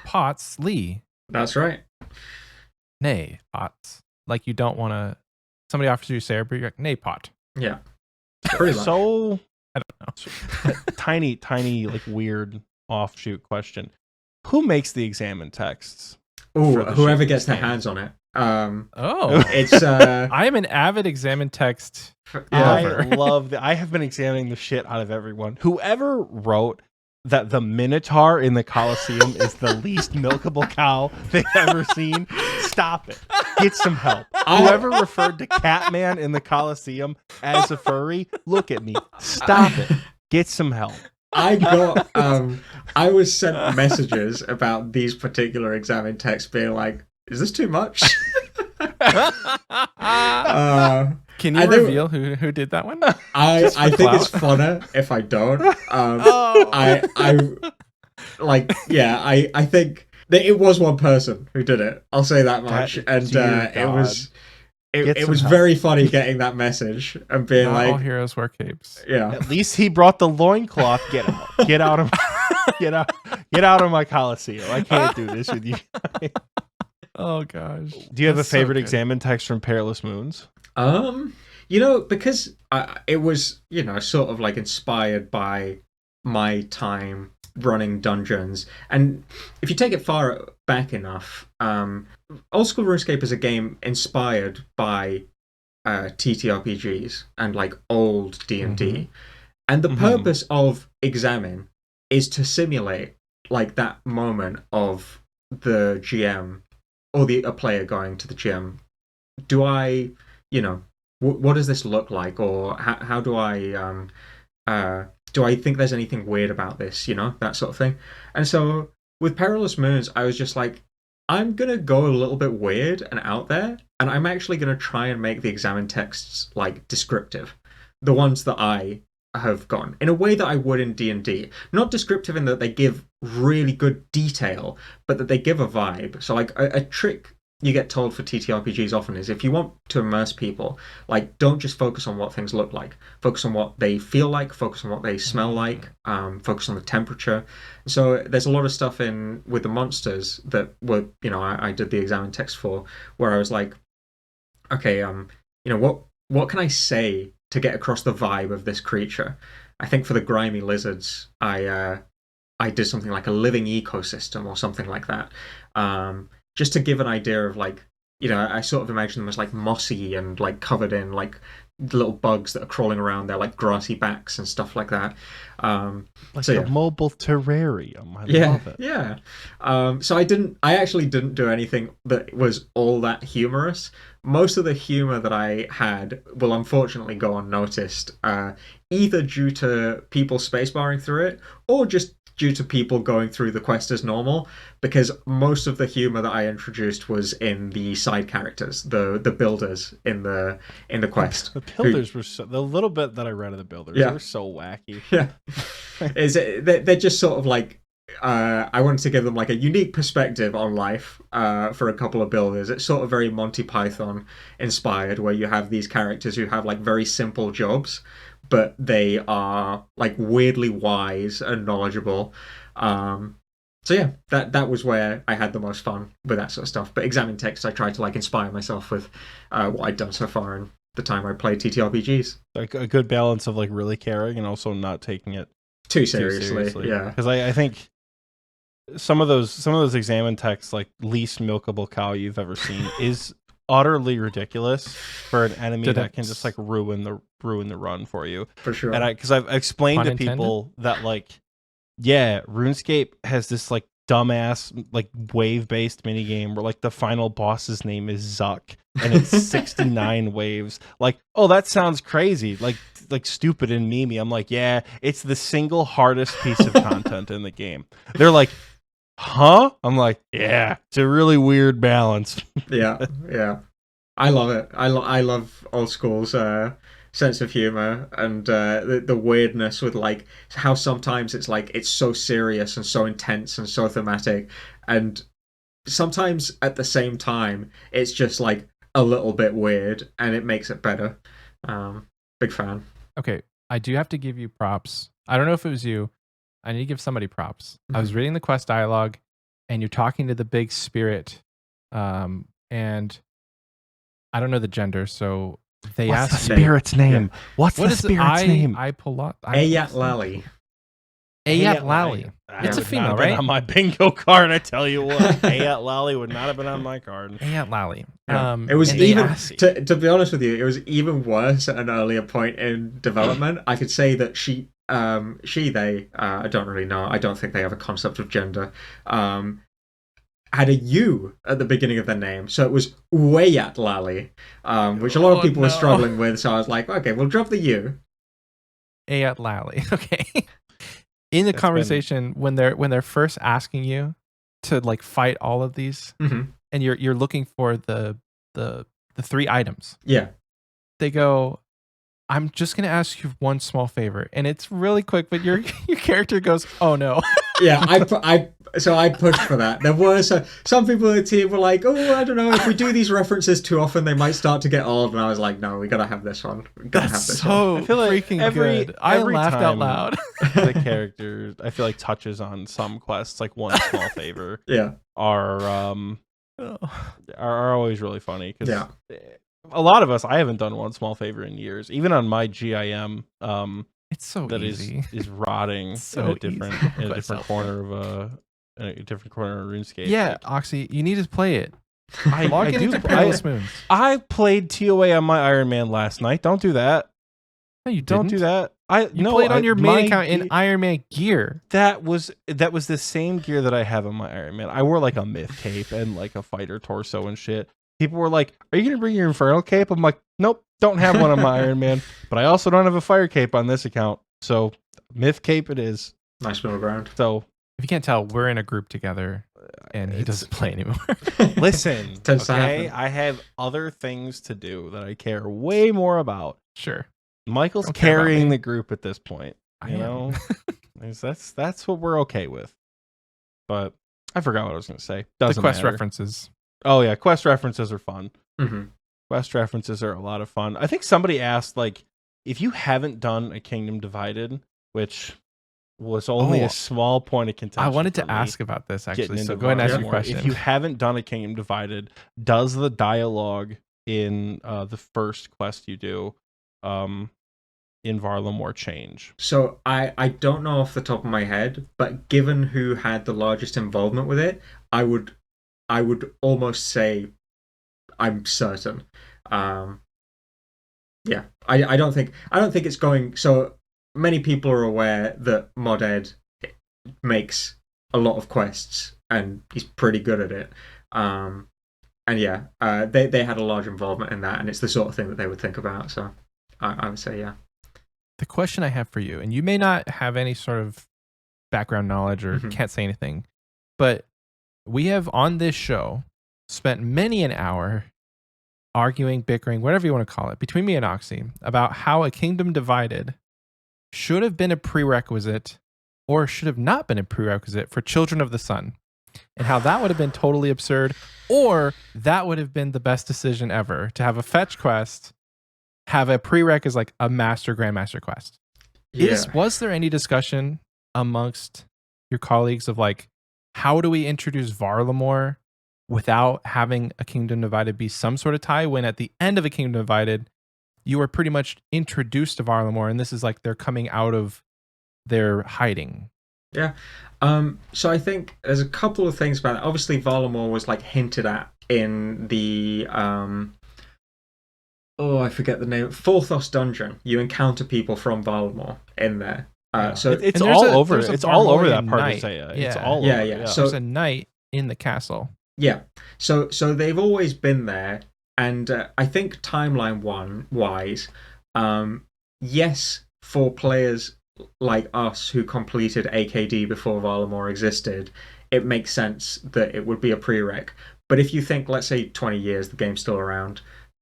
Potts Lee. That's right. Nay Potts. Like you don't want to. Somebody offers you a Sarah, but you're like, nay pot. Yeah. Pretty much. So I don't know. tiny like weird offshoot question. Who makes the examine texts? Oh, whoever gets their hands on it. It's I am an avid examine text. I love that. I have been examining the shit out of everyone. Whoever wrote that the Minotaur in the Coliseum is the least milkable cow they've ever seen. Stop it. Get some help. Whoever referred to Catman in the Coliseum as a furry, look at me. Stop it. Get some help. I got I was sent messages about these particular examine texts being like, is this too much? Can you reveal who did that one? I think it's funner if I don't. I think that it was one person who did it. I'll say that much. It was very funny getting that message and being Not like, all heroes wear capes. Yeah. At least he brought the loincloth. Get out of my Coliseum. I can't do this with you. Oh gosh. Do you have a favorite examine text from Perilous Moons? Because it was, sort of like inspired by my time running dungeons, and if you take it far back enough, Old School Runescape is a game inspired by TTRPGs and like old D&D, and the purpose of examine is to simulate like that moment of the GM or a player going to the GM. Do I, what does this look like, or how do I think there's anything weird about this, that sort of thing. And so with Perilous Moons, I was just like, I'm going to go a little bit weird and out there, and I'm actually going to try and make the examine texts like descriptive. The ones that I have gotten, in a way that I would in D&D. Not descriptive in that they give really good detail, but that they give a vibe. So like a trick you get told for TTRPGs often is, if you want to immerse people, like, don't just focus on what things look like. Focus on what they feel like, focus on what they smell like, focus on the temperature. So there's a lot of stuff with the monsters that were, I did the examine text for, where I was like, okay, what can I say to get across the vibe of this creature? I think for the grimy lizards, I did something like a living ecosystem or something like that, just to give an idea of like, I sort of imagine them as like mossy and like covered in like little bugs that are crawling around their like grassy backs and stuff like that. Like a mobile terrarium. I love it. Yeah. So I actually didn't do anything that was all that humorous. Most of the humor that I had will unfortunately go unnoticed, either due to people spacebarring through it or just due to people going through the quest as normal, because most of the humor that I introduced was in the side characters, the builders in the quest. The builders were the little bit that I read of the builders, they were so wacky. Yeah. They're just sort of like, I wanted to give them like a unique perspective on life for a couple of builders. It's sort of very Monty Python inspired, where you have these characters who have like very simple jobs, but they are like weirdly wise and knowledgeable. So yeah, that was where I had the most fun with that sort of stuff. But examining text, I tried to like inspire myself with what I'd done so far in the time I played TTRPGs. Like a good balance of like really caring and also not taking it too seriously. Yeah, because I think some of those examine texts, like least milkable cow you've ever seen, is utterly ridiculous for an enemy that can just like ruin the run for you. For sure. And because I've explained to people that like, yeah, RuneScape has this like dumbass like wave based minigame where like the final boss's name is Zuck and it's 69 waves. Like, oh, that sounds crazy, like stupid and memey. I'm like, yeah, it's the single hardest piece of content in the game. They're like, huh? I'm like, yeah, it's a really weird balance. Yeah. I love it. I love Old School's sense of humor and the weirdness with like how sometimes it's like it's so serious and so intense and so thematic, and sometimes at the same time it's just like a little bit weird, and it makes it better. Big fan. Okay, I do have to give you props. I don't know if it was you. I need to give somebody props. I was reading the quest dialogue, and you're talking to the big spirit, and I don't know the gender, so they What's asked the spirit's name. Yeah. What's the spirit's name? Ayat Lally. Ayat Lally. It's a female, right? On my bingo card, I tell you what, Ayat Lally would not have been on my card. Ayat Lally. It was even to be honest with you, it was even worse at an earlier point in development. I could say that they, I don't really know. I don't think they have a concept of gender. Had a U at the beginning of their name, so it was Wayat Lally, which a lot of people were struggling with. So I was like, okay, we'll drop the U. Ayat Lally. Okay. In the conversation, when they're first asking you to like fight all of these, and you're looking for the 3 items. Yeah. They go, I'm just gonna ask you one small favor, and it's really quick, but your character goes, oh no. Yeah, I pushed for that. There were some people in the team were like, oh, I don't know, if we do these references too often, they might start to get old. And I was like, no, we gotta have this one. That's so I feel like freaking good. I laughed out loud. The character, I feel like, touches on some quests, like one small favor. Yeah, are always really funny because a lot of us, I haven't done one small favor in years. Even on my GIM, it's so that easy. is rotting so in a different corner of RuneScape. Yeah, Oxie, you need to play it. I do. Perilous Moons. I played TOA on my Ironman last night. Don't do that. No, you don't do that. You played on your main account in Ironman gear. That was the same gear that I have on my Ironman. I wore like a myth cape and like a fighter torso and shit. People were like, are you going to bring your Infernal cape? I'm like, nope, don't have one on my Ironman. But I also don't have a fire cape on this account. So myth cape it is. Nice middle ground. So if you can't tell, we're in a group together and he doesn't play anymore. Listen, okay, I have other things to do that I care way more about. Sure. Michael's carrying the group at this point. You know? That's what we're okay with. But I forgot what I was going to say. The quest references. Oh yeah, quest references are fun. Mm-hmm. Quest references are a lot of fun. I think somebody asked, like, if you haven't done a Kingdom Divided, which was only a small point of contention. I wanted to ask about this actually. So go ahead and ask your question. If you haven't done a Kingdom Divided, does the dialogue in the first quest you do in Varlamore change? So I don't know off the top of my head, but given who had the largest involvement with it, I would almost say I'm certain. Yeah, I don't think it's going. So many people are aware that Mod Ed makes a lot of quests and he's pretty good at it. And yeah, they had a large involvement in that, and it's the sort of thing that they would think about. So I would say yeah. The question I have for you, and you may not have any sort of background knowledge or can't say anything, but we have on this show spent many an hour arguing, bickering, whatever you want to call it, between me and Oxie about how a kingdom divided should have been a prerequisite or should have not been a prerequisite for Children of the Sun, and how that would have been totally absurd, or that would have been the best decision ever to have a fetch quest, have a prereq as like a master grandmaster quest. Yeah. Was there any discussion amongst your colleagues of like, how do we introduce Varlamore without having a Kingdom Divided be some sort of tie, when at the end of a Kingdom Divided, you are pretty much introduced to Varlamore, and this is like they're coming out of their hiding? Yeah. So I think there's a couple of things about it. Obviously, Varlamore was like hinted at in the I forget the name. Forthos dungeon. You encounter people from Varlamore in there. So it's all over. It's all over that part of Zaya. Yeah. It's all yeah, over. yeah. So there's a knight in the castle. Yeah. So they've always been there, and I think timeline wise, yes, for players like us who completed AKD before Varlamore existed, it makes sense that it would be a prereq. But if you think, let's say 20 years, the game's still around,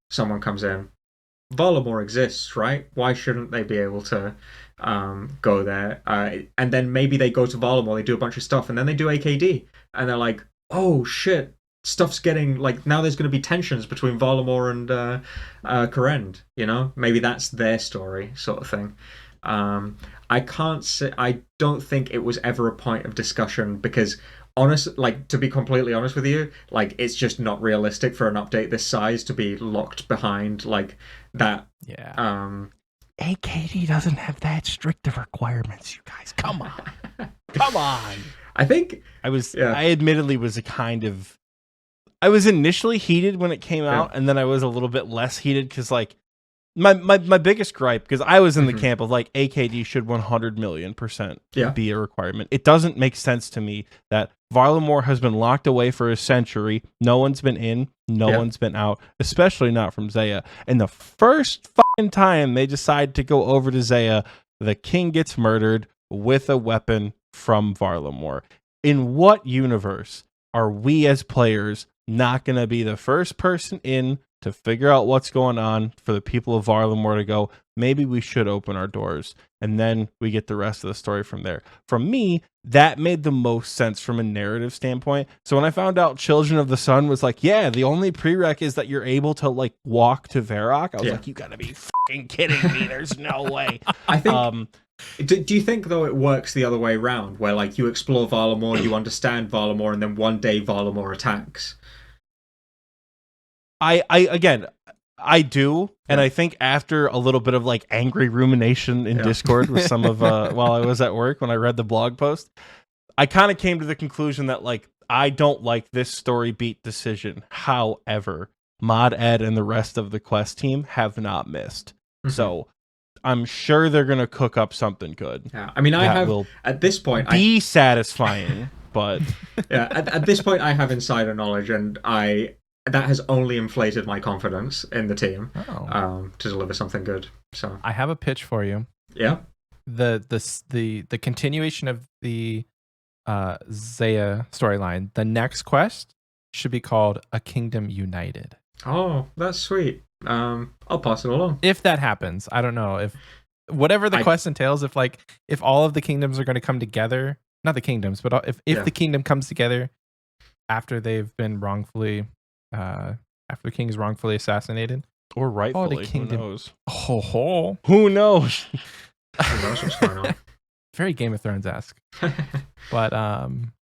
someone comes in, Varlamore exists, right? Why shouldn't they be able to go there? And then maybe they go to Varlamore, they do a bunch of stuff, and then they do AKD, and they're like, oh shit, stuff's getting like, now there's going to be tensions between Varlamore and Korend, you know? Maybe that's their story, sort of thing. I can't say, I don't think it was ever a point of discussion, because to be completely honest with you, like, it's just not realistic for an update this size to be locked behind like that. Yeah. AKD doesn't have that strict of requirements, you guys. Come on. Come on. I think I admittedly was I was initially heated when it came out, and then I was a little bit less heated because, like, my biggest gripe, because I was in the camp of like AKD should 100 million% be a requirement. It doesn't make sense to me that Varlamore has been locked away for a century. No one's been in, no one's been out, especially not from Zaya. And the first fucking time they decide to go over to Zaya, the king gets murdered with a weapon from Varlamore. In what universe are we as players not going to be the first person in to figure out what's going on for the people of Varlamore to go, maybe we should open our doors, and then we get the rest of the story from there? From me, that made the most sense from a narrative standpoint. So when I found out Children of the Sun was like, yeah, the only prereq is that you're able to like walk to Varrock, I was like, you gotta be fucking kidding me. There's no way. I think do you think though it works the other way around, where like you explore Varlamore, you understand Varlamore, and then one day Varlamore attacks? I do, and I think after a little bit of like angry rumination in Discord with some of while I was at work when I read the blog post, I kind of came to the conclusion that like I don't like this story beat decision. However, Mod Ed and the rest of the quest team have not missed, so I'm sure they're gonna cook up something good. Yeah, I mean, I have at this point be satisfying, but at this point I have insider knowledge, and that has only inflated my confidence in the team to deliver something good. So I have a pitch for you. Yeah. The continuation of the Zaya storyline, the next quest should be called A Kingdom United. Oh, that's sweet. I'll pass it along. If that happens, I don't know if whatever the quest entails, if all of the kingdoms are going to come together, not the kingdoms, but if the kingdom comes together after they've been wrongfully after the king is wrongfully assassinated, or rightfully, the kingdom, who knows? Who knows what's going on? Very Game of Thrones-esque. But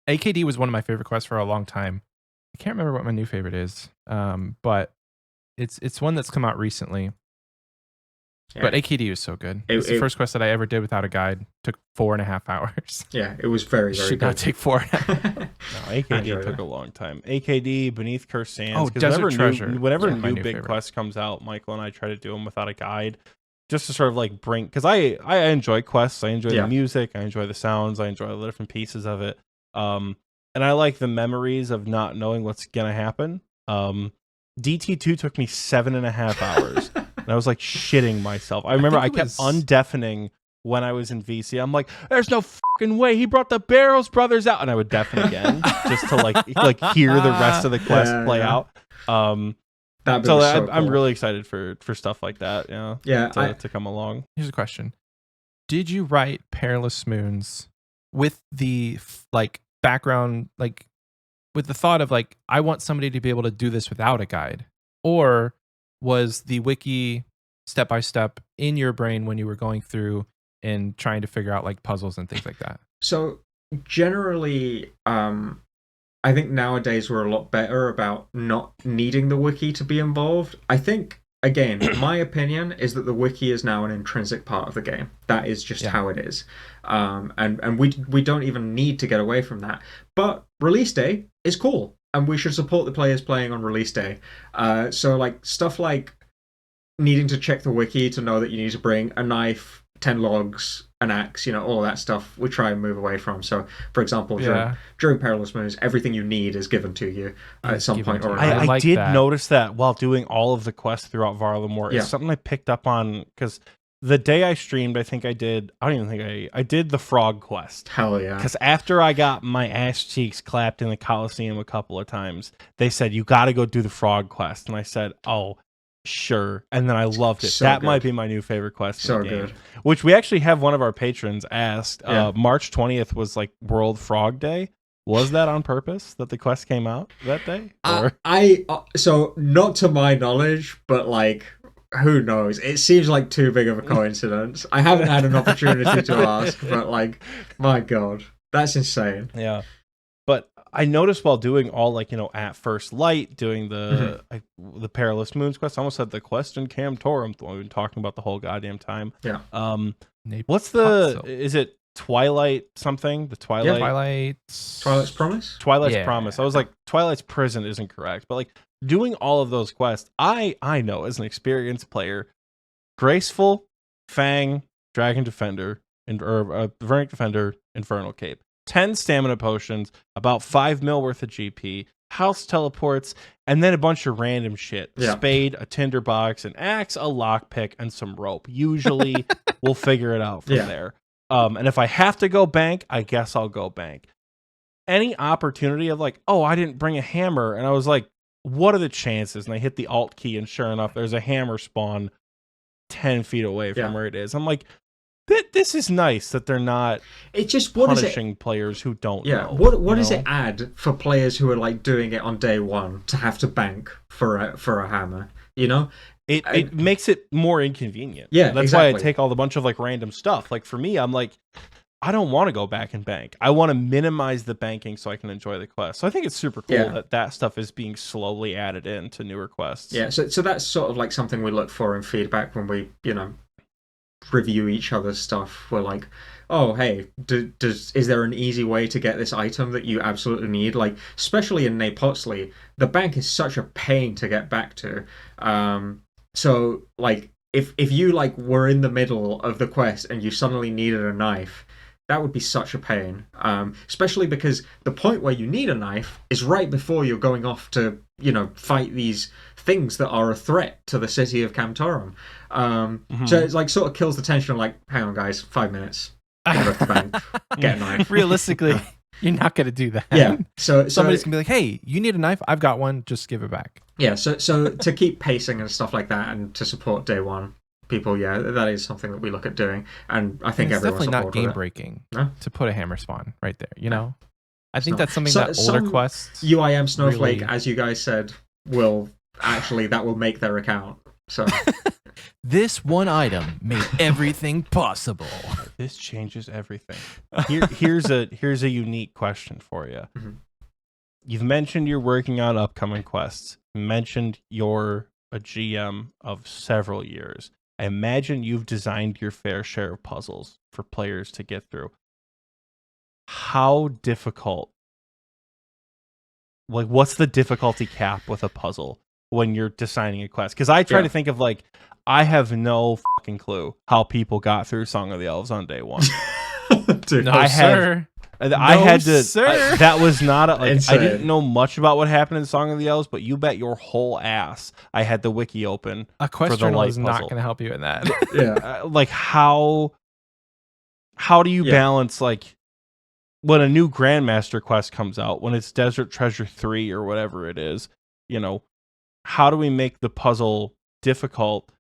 AKD was one of my favorite quests for a long time. I can't remember what my new favorite is, but It's one that's come out recently. Yeah. But AKD was so good. It's the first quest that I ever did without a guide. Took 4.5 hours. Yeah, it was very, very Should good. not take 4. No, AKD took a long time. AKD, Beneath Cursed Sands. Oh, Desert Treasure. Whenever new big favorite. Quest comes out, Michael and I try to do them without a guide. Just to sort of like bring... Because I enjoy quests. I enjoy the music. I enjoy the sounds. I enjoy the different pieces of it. And I like the memories of not knowing what's going to happen. DT2 took me 7.5 hours. And I was like shitting myself. I remember I kept undeafening when I was in VC. I'm like, there's no fucking way he brought the Barrows brothers out. And I would deafen again just to like hear the rest of the quest play out. So I'm cool. really excited for stuff like that. To come along. Here's a question. Did you write Perilous Moons with the like background, like with the thought of like, I want somebody to be able to do this without a guide? Or was the wiki step by step in your brain when you were going through and trying to figure out like puzzles and things like that? So generally, I think nowadays we're a lot better about not needing the wiki to be involved. I think, again, my opinion is that the wiki is now an intrinsic part of the game. That is just how it is. And we don't even need to get away from that. But release day is cool. And we should support the players playing on release day. So like stuff like needing to check the wiki to know that you need to bring a knife, 10 logs, an axe, all of that stuff we try and move away from. So, for example, during Perilous Moons, everything you need is given to you at some point or another. I did notice that while doing all of the quests throughout Varlamore. It's something I picked up on because the day I streamed, I did the frog quest. Hell yeah. Because after I got my ass cheeks clapped in the Coliseum a couple of times, they said, you got to go do the frog quest. And I said, oh, sure. And then I loved it. That might be my new favorite quest in the game. Good. Which we actually have one of our patrons asked. March 20th was like World Frog Day. Was that on purpose that the quest came out that day? So not to my knowledge, but like... who knows? It seems like too big of a coincidence. I haven't had an opportunity to ask, but like, my God, that's insane. Yeah. But I noticed while doing all like, at first light, doing the Perilous Moons quest, I almost had the quest in Camtorum. We've been talking about the whole goddamn time. Yeah. What's is it Twilight something? The Twilight? Twilight's Promise? Twilight's Promise. I was like, Twilight's Prison isn't correct, but like, doing all of those quests, I know as an experienced player, Graceful, Fang, Dragon Defender, Vernic Defender, Infernal Cape. 10 stamina potions, about 5 mil worth of GP, house teleports, and then a bunch of random shit. Yeah. Spade, a tinderbox, an axe, a lockpick, and some rope. Usually, we'll figure it out from there. And if I have to go bank, I guess I'll go bank. Any opportunity of like, oh, I didn't bring a hammer, and I was like, what are the chances? And I hit the alt key, and sure enough, there's a hammer spawn 10 feet away from where it is. I'm like, this is nice that they're not punishing players who don't know. What does it add for players who are like doing it on day one to have to bank for a hammer? It makes it more inconvenient. Yeah, that's why I take all the bunch of like random stuff. Like for me, I'm like, I don't want to go back and bank. I want to minimize the banking so I can enjoy the quest. So I think it's super cool that stuff is being slowly added into newer quests. Yeah, so that's sort of like something we look for in feedback when we, review each other's stuff. We're like, oh, hey, is there an easy way to get this item that you absolutely need? Like, especially in Napotsley, the bank is such a pain to get back to. So, like, if you, like, were in the middle of the quest and you suddenly needed a knife, that would be such a pain, especially because the point where you need a knife is right before you're going off to, fight these things that are a threat to the city of Camtorum. So it's like sort of kills the tension of like, hang on, guys, 5 minutes. Go to the bank, get a knife. Realistically, you're not going to do that. Yeah. So somebody's going to be like, hey, you need a knife? I've got one. Just give it back. Yeah. So to keep pacing and stuff like that and to support day one people, that is something that we look at doing, and I think everyone's definitely not game breaking to put a hammer spawn right there. I think that's something that older quests UIM Snowflake, as you guys said, will make their account. So this one item made everything possible. This changes everything. Here's a unique question for you. You've mentioned you're working on upcoming quests. You mentioned your a GM of several years, I imagine you've designed your fair share of puzzles for players to get through. How difficult, like, what's the difficulty cap with a puzzle when you're designing a quest? Because I try to think of, like, I have no fucking clue how people got through Song of the Elves on day one. Dude, no, sir. I had to. Sir. That was not I didn't know much about what happened in Song of the Elves, but you bet your whole ass I had the wiki open. A quest journal is not going to help you in that. Yeah. Like how do you balance, like, when a new Grandmaster quest comes out, when it's Desert Treasure 3 or whatever it is, you know, how do we make the puzzle difficult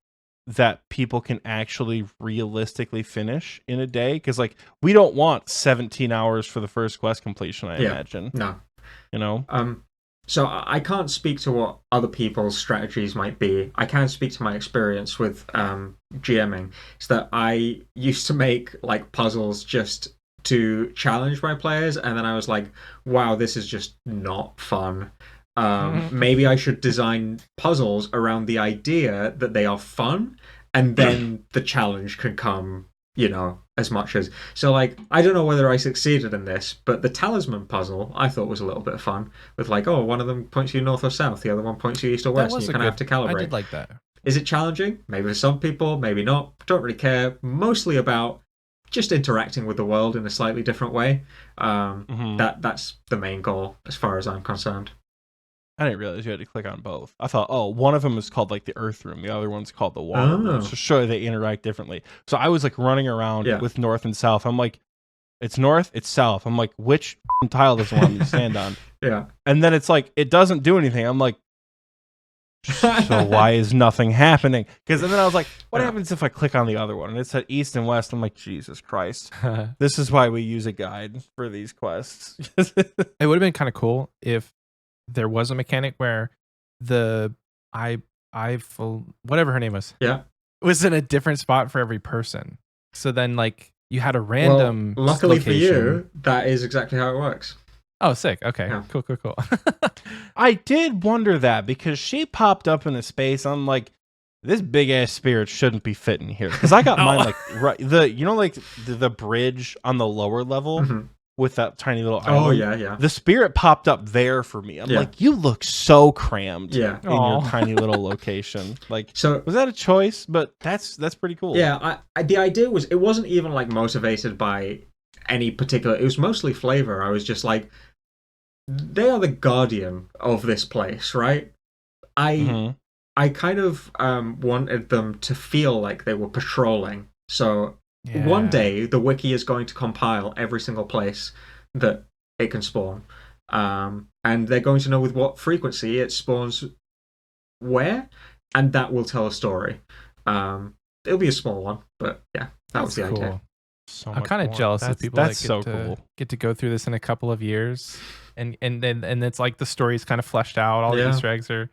that people can actually realistically finish in a day? Because, like, we don't want 17 hours for the first quest completion, I imagine. No. You know? So I can't speak to what other people's strategies might be. I can speak to my experience with GMing. It's that I used to make, like, puzzles just to challenge my players, and then I was like, wow, this is just not fun. Maybe I should design puzzles around the idea that they are fun, and then the challenge can come, you know, as much as... So, like, I don't know whether I succeeded in this, but the talisman puzzle I thought was a little bit of fun. With, like, oh, one of them points you north or south, the other one points you east or west, and you kind of have to calibrate. I did like that. Is it challenging? Maybe for some people, maybe not. Don't really care. Mostly about just interacting with the world in a slightly different way. That's the main goal as far as I'm concerned. I didn't realize you had to click on both. I thought, oh, one of them is called, like, the Earth Room. The other one's called the Water Room. So sure, they interact differently. So I was, like, running around with north and south. I'm like, it's north, it's south. I'm like, which tile does it want me to stand on? Yeah. And then it's like, it doesn't do anything. I'm like, so why is nothing happening? Because then I was like, what happens if I click on the other one? And it said east and west. I'm like, Jesus Christ. This is why we use a guide for these quests. It would have been kind of cool if there was a mechanic where the whatever her name was in a different spot for every person. So then, like, you had a random luckily location. For you, that is exactly how it works. Oh, sick. Okay. Yeah. Cool. I did wonder that because she popped up in a space. I'm like, this big ass spirit shouldn't be fitting here. Because I got mine, like, right, the bridge on the lower level with that tiny little island. Oh, yeah. The spirit popped up there for me. I'm like, you look so crammed in your tiny little location. Like, so was that a choice? But that's pretty cool. Yeah, the idea was, it wasn't even, like, motivated by any particular... It was mostly flavor. I was just like, they are the guardian of this place, right? I kind of wanted them to feel like they were patrolling. So one day, the wiki is going to compile every single place that it can spawn. And they're going to know with what frequency it spawns where, and that will tell a story. It'll be a small one, but yeah, that was the idea. So I'm kind of jealous of people that get to go through this in a couple of years. And it's like the story's kind of fleshed out. All the Easter eggs are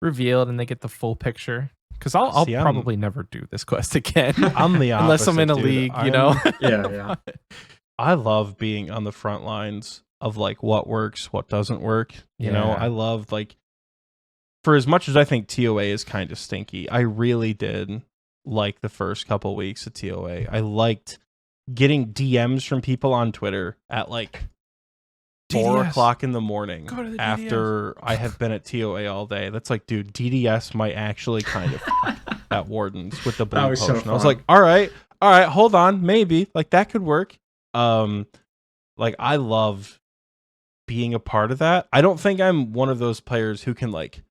revealed, and they get the full picture. Because I'll probably never do this quest again. I'm the opposite, unless I'm in a league, you know. Yeah. I love being on the front lines of, like, what works, what doesn't work. You know, I love, like, for as much as I think TOA is kind of stinky, I really did like the first couple weeks of TOA. I liked getting DMs from people on Twitter at, like, 4 o'clock in the morning after I have been at TOA all day. That's like, dude, DDS might actually kind of at Wardens with the blue potion. So I was like, all right, hold on, maybe, like, that could work. Like, I love being a part of that. I don't think I'm one of those players who can, like,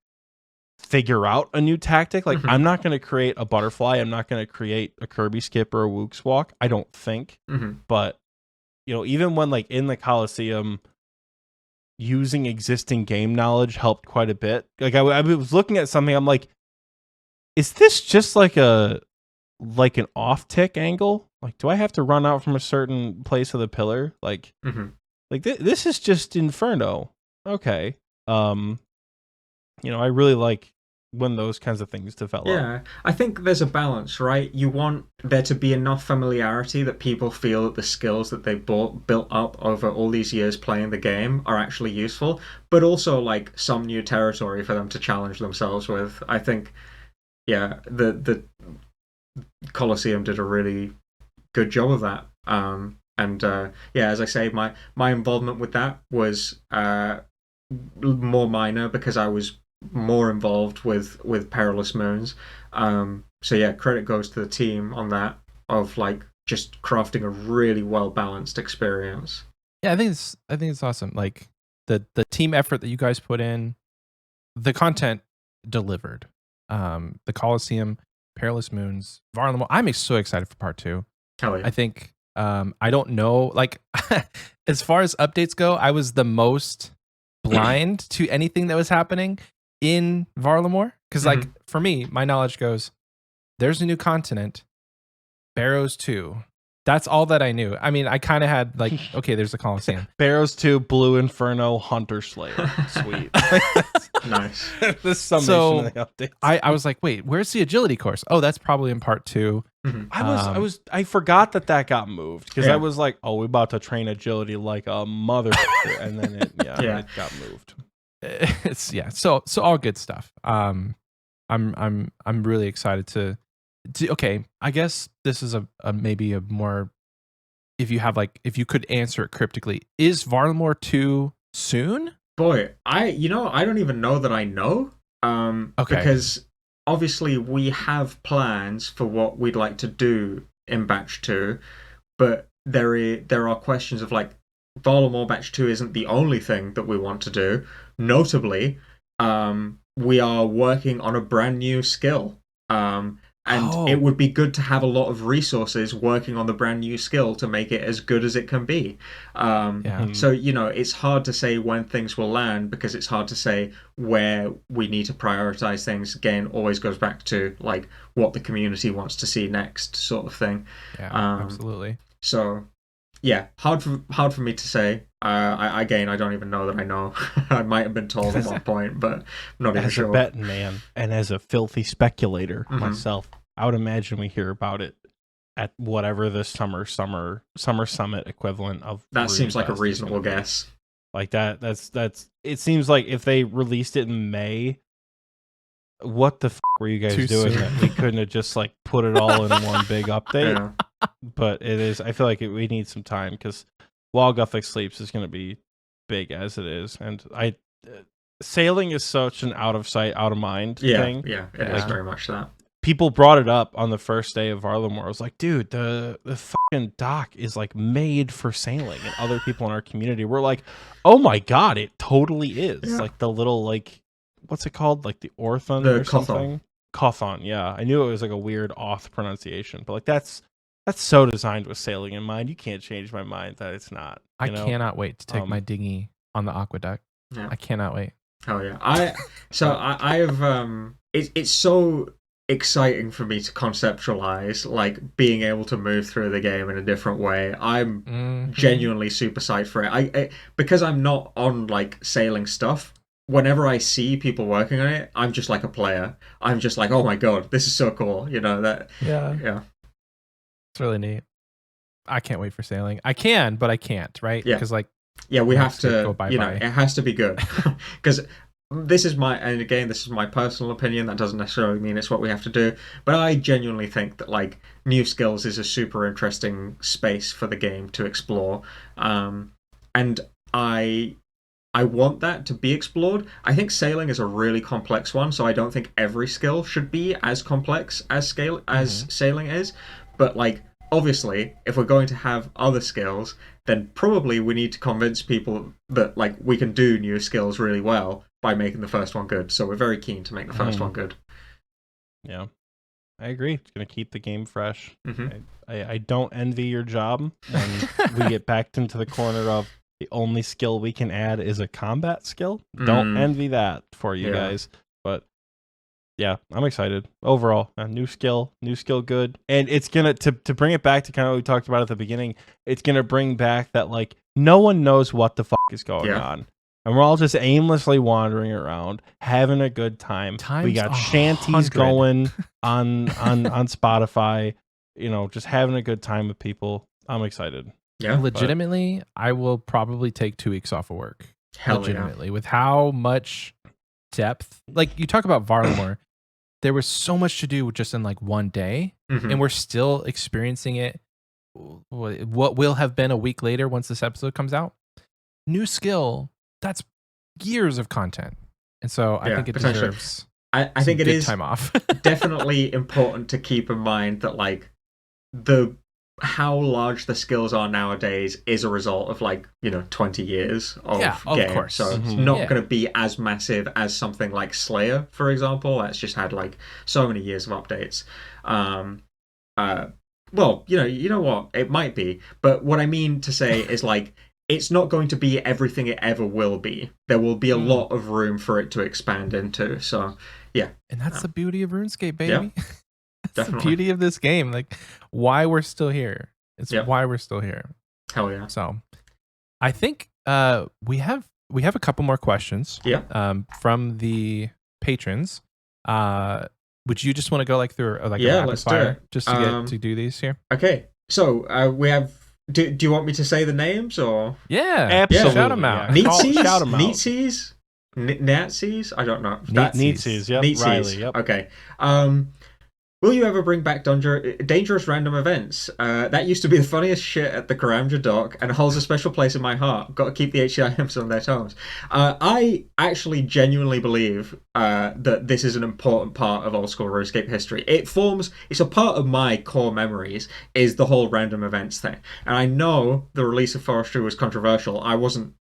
figure out a new tactic. Like, I'm not going to create a butterfly. I'm not going to create a Kirby skip or a Wook's walk. I don't think. But, you know, even when, like, in the Coliseum, using existing game knowledge helped quite a bit. Like, I was looking at something, I'm like, is this just like an off tick angle? Like, do I have to run out from a certain place of the pillar? Like, this is just Inferno. Okay. You know, I really like when those kinds of things develop. Yeah, I think there's a balance, right? You want there to be enough familiarity that people feel that the skills that they've built up over all these years playing the game are actually useful, but also like some new territory for them to challenge themselves with. I think, yeah, the Coliseum did a really good job of that. Yeah, as I say, my involvement with that was more minor because I was more involved with Perilous Moons. So yeah, credit goes to the team on that of like just crafting a really well balanced experience. Yeah, I think it's awesome. Like the team effort that you guys put in, the content delivered. The Coliseum, Perilous Moons, Varlamore. I'm so excited for part 2. Hell yeah. I think I don't know, like as far as updates go, I was the most blind to anything that was happening in Varlamore, because like for me, my knowledge goes, there's a new continent, Barrows 2. That's all that I knew. I mean, I kind of had like, okay, there's a Coliseum. Barrows 2, Blue Inferno, Hunter Slayer. Sweet. Nice. The summation of the updates. I was like, wait, where's the agility course? Oh, that's probably in part 2. I forgot that got moved because I was like, oh, we're about to train agility like a mother, and then it got moved. It's so all good stuff. I'm really excited to okay, I guess this is a maybe a more, if you could answer it cryptically, is Varlamore 2 soon? Boy, I don't even know that I know. Okay. Because obviously we have plans for what we'd like to do in batch 2, but there are questions of like, Varlamore batch 2 isn't the only thing that we want to do. Notably, we are working on a brand new skill. It would be good to have a lot of resources working on the brand new skill to make it as good as it can be. So, it's hard to say when things will land because it's hard to say where we need to prioritize things. Again, always goes back to like what the community wants to see next, sort of thing. Yeah, absolutely. So, yeah, hard for me to say. I don't even know that I know. I might have been told at one point, but I'm not even sure. As a betting man and as a filthy speculator myself, I would imagine we hear about it at whatever the summer summit equivalent of. That seems like a reasonable guess. Like that's. It seems like if they released it in May, what the f were you guys doing? That we couldn't have just like put it all in one big update. Yeah. But it is. I feel like we need some time because While Guthic Sleeps is going to be big as it is, and sailing is such an out of sight, out of mind thing. Yeah, it is very much that. People brought it up on the first day of Varlamore. I was like, dude, the fucking dock is like made for sailing, and other people in our community were like, oh my god, it totally is. Yeah. Like the little like, what's it called? Like the Orthon or something. Cothon, yeah. I knew it was like a weird Oth pronunciation, but like that's so designed with sailing in mind. You can't change my mind that it's not. I cannot wait to take my dinghy on the aqueduct. Yeah. I cannot wait. Oh yeah. I have it's so exciting for me to conceptualize like being able to move through the game in a different way. I'm genuinely super psyched for it. I because I'm not on like sailing stuff. Whenever I see people working on it, I'm just like a player. I'm just like, oh my god, this is so cool. That. Yeah. It's really neat. I can't wait for sailing. I can, but I can't, right? Yeah. Because we have to go bye. It has to be good. Because this is my personal opinion. That doesn't necessarily mean it's what we have to do. But I genuinely think that like new skills is a super interesting space for the game to explore. And I want that to be explored. I think sailing is a really complex one, so I don't think every skill should be as complex as sailing is. But like, obviously, if we're going to have other skills, then probably we need to convince people that like we can do new skills really well by making the first one good. So we're very keen to make the first one good. Yeah, I agree. It's going to keep the game fresh. I don't envy your job when we get backed into the corner of the only skill we can add is a combat skill. Don't envy that for you guys. But yeah, I'm excited. Overall, a new skill good. And it's going to bring it back to kind of what we talked about at the beginning, it's going to bring back that like no one knows what the fuck is going on. and we're all just aimlessly wandering around, having a good time. We got shanties going on Spotify, just having a good time with people. I'm excited. Yeah, legitimately, I will probably take 2 weeks off of work. Hell legitimately, yeah. With how much depth, like you talk about Varlamore, there was so much to do just in like one day, and we're still experiencing it. What will have been a week later once this episode comes out. New skill, that's years of content, and so I think it deserves. I think it is time off. Definitely important to keep in mind that like how large the skills are nowadays is a result of 20 years of game. Of course. So it's not going to be as massive as something like Slayer, for example. That's just had so many years of updates. Well, you know what? It might be, but what I mean to say is it's not going to be everything it ever will be. There will be a lot of room for it to expand into. So, yeah. And that's the beauty of RuneScape, baby. Yeah, that's definitely the beauty of this game. Like, why we're still here. It's why we're still here. Hell yeah. So, I think we have a couple more questions. Yeah. From the patrons. Would you just want to go through a rapid fire just to get to do these here? Okay. So we have. Do you want me to say the names or? Yeah, absolutely. Shout them out. Shout them out. Nazis? I don't know. Nazis. Yep. Riley. Yep. Okay. Will you ever bring back dangerous random events? That used to be the funniest shit at the Karamja dock and holds a special place in my heart. Got to keep the HCIMs on their toes. I actually genuinely believe that this is an important part of Old School RuneScape history. It's a part of my core memories, is the whole random events thing. And I know the release of Forestry was controversial. I wasn't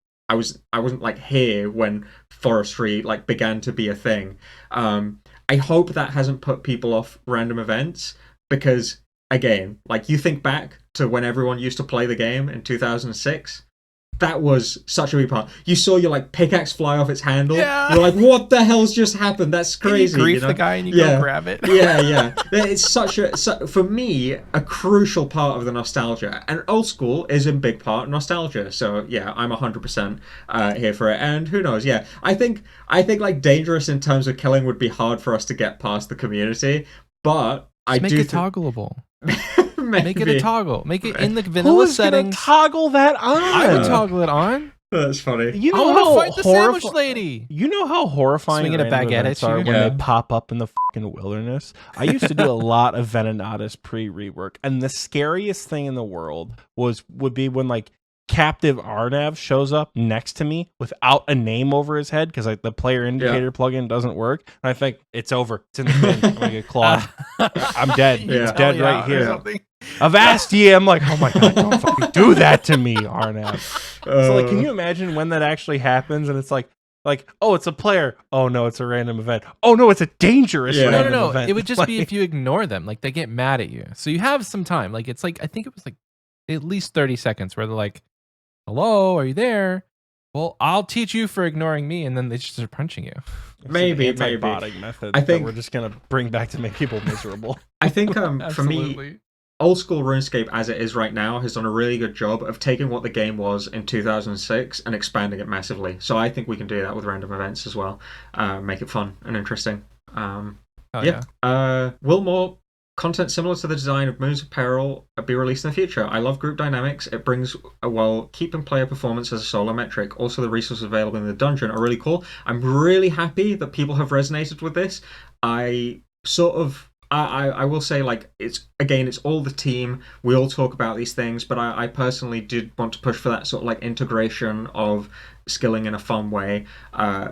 here when Forestry began to be a thing. I hope that hasn't put people off random events because, again, you think back to when everyone used to play the game in 2006. That was such a big part. You saw your pickaxe fly off its handle. Yeah. You're like, what the hell's just happened? That's crazy. And you grief the guy and you go grab it. Yeah. It's for me, a crucial part of the nostalgia. And Old School is in big part nostalgia. So yeah, I'm 100% here for it. And who knows? Yeah, I think dangerous in terms of killing would be hard for us to get past the community. But just make it toggleable. Make it a toggle. Make it in the vanilla settings. Toggle that on. I would toggle it on. That's funny. You know how fight the sandwich lady. You know how horrifying swinging a baguette at you when they pop up in the fucking wilderness. I used to do a lot of Venenatis pre-rework, and the scariest thing in the world would be when Captive Arnav shows up next to me without a name over his head because the player indicator plugin doesn't work. And I think it's over. It's in the bin. I'm gonna get clawed. I'm dead. It's dead right here. Avast ye! I'm like, oh my god, don't fucking do that to me, Arnav. So can you imagine when that actually happens? And it's like, oh, it's a player. Oh no, it's a random event. Oh no, it's a dangerous random event. It would just be if you ignore them. They get mad at you. So you have some time. It's I think it was at least 30 seconds where they're like, hello, are you there? Well, I'll teach you for ignoring me, and then they just start punching you. Maybe method. I think we're just gonna bring back to make people miserable. I think for me, Old School RuneScape as it is right now has done a really good job of taking what the game was in 2006 and expanding it massively. So I think we can do that with random events as well. Make it fun and interesting. Will more content similar to the design of Moons of Peril be released in the future? I love group dynamics. It brings keeping player performance as a solo metric. Also, the resources available in the dungeon are really cool. I'm really happy that people have resonated with this. I will say it's all the team. We all talk about these things, but I personally did want to push for that sort of integration of skilling in a fun way,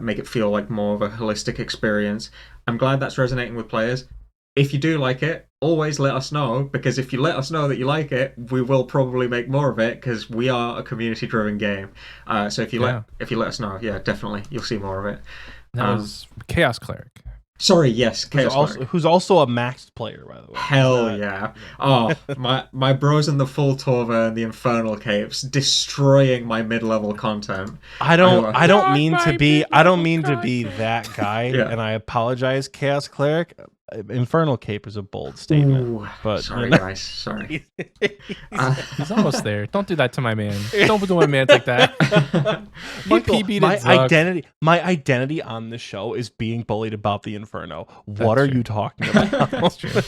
make it feel like more of a holistic experience. I'm glad that's resonating with players. If you do like it, always let us know, because if you let us know that you like it, we will probably make more of it, because we are a community-driven game. So if you let us know, definitely you'll see more of it. That was Chaos Cleric. Sorry, yes, who's also a maxed player, by the way. Hell yeah! Oh, my bros in the full Torva and the Infernal Capes destroying my mid-level content. I don't mean to be that guy, and I apologize, Chaos Cleric. Infernal Cape is a bold statement. Ooh, but sorry, guys. Sorry. He's almost there. Don't do that to my man. Don't do my man like that. Michael, my identity on the show is being bullied about the Inferno. What are you talking about? That's true.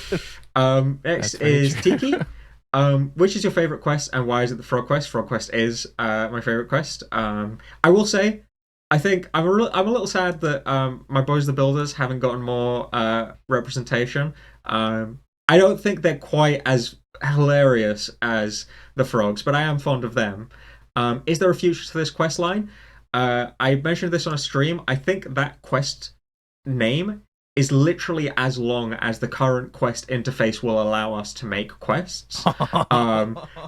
Next is Tiki. Which is your favorite quest and why is it the Frog Quest? Frog Quest is my favorite quest. I will say, I think I'm a little sad that my boys the Builders haven't gotten more representation. I don't think they're quite as hilarious as the frogs, but I am fond of them. Is there a future to this quest line? I mentioned this on a stream. I think that quest name is literally as long as the current quest interface will allow us to make quests.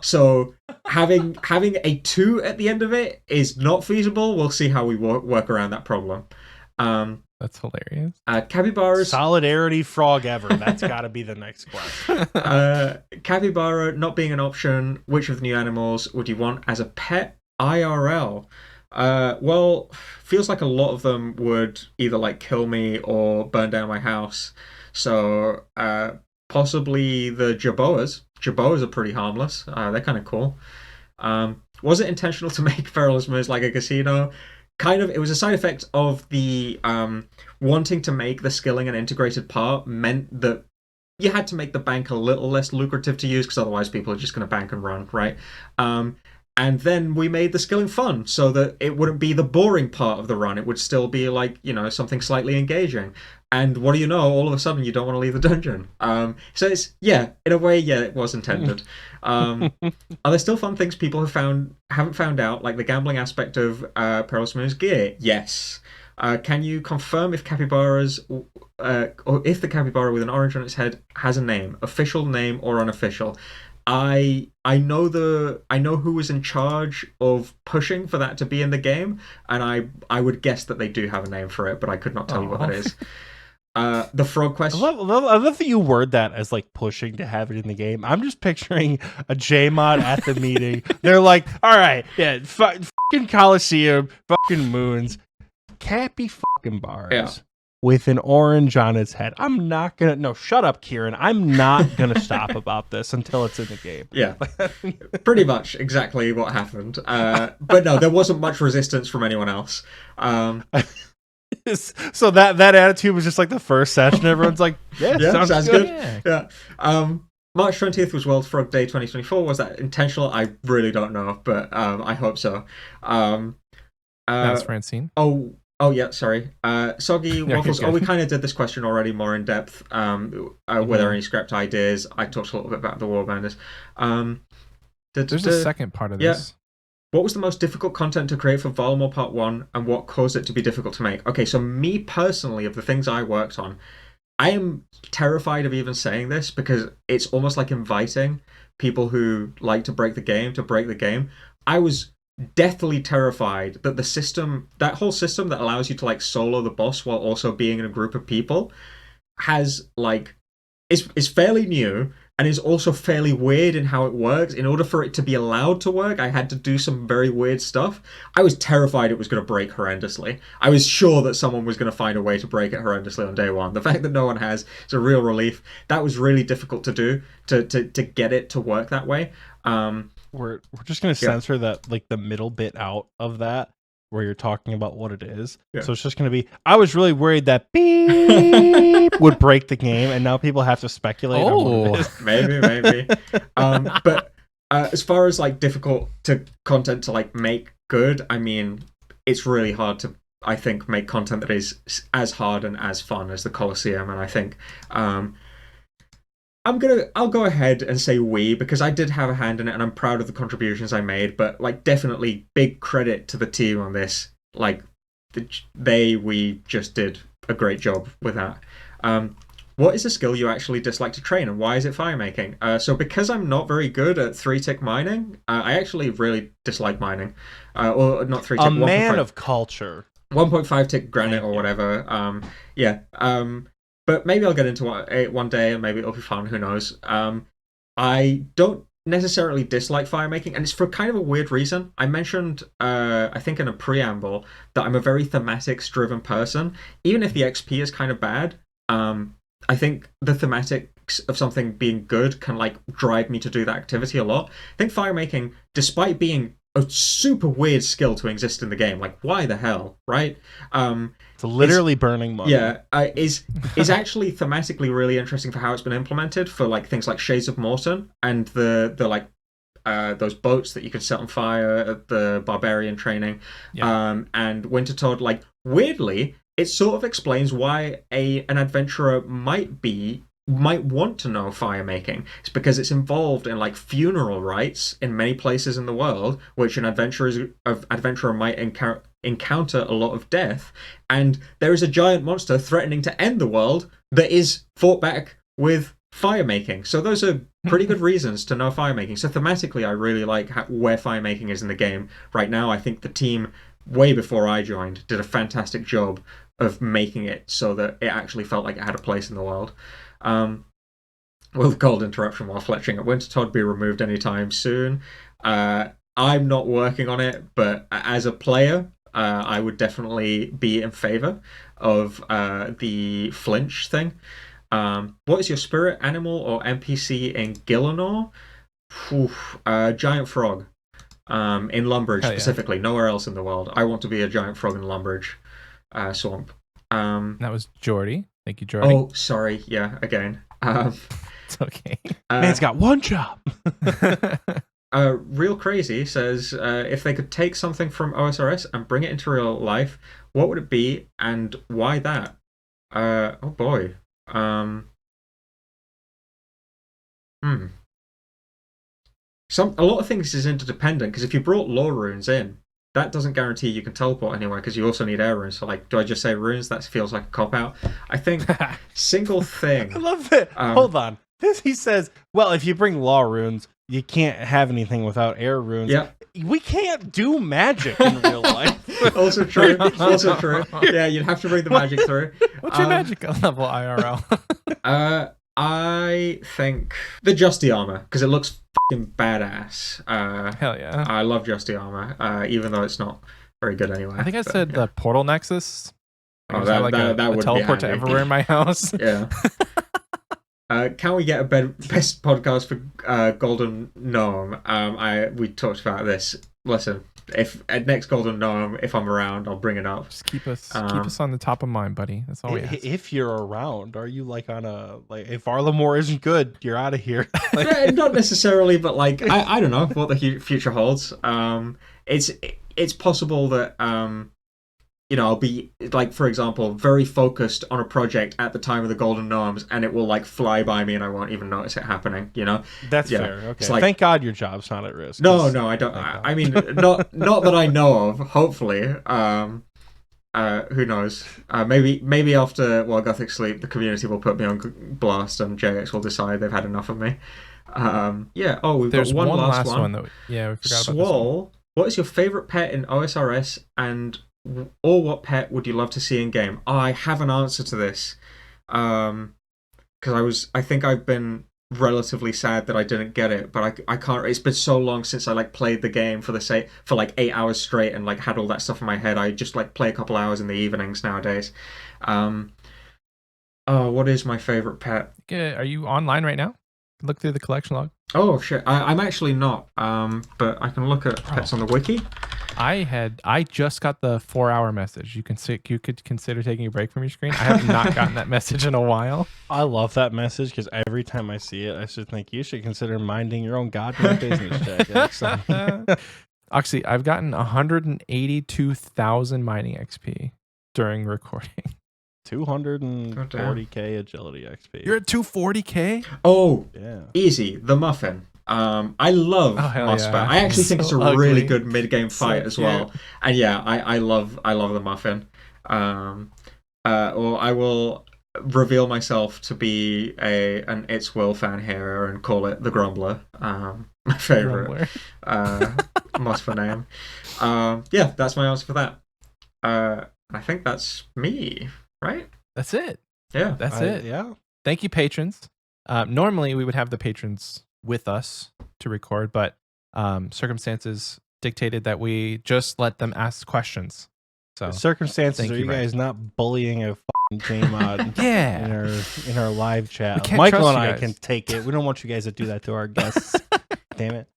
So having a 2 at the end of it is not feasible. We'll see how we work around that problem. That's hilarious. Capybaras. Solidarity frog ever. That's got to be the next question. Capybara not being an option. Which of the new animals would you want as a pet IRL? Well, feels like a lot of them would either like kill me or burn down my house. So possibly the Jerboas. Jerboas are pretty harmless. They're kind of cool. Was it intentional to make Perilous Moons like a casino? Kind of. It was a side effect of the wanting to make the skilling an integrated part meant that you had to make the bank a little less lucrative to use because otherwise people are just going to bank and run, right? And then we made the skilling fun so that it wouldn't be the boring part of the run. It would still be like, something slightly engaging. And what do you know? All of a sudden, you don't want to leave the dungeon. So it's, in a way, it was intended. Are there still fun things people haven't found out, like the gambling aspect of Perilous Moon's gear? Yes. Can you confirm if capybaras, or if the capybara with an orange on its head has a name, official name or unofficial? I know who was in charge of pushing for that to be in the game, and I would guess that they do have a name for it, but I could not tell you what that is. The frog question. I love that you word that as like pushing to have it in the game. I'm just picturing a Jmod at the meeting. They're like, all right, fucking Coliseum, fucking moons, cappy fucking bars with an orange on its head. I'm not gonna. No, shut up, Kieran. I'm not gonna stop about this until it's in the game. Yeah, pretty much exactly what happened. But no, there wasn't much resistance from anyone else. So that attitude was just like the first session. Everyone's like, sounds good. Yeah. March 20th was World Frog Day 2024. Was that intentional? I really don't know, but I hope so. That's Francine. Oh yeah, sorry. Soggy Waffles. We kind of did this question already more in depth. Were there any scrapped ideas? I talked a little bit about the Warbanders. There's a second part of this. What was the most difficult content to create for Varlamore Part 1 and what caused it to be difficult to make? Okay, so me personally, of the things I worked on, I am terrified of even saying this because it's almost like inviting people who like to break the game to break the game. I was deathly terrified that that whole system that allows you to like solo the boss while also being in a group of people is fairly new and is also fairly weird in how it works. In order for it to be allowed to work, I had to do some very weird stuff. I was terrified it was going to break horrendously. I was sure that someone was going to find a way to break it horrendously on day one. The fact that no one has is a real relief. That was really difficult to do, to get it to work that way. We're just going to censor that, like the middle bit out of that where you're talking about what it is. Yeah. So it's just going to be, I was really worried that beep would break the game, and now people have to speculate on what it is. Maybe. But as far as like difficult content to like make good, I mean, it's really hard to, I think, make content that is as hard and as fun as the Coliseum, and I think I'll go ahead and say we, because I did have a hand in it and I'm proud of the contributions I made, but like definitely big credit to the team on this. Like we just did a great job with that. What is a skill you actually dislike to train and why is it firemaking? So because I'm not very good at 3-tick mining, I actually really dislike mining. Or not 3-tick. A man of culture. 1.5-tick granite or whatever. But maybe I'll get into it one day and maybe it'll be fun, who knows. I don't necessarily dislike firemaking, and it's for kind of a weird reason. I mentioned, I think in a preamble, that I'm a very thematics-driven person. Even if the XP is kind of bad, I think the thematics of something being good can like drive me to do that activity a lot. I think fire making, despite being a super weird skill to exist in the game, like why the hell, right? It's literally burning money. Yeah, is actually thematically really interesting for how it's been implemented for like things like Shades of Morton and the like those boats that you can set on fire at the barbarian training. Yeah. And Wintertodt, like weirdly, it sort of explains why an adventurer might want to know fire making. It's because it's involved in like funeral rites in many places in the world, which an adventurer might encounter a lot of death, and there is a giant monster threatening to end the world that is fought back with fire making. So those are pretty good reasons to know fire making. So thematically, I really like where fire making is in the game right now. I think the team, way before I joined, did a fantastic job of making it so that it actually felt like it had a place in the world. Will the cold interruption while fletching at Wintertodt be removed anytime soon? I'm not working on it, but as a player, I would definitely be in favor of the flinch thing. What is your spirit animal or NPC in Gielinor? Giant frog. In Lumbridge specifically, nowhere else in the world. I want to be a giant frog in Lumbridge swamp. That was Jordy. Thank you, Jordy. Oh, sorry. Yeah, again. It's okay. Man's got one job. Real Crazy says, if they could take something from OSRS and bring it into real life, what would it be and why that? Oh boy. A lot of things is interdependent, because if you brought lore runes in, that doesn't guarantee you can teleport anywhere, because you also need air runes. So, like, do I just say runes? That feels like a cop-out. I think single thing... I love it. Hold on. He says, well, if you bring law runes, you can't have anything without air runes. Yeah. We can't do magic in real life. Also true. Also true. Yeah, you'd have to bring the magic through. What's your magic level, IRL? I think the Justy armor, because it looks fucking badass. Hell yeah. I love Justy armor, even though it's not very good anyway. I think I said the Portal Nexus. Oh, that would teleport be to everywhere in my house. Yeah. Can we get a best podcast for Golden Gnome? We talked about this. Listen, if at next Golden Gnome, if I'm around, I'll bring it up. Just keep us on the top of mind, buddy. That's all we ask. If you're around, are you like on a if Varlamore isn't good, you're out of here? Not necessarily, but like I don't know what the future holds. It's possible that I'll be, like, for example, very focused on a project at the time of the Golden Gnomes, and it will, like, fly by me and I won't even notice it happening, That's fair. Okay. Like, thank God your job's not at risk. No, I don't. I mean, not that I know of, hopefully. Who knows? Maybe after Gothic Sleep, the community will put me on blast and Jagex will decide they've had enough of me. We've There's got one last one. we forgot about this one. What is your favorite pet in OSRS, or what pet would you love to see in game? I have an answer to this, because I think I've been relatively sad that I didn't get it, but I can't. It's been so long since I played the game for like 8 hours straight and had all that stuff in my head. I just play a couple hours in the evenings nowadays. What is my favorite pet? Are you online right now? Look through the collection log. Oh shit, I'm actually not. But I can look at pets on the wiki. I just got the 4-hour message. You could consider taking a break from your screen. I have not gotten that message in a while. I love that message because every time I see it, I should think you should consider minding your own goddamn business, Jagex. Oxie, I've gotten 182,000 mining XP during recording. 240k agility XP. You're at 240k? Oh, yeah. Easy. The muffin. I love Mossbat. Yeah. I actually think it's a really good mid-game fight as well. And yeah, I love the muffin. Or I will reveal myself to be an It's Will fan here and call it the Grumbler. My favorite Mossbat name. Yeah, that's my answer for that. I think that's me, right? That's it. Yeah. That's it. Yeah. Thank you, patrons. Normally we would have the patrons with us to record, but circumstances dictated that we just let them ask questions. So circumstances, are you guys not bullying a Jmod in our live chat. We Michael and I can take it. We don't want you guys to do that to our guests. Damn it.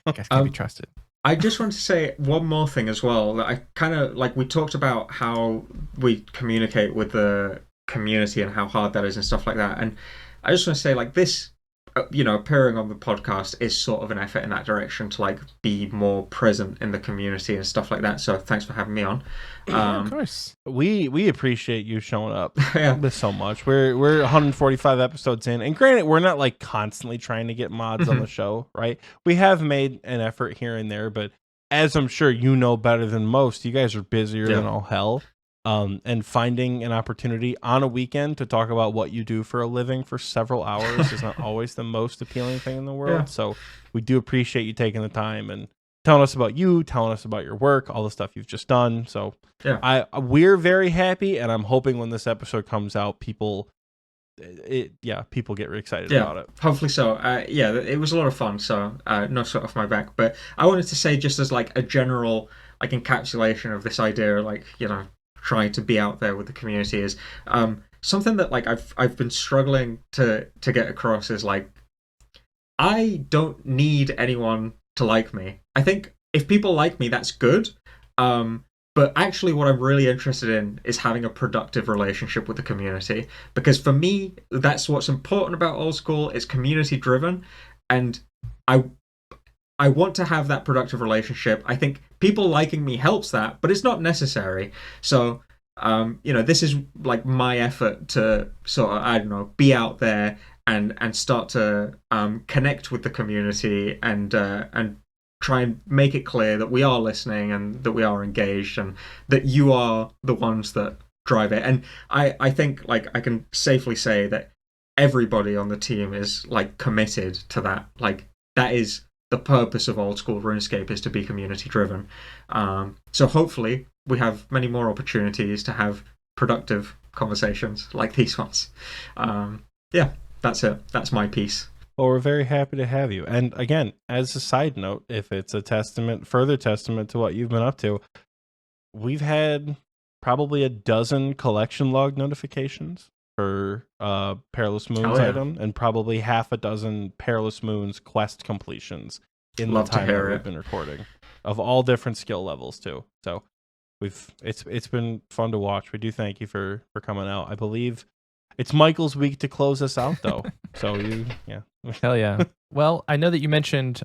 Guys can't be trusted. I just want to say one more thing as well. That I kind of like. We talked about how we communicate with the community and how hard that is and stuff like that. And I just want to say, like, this, appearing on the podcast is sort of an effort in that direction to like be more present in the community and stuff like that. So thanks for having me on. Of course, we appreciate you showing up with so much. We're 145 episodes in, and granted, we're not like constantly trying to get mods on the show, right? We have made an effort here and there, but as I'm sure you know better than most, you guys are busier than all hell. And finding an opportunity on a weekend to talk about what you do for a living for several hours is not always the most appealing thing in the world. Yeah. So we do appreciate you taking the time and telling us about you, telling us about your work, all the stuff you've just done. So we're very happy, and I'm hoping when this episode comes out, people get really excited about it. Hopefully so. It was a lot of fun. So no sweat off my back. But I wanted to say, just as like a general like encapsulation of this idea, like trying to be out there with the community, is something that like I've been struggling to get across is like, I don't need anyone to like me. I think if people like me, that's good. But actually what I'm really interested in is having a productive relationship with the community, because for me, that's what's important about Old School. It's community driven, and I want to have that productive relationship. I think people liking me helps that, but it's not necessary. So, this is like my effort to sort of, be out there and start to connect with the community and try and make it clear that we are listening and that we are engaged and that you are the ones that drive it. And I think like I can safely say that everybody on the team is like committed to that. Like that is the purpose of Old School RuneScape, is to be community driven. So hopefully we have many more opportunities to have productive conversations like these ones. That's it. That's my piece. Well, we're very happy to have you. And again, as a side note, if it's a further testament to what you've been up to, we've had probably a dozen collection log notifications for Perilous Moons item, and probably half a dozen Perilous Moons quest completions in the time that we've been recording, of all different skill levels too. So it's been fun to watch. We do thank you for coming out. I believe it's Michael's week to close us out though. So hell yeah. Well, I know that you mentioned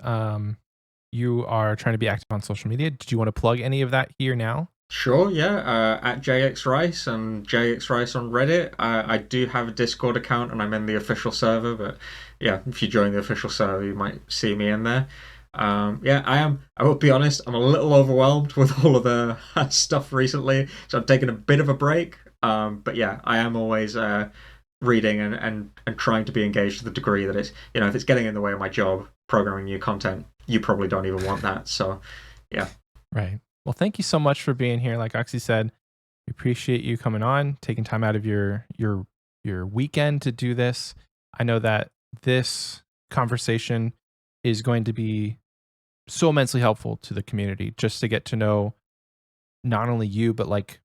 you are trying to be active on social media. Did you want to plug any of that here now? Sure, yeah. At Jagex Rice and Jagex Rice on Reddit. I do have a Discord account and I'm in the official server, but yeah, if you join the official server, you might see me in there. I am. I will be honest, I'm a little overwhelmed with all of the stuff recently, so I'm taking a bit of a break. But yeah, I am always reading and trying to be engaged to the degree that it's, if it's getting in the way of my job, programming new content, you probably don't even want that. So yeah. Right. Well, thank you so much for being here. Like Oxie said, we appreciate you coming on, taking time out of your weekend to do this. I know that this conversation is going to be so immensely helpful to the community, just to get to know not only you, but like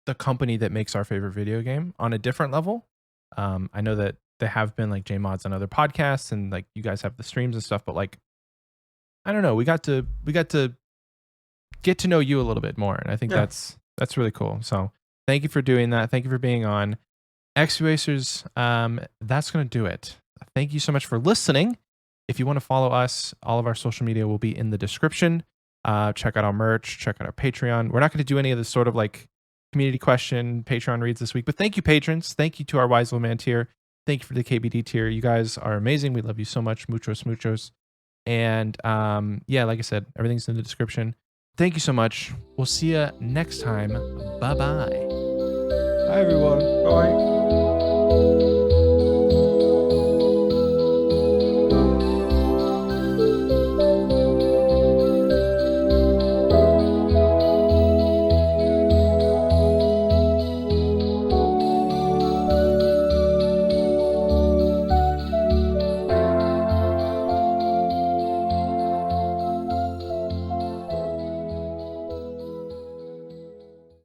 the company that makes our favorite video game on a different level. I know that there have been like Jmods on other podcasts, and like you guys have the streams and stuff, but like, I don't know, we got to get to know you a little bit more, and I think that's really cool. So thank you for doing that. Thank you for being on. Xpwasters, that's going to do it. Thank you so much for listening. If you want to follow us, all of our social media will be in the description. Check out our merch, check out our Patreon. We're not going to do any of this sort of like community question Patreon reads this week, but thank you, patrons. Thank you to our Wise Little Man tier. Thank you for the KBD tier. You guys are amazing. We love you so much. Muchos. And like I said, everything's in the description. Thank you so much. We'll see you next time. Bye-bye. Bye, everyone. Bye.